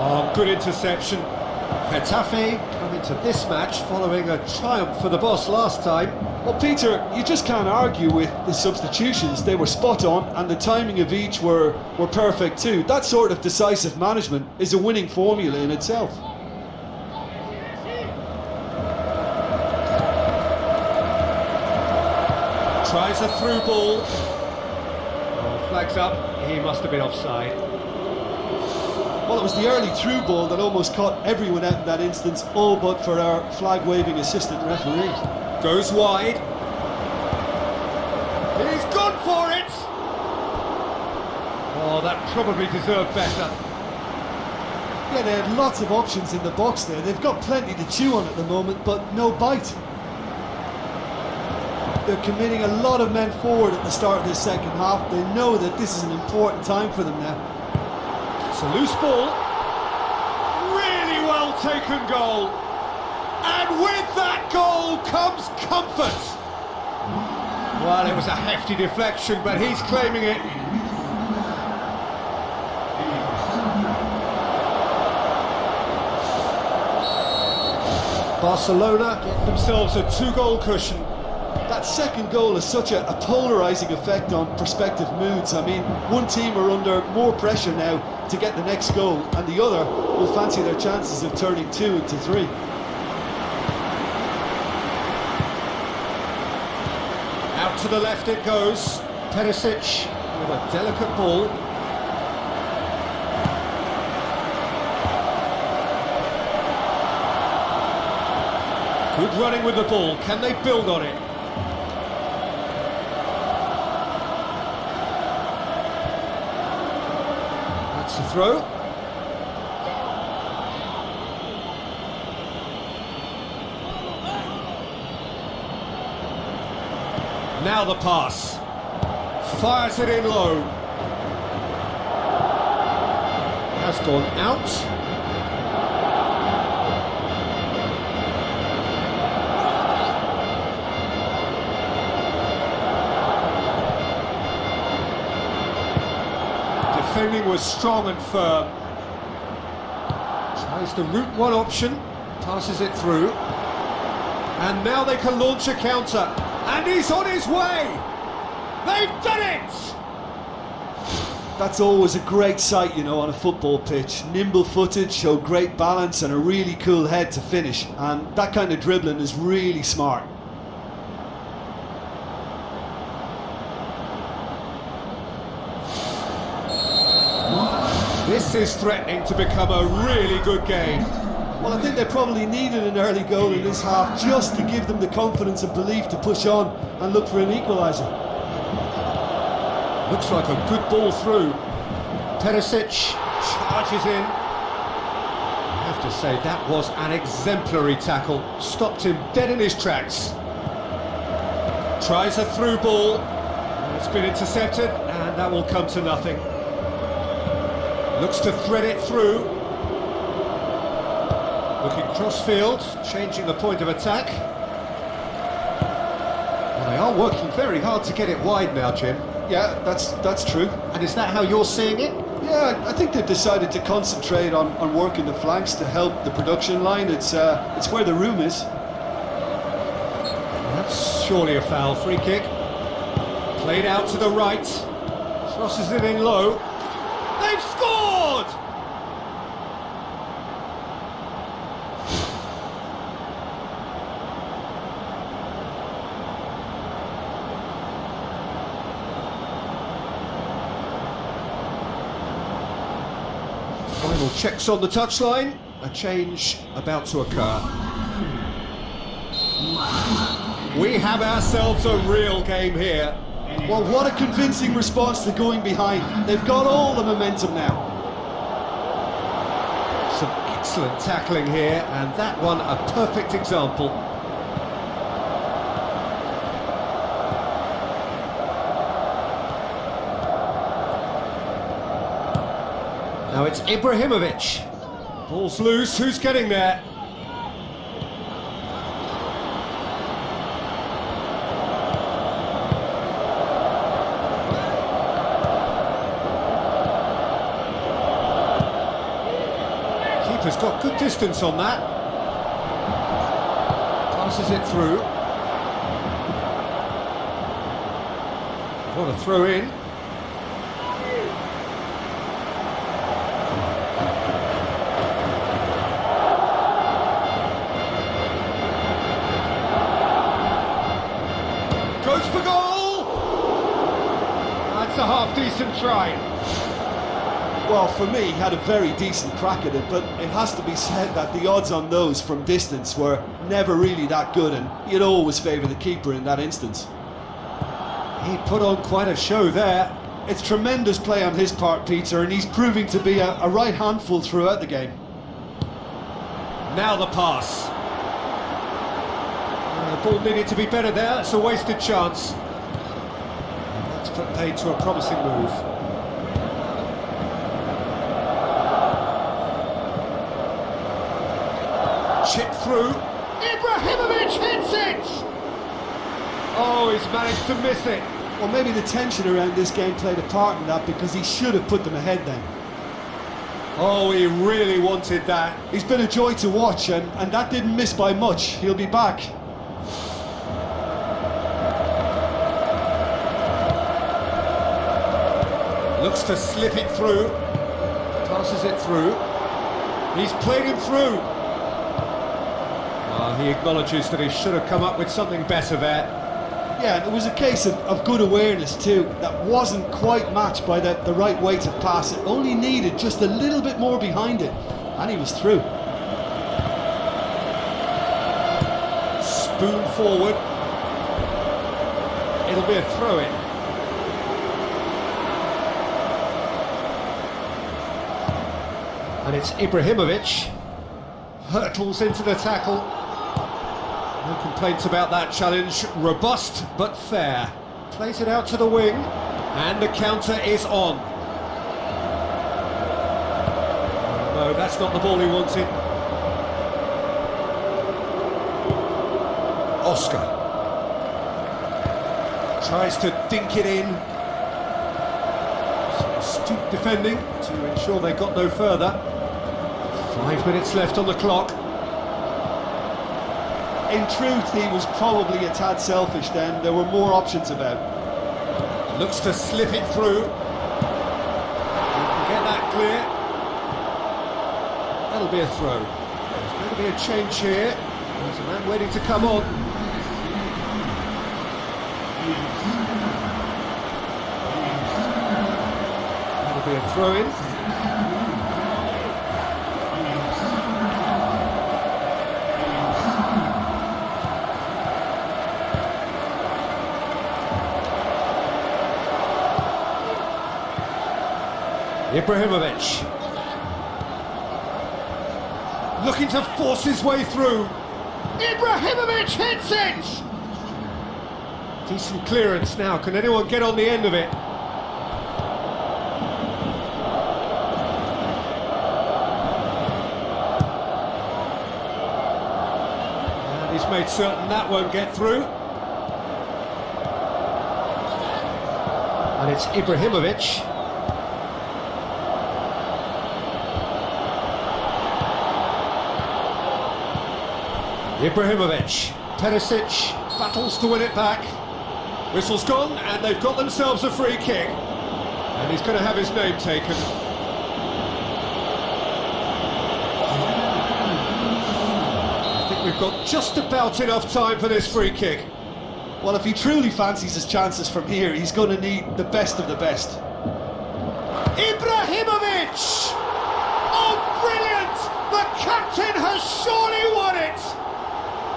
[SPEAKER 1] Oh, good interception. Getafe come into this match following a triumph for the boss last time.
[SPEAKER 2] Well, Peter, you just can't argue with the substitutions. They were spot on, and the timing of each were perfect too. That sort of decisive management is a winning formula in itself.
[SPEAKER 1] Tries a through ball. Oh, flags up. He must have been offside.
[SPEAKER 2] Well, it was the early through ball that almost caught everyone out in that instance, all but for our flag-waving assistant referee.
[SPEAKER 1] Goes wide. He's gone for it! Oh, that probably deserved better.
[SPEAKER 2] Yeah, they had lots of options in the box there. They've got plenty to chew on at the moment, but no bite. They're committing a lot of men forward at the start of this second half. They know that this is an important time for them now.
[SPEAKER 1] It's a loose ball. Really well taken goal. And with that goal comes comfort. Well, it was a hefty deflection, but he's claiming it. Barcelona get themselves a 2-goal cushion.
[SPEAKER 2] That second goal has such a polarising effect on prospective moods. I mean, one team are under more pressure now to get the next goal, and the other will fancy their chances of turning 2 into 3.
[SPEAKER 1] Out to the left it goes. Perisic with a delicate ball. Good running with the ball. Can they build on it? That's the throw. Now the pass. Fires it in low. Has gone out. Defending was strong and firm. Tries the route one option. Passes it through. And now they can launch a counter. And he's on his way! They've done it!
[SPEAKER 2] That's always a great sight, you know, on a football pitch. Nimble-footed, show great balance and a really cool head to finish. And that kind of dribbling is really smart.
[SPEAKER 1] This is threatening to become a really good game.
[SPEAKER 2] Well, I think they probably needed an early goal in this half just to give them the confidence and belief to push on and look for an equaliser.
[SPEAKER 1] Looks like a good ball through. Perisic charges in. I have to say, that was an exemplary tackle. Stopped him dead in his tracks. Tries a through ball. It's been intercepted, and that will come to nothing. Looks to thread it through. Looking cross-field, changing the point of attack. Well, they are working very hard to get it wide now, Jim.
[SPEAKER 2] Yeah, that's true.
[SPEAKER 1] And is that how you're seeing it?
[SPEAKER 2] Yeah, I think they've decided to concentrate on working the flanks to help the production line. It's where the room is.
[SPEAKER 1] That's surely a foul. Free kick. Played out to the right. Crosses it in low. They've scored! Final checks on the touchline. A change about to occur. We have ourselves a real game here.
[SPEAKER 2] Well, what a convincing response to going behind. They've got all the momentum now.
[SPEAKER 1] Some excellent tackling here, and that one a perfect example. Now it's Ibrahimovic. Ball's loose, who's getting there? Keeper's got good distance on that. Passes it through. What a throw in. Goes for goal! That's a half-decent try.
[SPEAKER 2] Well, for me, he had a very decent crack at it, but it has to be said that the odds on those from distance were never really that good, and you'd always favour the keeper in that instance.
[SPEAKER 1] He put on quite a show there.
[SPEAKER 2] It's tremendous play on his part, Peter, and he's proving to be a right handful throughout the game.
[SPEAKER 1] Now the pass. The ball needed to be better there, it's a wasted chance. That's put paid to a promising move. Chip through. Ibrahimovic hits it! Oh, he's managed to miss it.
[SPEAKER 2] Well, maybe the tension around this game played a part in that, because he should have put them ahead then.
[SPEAKER 1] Oh, he really wanted that.
[SPEAKER 2] He's been a joy to watch, and that didn't miss by much. He'll be back.
[SPEAKER 1] Looks to slip it through. Passes it through. He's played him through. He acknowledges that he should have come up with something better there.
[SPEAKER 2] Yeah, and it was a case of good awareness too. That wasn't quite matched by the right weight of pass. It only needed just a little bit more behind it, and he was through.
[SPEAKER 1] Spoon forward. It'll be a throw-in. And it's Ibrahimovic. Hurtles into the tackle. No complaints about that challenge. Robust but fair. Plays it out to the wing, and the counter is on. No, that's not the ball he wanted. Oscar tries to dink it in. Some astute defending to ensure they got no further. 5 minutes left on the clock.
[SPEAKER 2] In truth, he was probably a tad selfish then. There were more options about.
[SPEAKER 1] Looks to slip it through. Get that clear. That'll be a throw. There's going to be a change here. There's a man waiting to come on. That'll be a throw-in. Ibrahimovic looking to force his way through. Ibrahimovic hits it! Decent clearance now. Can anyone get on the end of it? And he's made certain that won't get through. And it's Ibrahimovic. Ibrahimovic, Perisic battles to win it back. Whistle's gone, and they've got themselves a free kick. And he's going to have his name taken. I think we've got just about enough time for this free kick.
[SPEAKER 2] Well, if he truly fancies his chances from here, he's going to need the best of the best.
[SPEAKER 1] Ibrahimovic! On The captain has surely won it!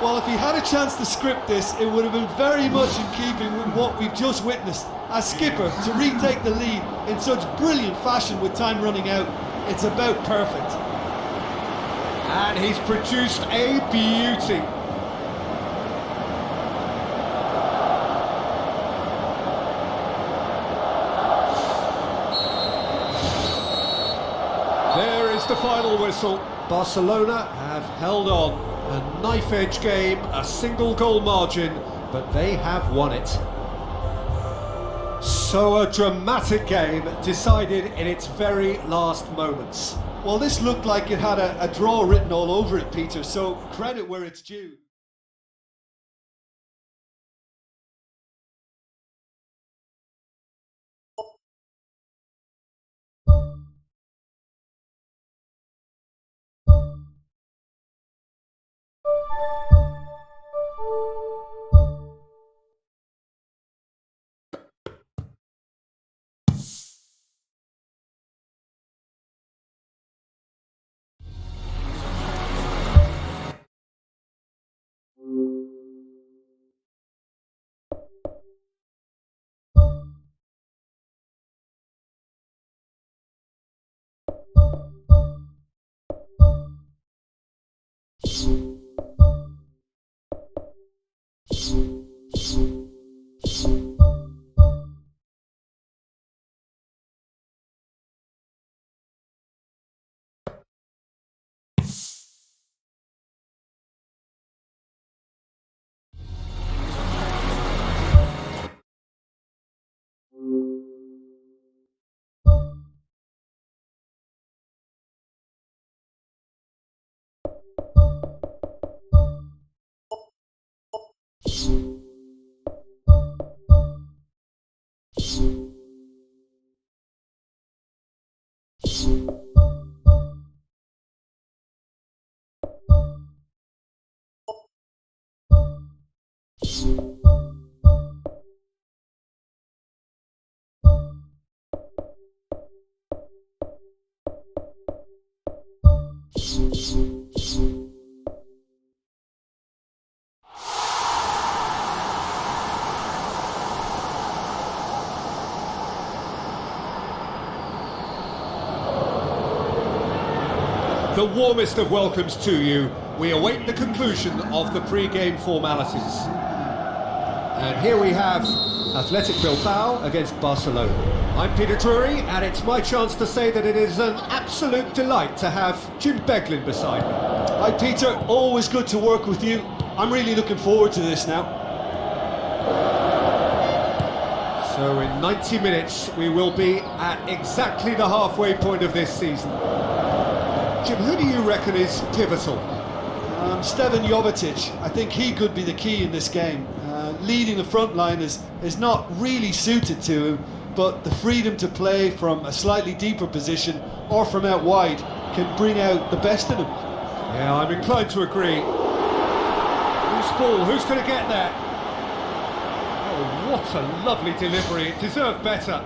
[SPEAKER 2] Well, if he had a chance to script this, it would have been very much in keeping with what we've just witnessed. As skipper, to retake the lead in such brilliant fashion with time running out, it's about perfect.
[SPEAKER 1] And he's produced a beauty. There is the final whistle. Barcelona have held on. A knife-edge game, a single goal margin, but they have won it. So a dramatic game decided in its very last moments.
[SPEAKER 2] Well, this looked like it had a draw written all over it, Peter, so credit where it's due.
[SPEAKER 1] The warmest of welcomes to you. We await the conclusion of the pre-game formalities. And here we have Athletic Bilbao against Barcelona. I'm Peter Drury, and it's my chance to say that it is an absolute delight to have Jim Beglin beside me.
[SPEAKER 2] Hi, Peter. Always good to work with you. I'm really looking forward to this now.
[SPEAKER 1] So in 90 minutes, we will be at exactly the halfway point of this season. Jim, who do you reckon is pivotal?
[SPEAKER 2] Stevan Jovetic. I think he could be the key in this game. Leading the front line is not really suited to him, but the freedom to play from a slightly deeper position or from out wide can bring out the best in him.
[SPEAKER 1] Yeah, I'm inclined to agree. Who's ball? Who's going to get there? Oh, what a lovely delivery. It deserved better.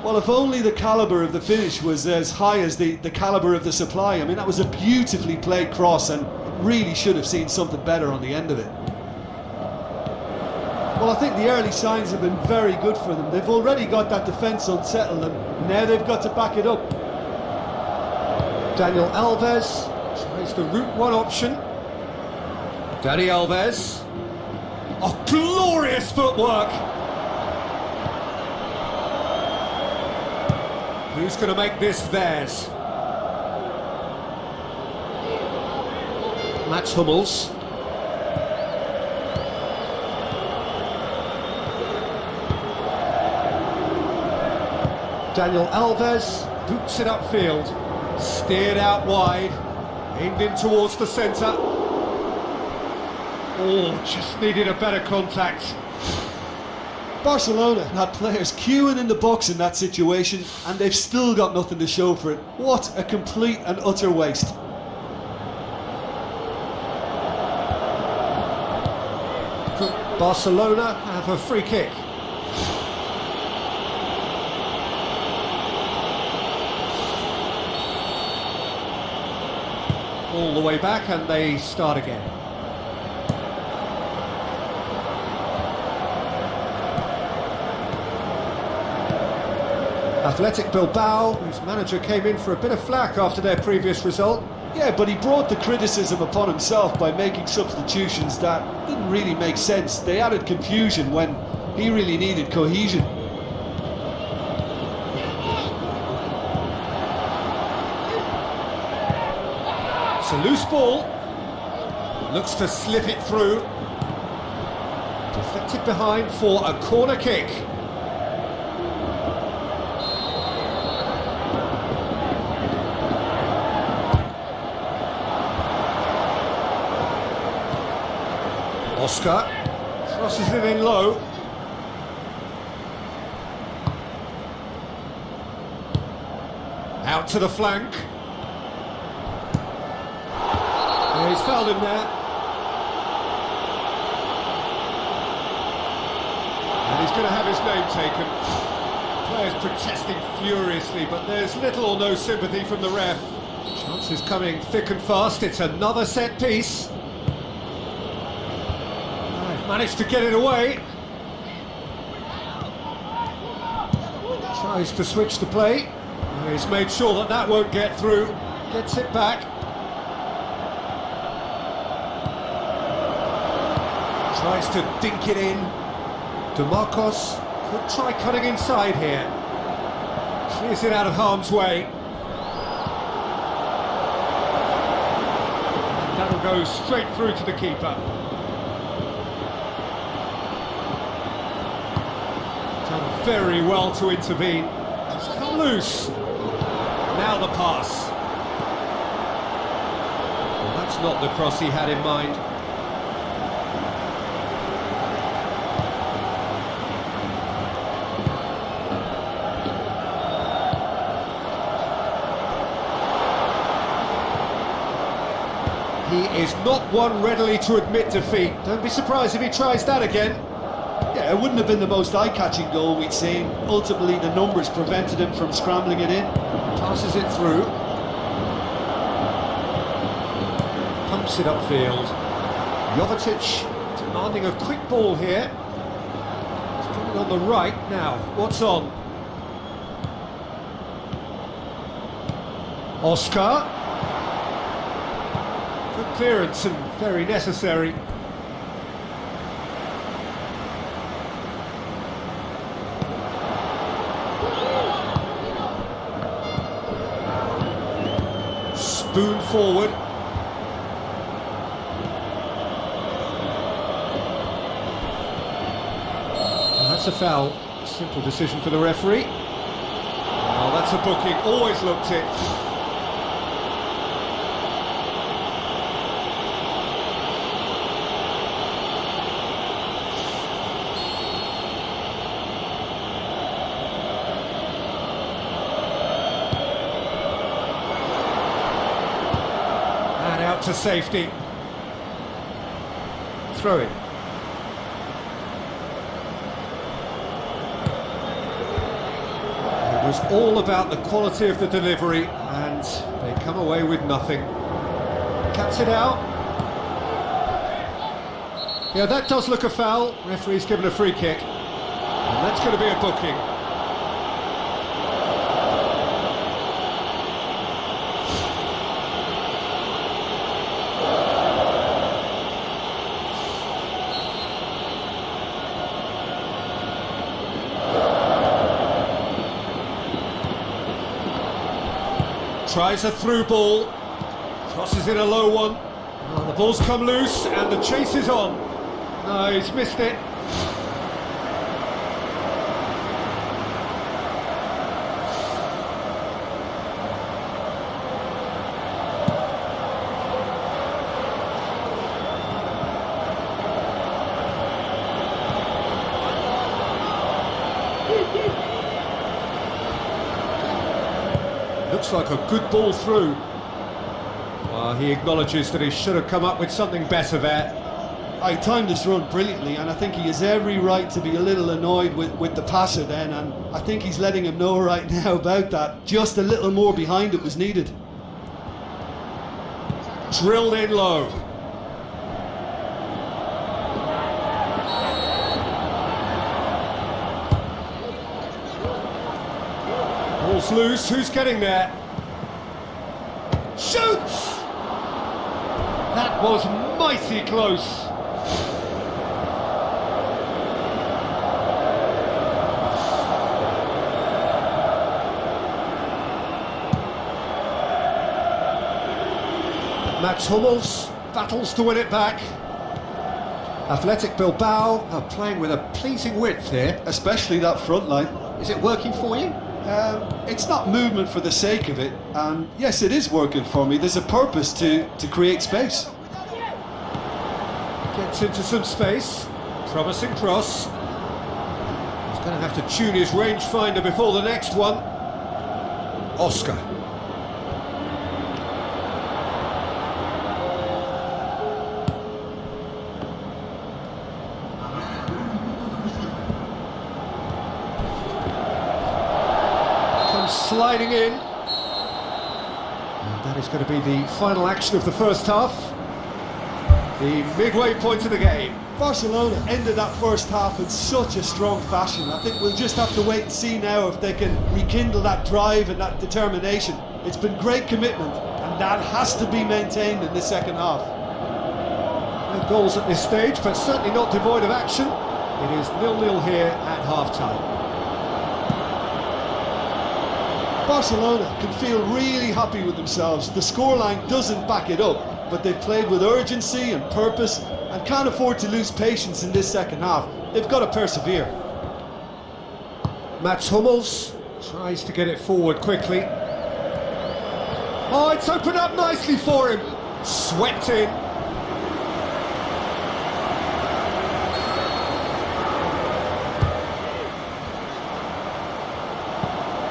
[SPEAKER 2] Well, if only the calibre of the finish was as high as the calibre of the supply. I mean, that was a beautifully played cross and really should have seen something better on the end of it. Well, I think the early signs have been very good for them. They've already got that defence unsettled and now they've got to back it up.
[SPEAKER 1] Daniel Alves tries the route one option. Dani Alves. Oh, glorious footwork! Who's going to make this theirs? Mats Hummels. Daniel Alves boots it upfield, steered out wide, aimed in towards the centre. Oh, just needed a better contact.
[SPEAKER 2] Barcelona had players queuing in the box in that situation and they've still got nothing to show for it. What a complete and utter waste.
[SPEAKER 1] Barcelona have a free kick. all the way back and they start again. Athletic Bilbao, whose manager came in for a bit of flack after their previous result.
[SPEAKER 2] Yeah, but he brought the criticism upon himself by making substitutions that didn't really make sense. They added confusion when he really needed cohesion.
[SPEAKER 1] It's a loose ball. Looks to slip it through. Deflected behind for a corner kick. Oscar crosses it in low. Out to the flank. Yeah, he's fouled him there. And he's going to have his name taken. Players protesting furiously, but there's little or no sympathy from the ref. Chances coming thick and fast. It's another set piece. Managed to get it away. Tries to switch the play. He's made sure that that won't get through. Gets it back. Tries to dink it in. DeMarcos could try cutting inside here. Clears it out of harm's way. And that'll go straight through to the keeper. Done very well to intervene. It's come loose. Now the pass. Well, that's not the cross he had in mind. He is not one readily to admit defeat. Don't be surprised if he tries that again.
[SPEAKER 2] Yeah, it wouldn't have been the most eye-catching goal we'd seen. Ultimately, the numbers prevented him from scrambling it in.
[SPEAKER 1] Passes it through. Pumps it upfield. Jovetic demanding a quick ball here. He's coming on the right now. What's on? Oscar. Good clearance and very necessary. Spoon forward. Well, that's a foul. Simple decision for the referee. Oh, that's a booking. Always looked it. Out to safety. Throw it. It was all about the quality of the delivery, and they come away with nothing. Cuts it out. Yeah, that does look a foul. Referee's given a free kick, and that's going to be a booking. Tries a through ball, crosses in a low one. Oh, the ball's come loose and the chase is on. No, he's missed it. Looks like a good ball through. Well, he acknowledges that he should have come up with something better there.
[SPEAKER 2] I timed this run brilliantly, and I think he has every right to be a little annoyed with the passer then, and I think he's letting him know right now about that. Just a little more behind it was needed.
[SPEAKER 1] Drilled in low. Ball's loose, who's getting there? Shoots! That was mighty close. Mats Hummels battles to win it back. Athletic Bilbao are playing with a pleasing width here.
[SPEAKER 2] Especially that front line.
[SPEAKER 1] Is it working for you?
[SPEAKER 2] It's not movement for the sake of it, and yes, it is working for me. There's a purpose to create space.
[SPEAKER 1] Gets into some space. Promising cross. He's going to have to tune his rangefinder before the next one. Oscar. Sliding in, and that is going to be the final action of the first half, the midway point of the game.
[SPEAKER 2] Barcelona ended that first half in such a strong fashion. I think we'll just have to wait and see now if they can rekindle that drive and that determination. It's been great commitment, and that has to be maintained in the second half.
[SPEAKER 1] No goals at this stage, but certainly not devoid of action. It is 0-0 here at half-time.
[SPEAKER 2] Barcelona can feel really happy with themselves. The scoreline doesn't back it up, but they've played with urgency and purpose and can't afford to lose patience in this second half. They've got to persevere.
[SPEAKER 1] Mats Hummels tries to get it forward quickly. Oh, it's opened up nicely for him. Swept in.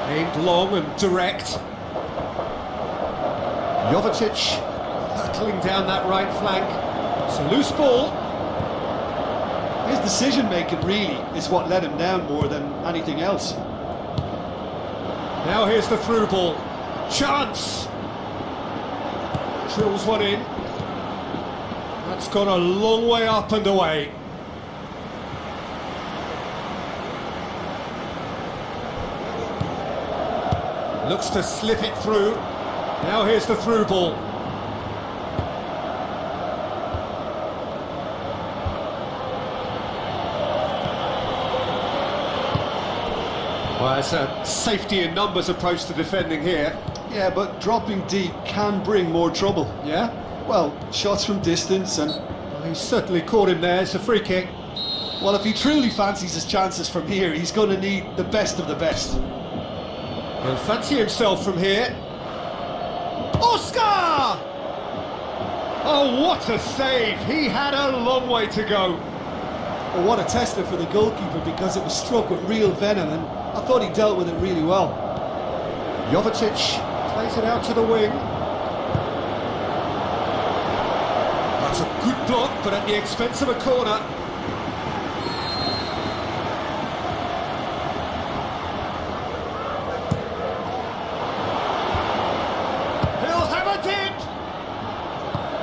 [SPEAKER 1] Aimed long and direct. Jovetic hurtling down that right flank. It's a loose ball.
[SPEAKER 2] His decision-making really is what let him down more than anything else.
[SPEAKER 1] Now here's the through ball. Chance! Drills one in. That's gone a long way up and away. Looks to slip it through. Now here's the through ball. Well, it's a safety in numbers approach to defending here.
[SPEAKER 2] Yeah, but dropping deep can bring more trouble.
[SPEAKER 1] Yeah?
[SPEAKER 2] Well, shots from distance and...
[SPEAKER 1] Well, he's certainly caught him there. It's a free kick.
[SPEAKER 2] Well, if he truly fancies his chances from here, he's going to need the best of the best.
[SPEAKER 1] He'll fancy himself from here. Oscar! Oh, what a save! He had a long way to go.
[SPEAKER 2] Well, what a tester for the goalkeeper, because it was struck with real venom, and I thought he dealt with it really well.
[SPEAKER 1] Jovetic plays it out to the wing. That's a good block, but at the expense of a corner.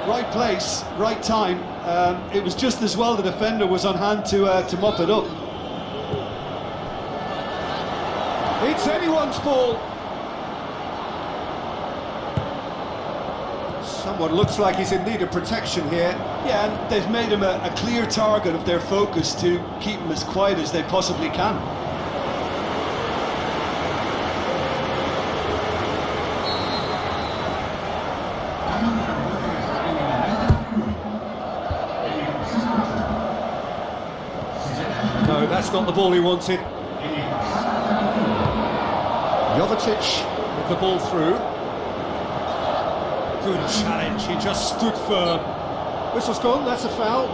[SPEAKER 2] Right place, right time. It was just as well the defender was on hand to mop it up.
[SPEAKER 1] It's anyone's ball. Someone looks like he's in need of protection here.
[SPEAKER 2] Yeah, and they've made him a clear target of their focus to keep him as quiet as they possibly can.
[SPEAKER 1] No, that's not the ball he wanted. Jovetic with the ball through. Good challenge, he just stood firm. Whistle's gone, that's a foul.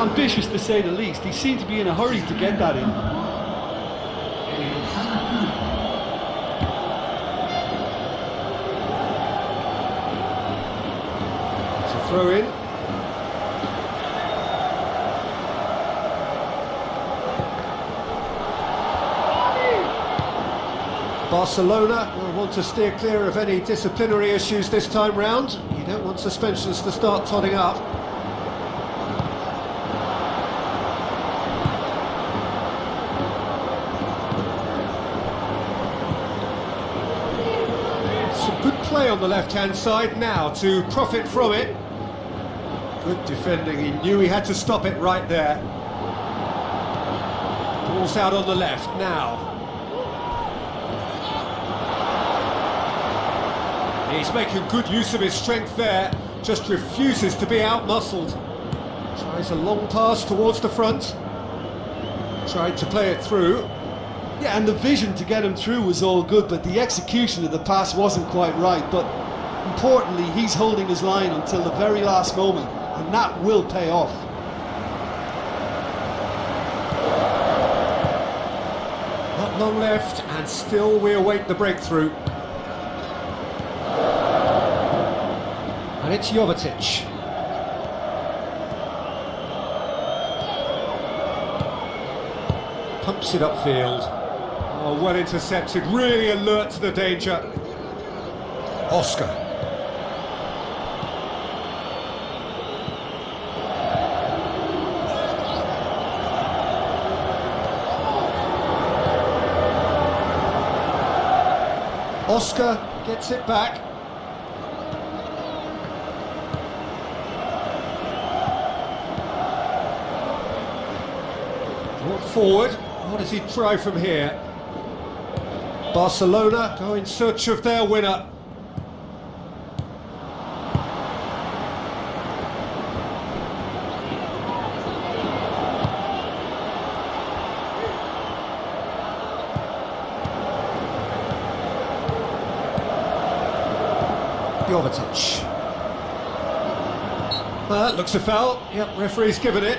[SPEAKER 2] Ambitious to say the least. He seemed to be in a hurry to get that in.
[SPEAKER 1] Throw in. Barcelona will want to steer clear of any disciplinary issues this time round. You don't want suspensions to start totting up. Some good play on the left-hand side now to profit from it. Good defending, he knew he had to stop it right there. Ball's out on the left now. He's making good use of his strength there, just refuses to be out-muscled. Tries a long pass towards the front. Tried to play it through.
[SPEAKER 2] Yeah, and the vision to get him through was all good, but the execution of the pass wasn't quite right. But importantly, he's holding his line until the very last moment, and that will pay off.
[SPEAKER 1] Not long left, and still we await the breakthrough. And it's Jovetic. Pumps it upfield. Oh, well intercepted, really alert to the danger. Oscar. Oscar gets it back. Brought forward. What does he try from here? Barcelona go in search of their winner. Jovetic. Looks a foul. Yep, referee's given it.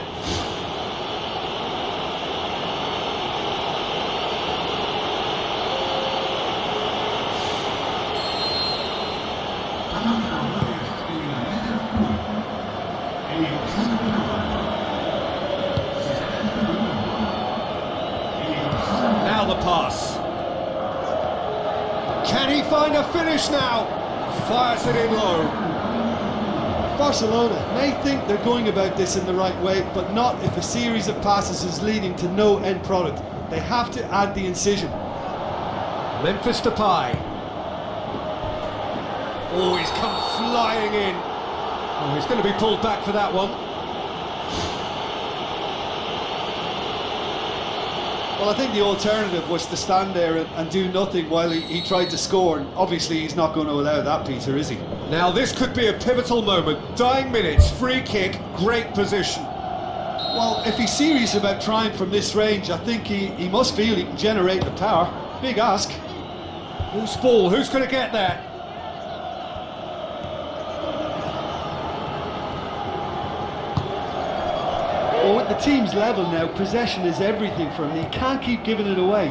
[SPEAKER 1] Now the pass. Can he find a finish now? Fires it in low.
[SPEAKER 2] Barcelona may think they're going about this in the right way, but not if a series of passes is leading to no end product. They have to add the incision.
[SPEAKER 1] Memphis Depay. Oh, he's come flying in. Oh, he's going to be pulled back for that one.
[SPEAKER 2] Well, I think the alternative was to stand there and do nothing while he tried to score, and obviously he's not going to allow that, Peter, is he?
[SPEAKER 1] Now this could be a pivotal moment. Dying minutes, free kick, great position.
[SPEAKER 2] Well, if he's serious about trying from this range, I think he must feel he can generate the power. Big ask.
[SPEAKER 1] Loose ball, who's going to get there?
[SPEAKER 2] Well, with the team's level now, possession is everything for him. He can't keep giving it away.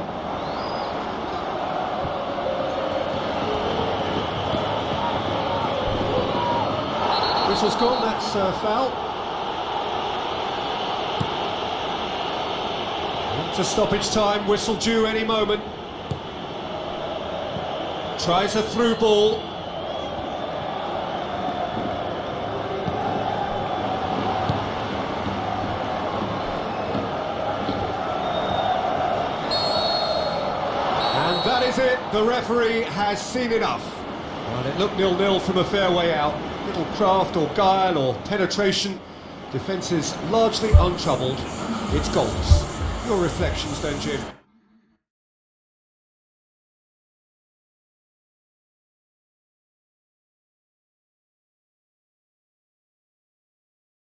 [SPEAKER 1] Whistle's gone, that's foul. To stoppage time, whistle due any moment. Tries a through ball. And that is it, the referee has seen enough. Well, it looked 0-0 from a fair way out. Little craft or guile or penetration. Defence is largely untroubled. It's goals. Your reflections then, Jim?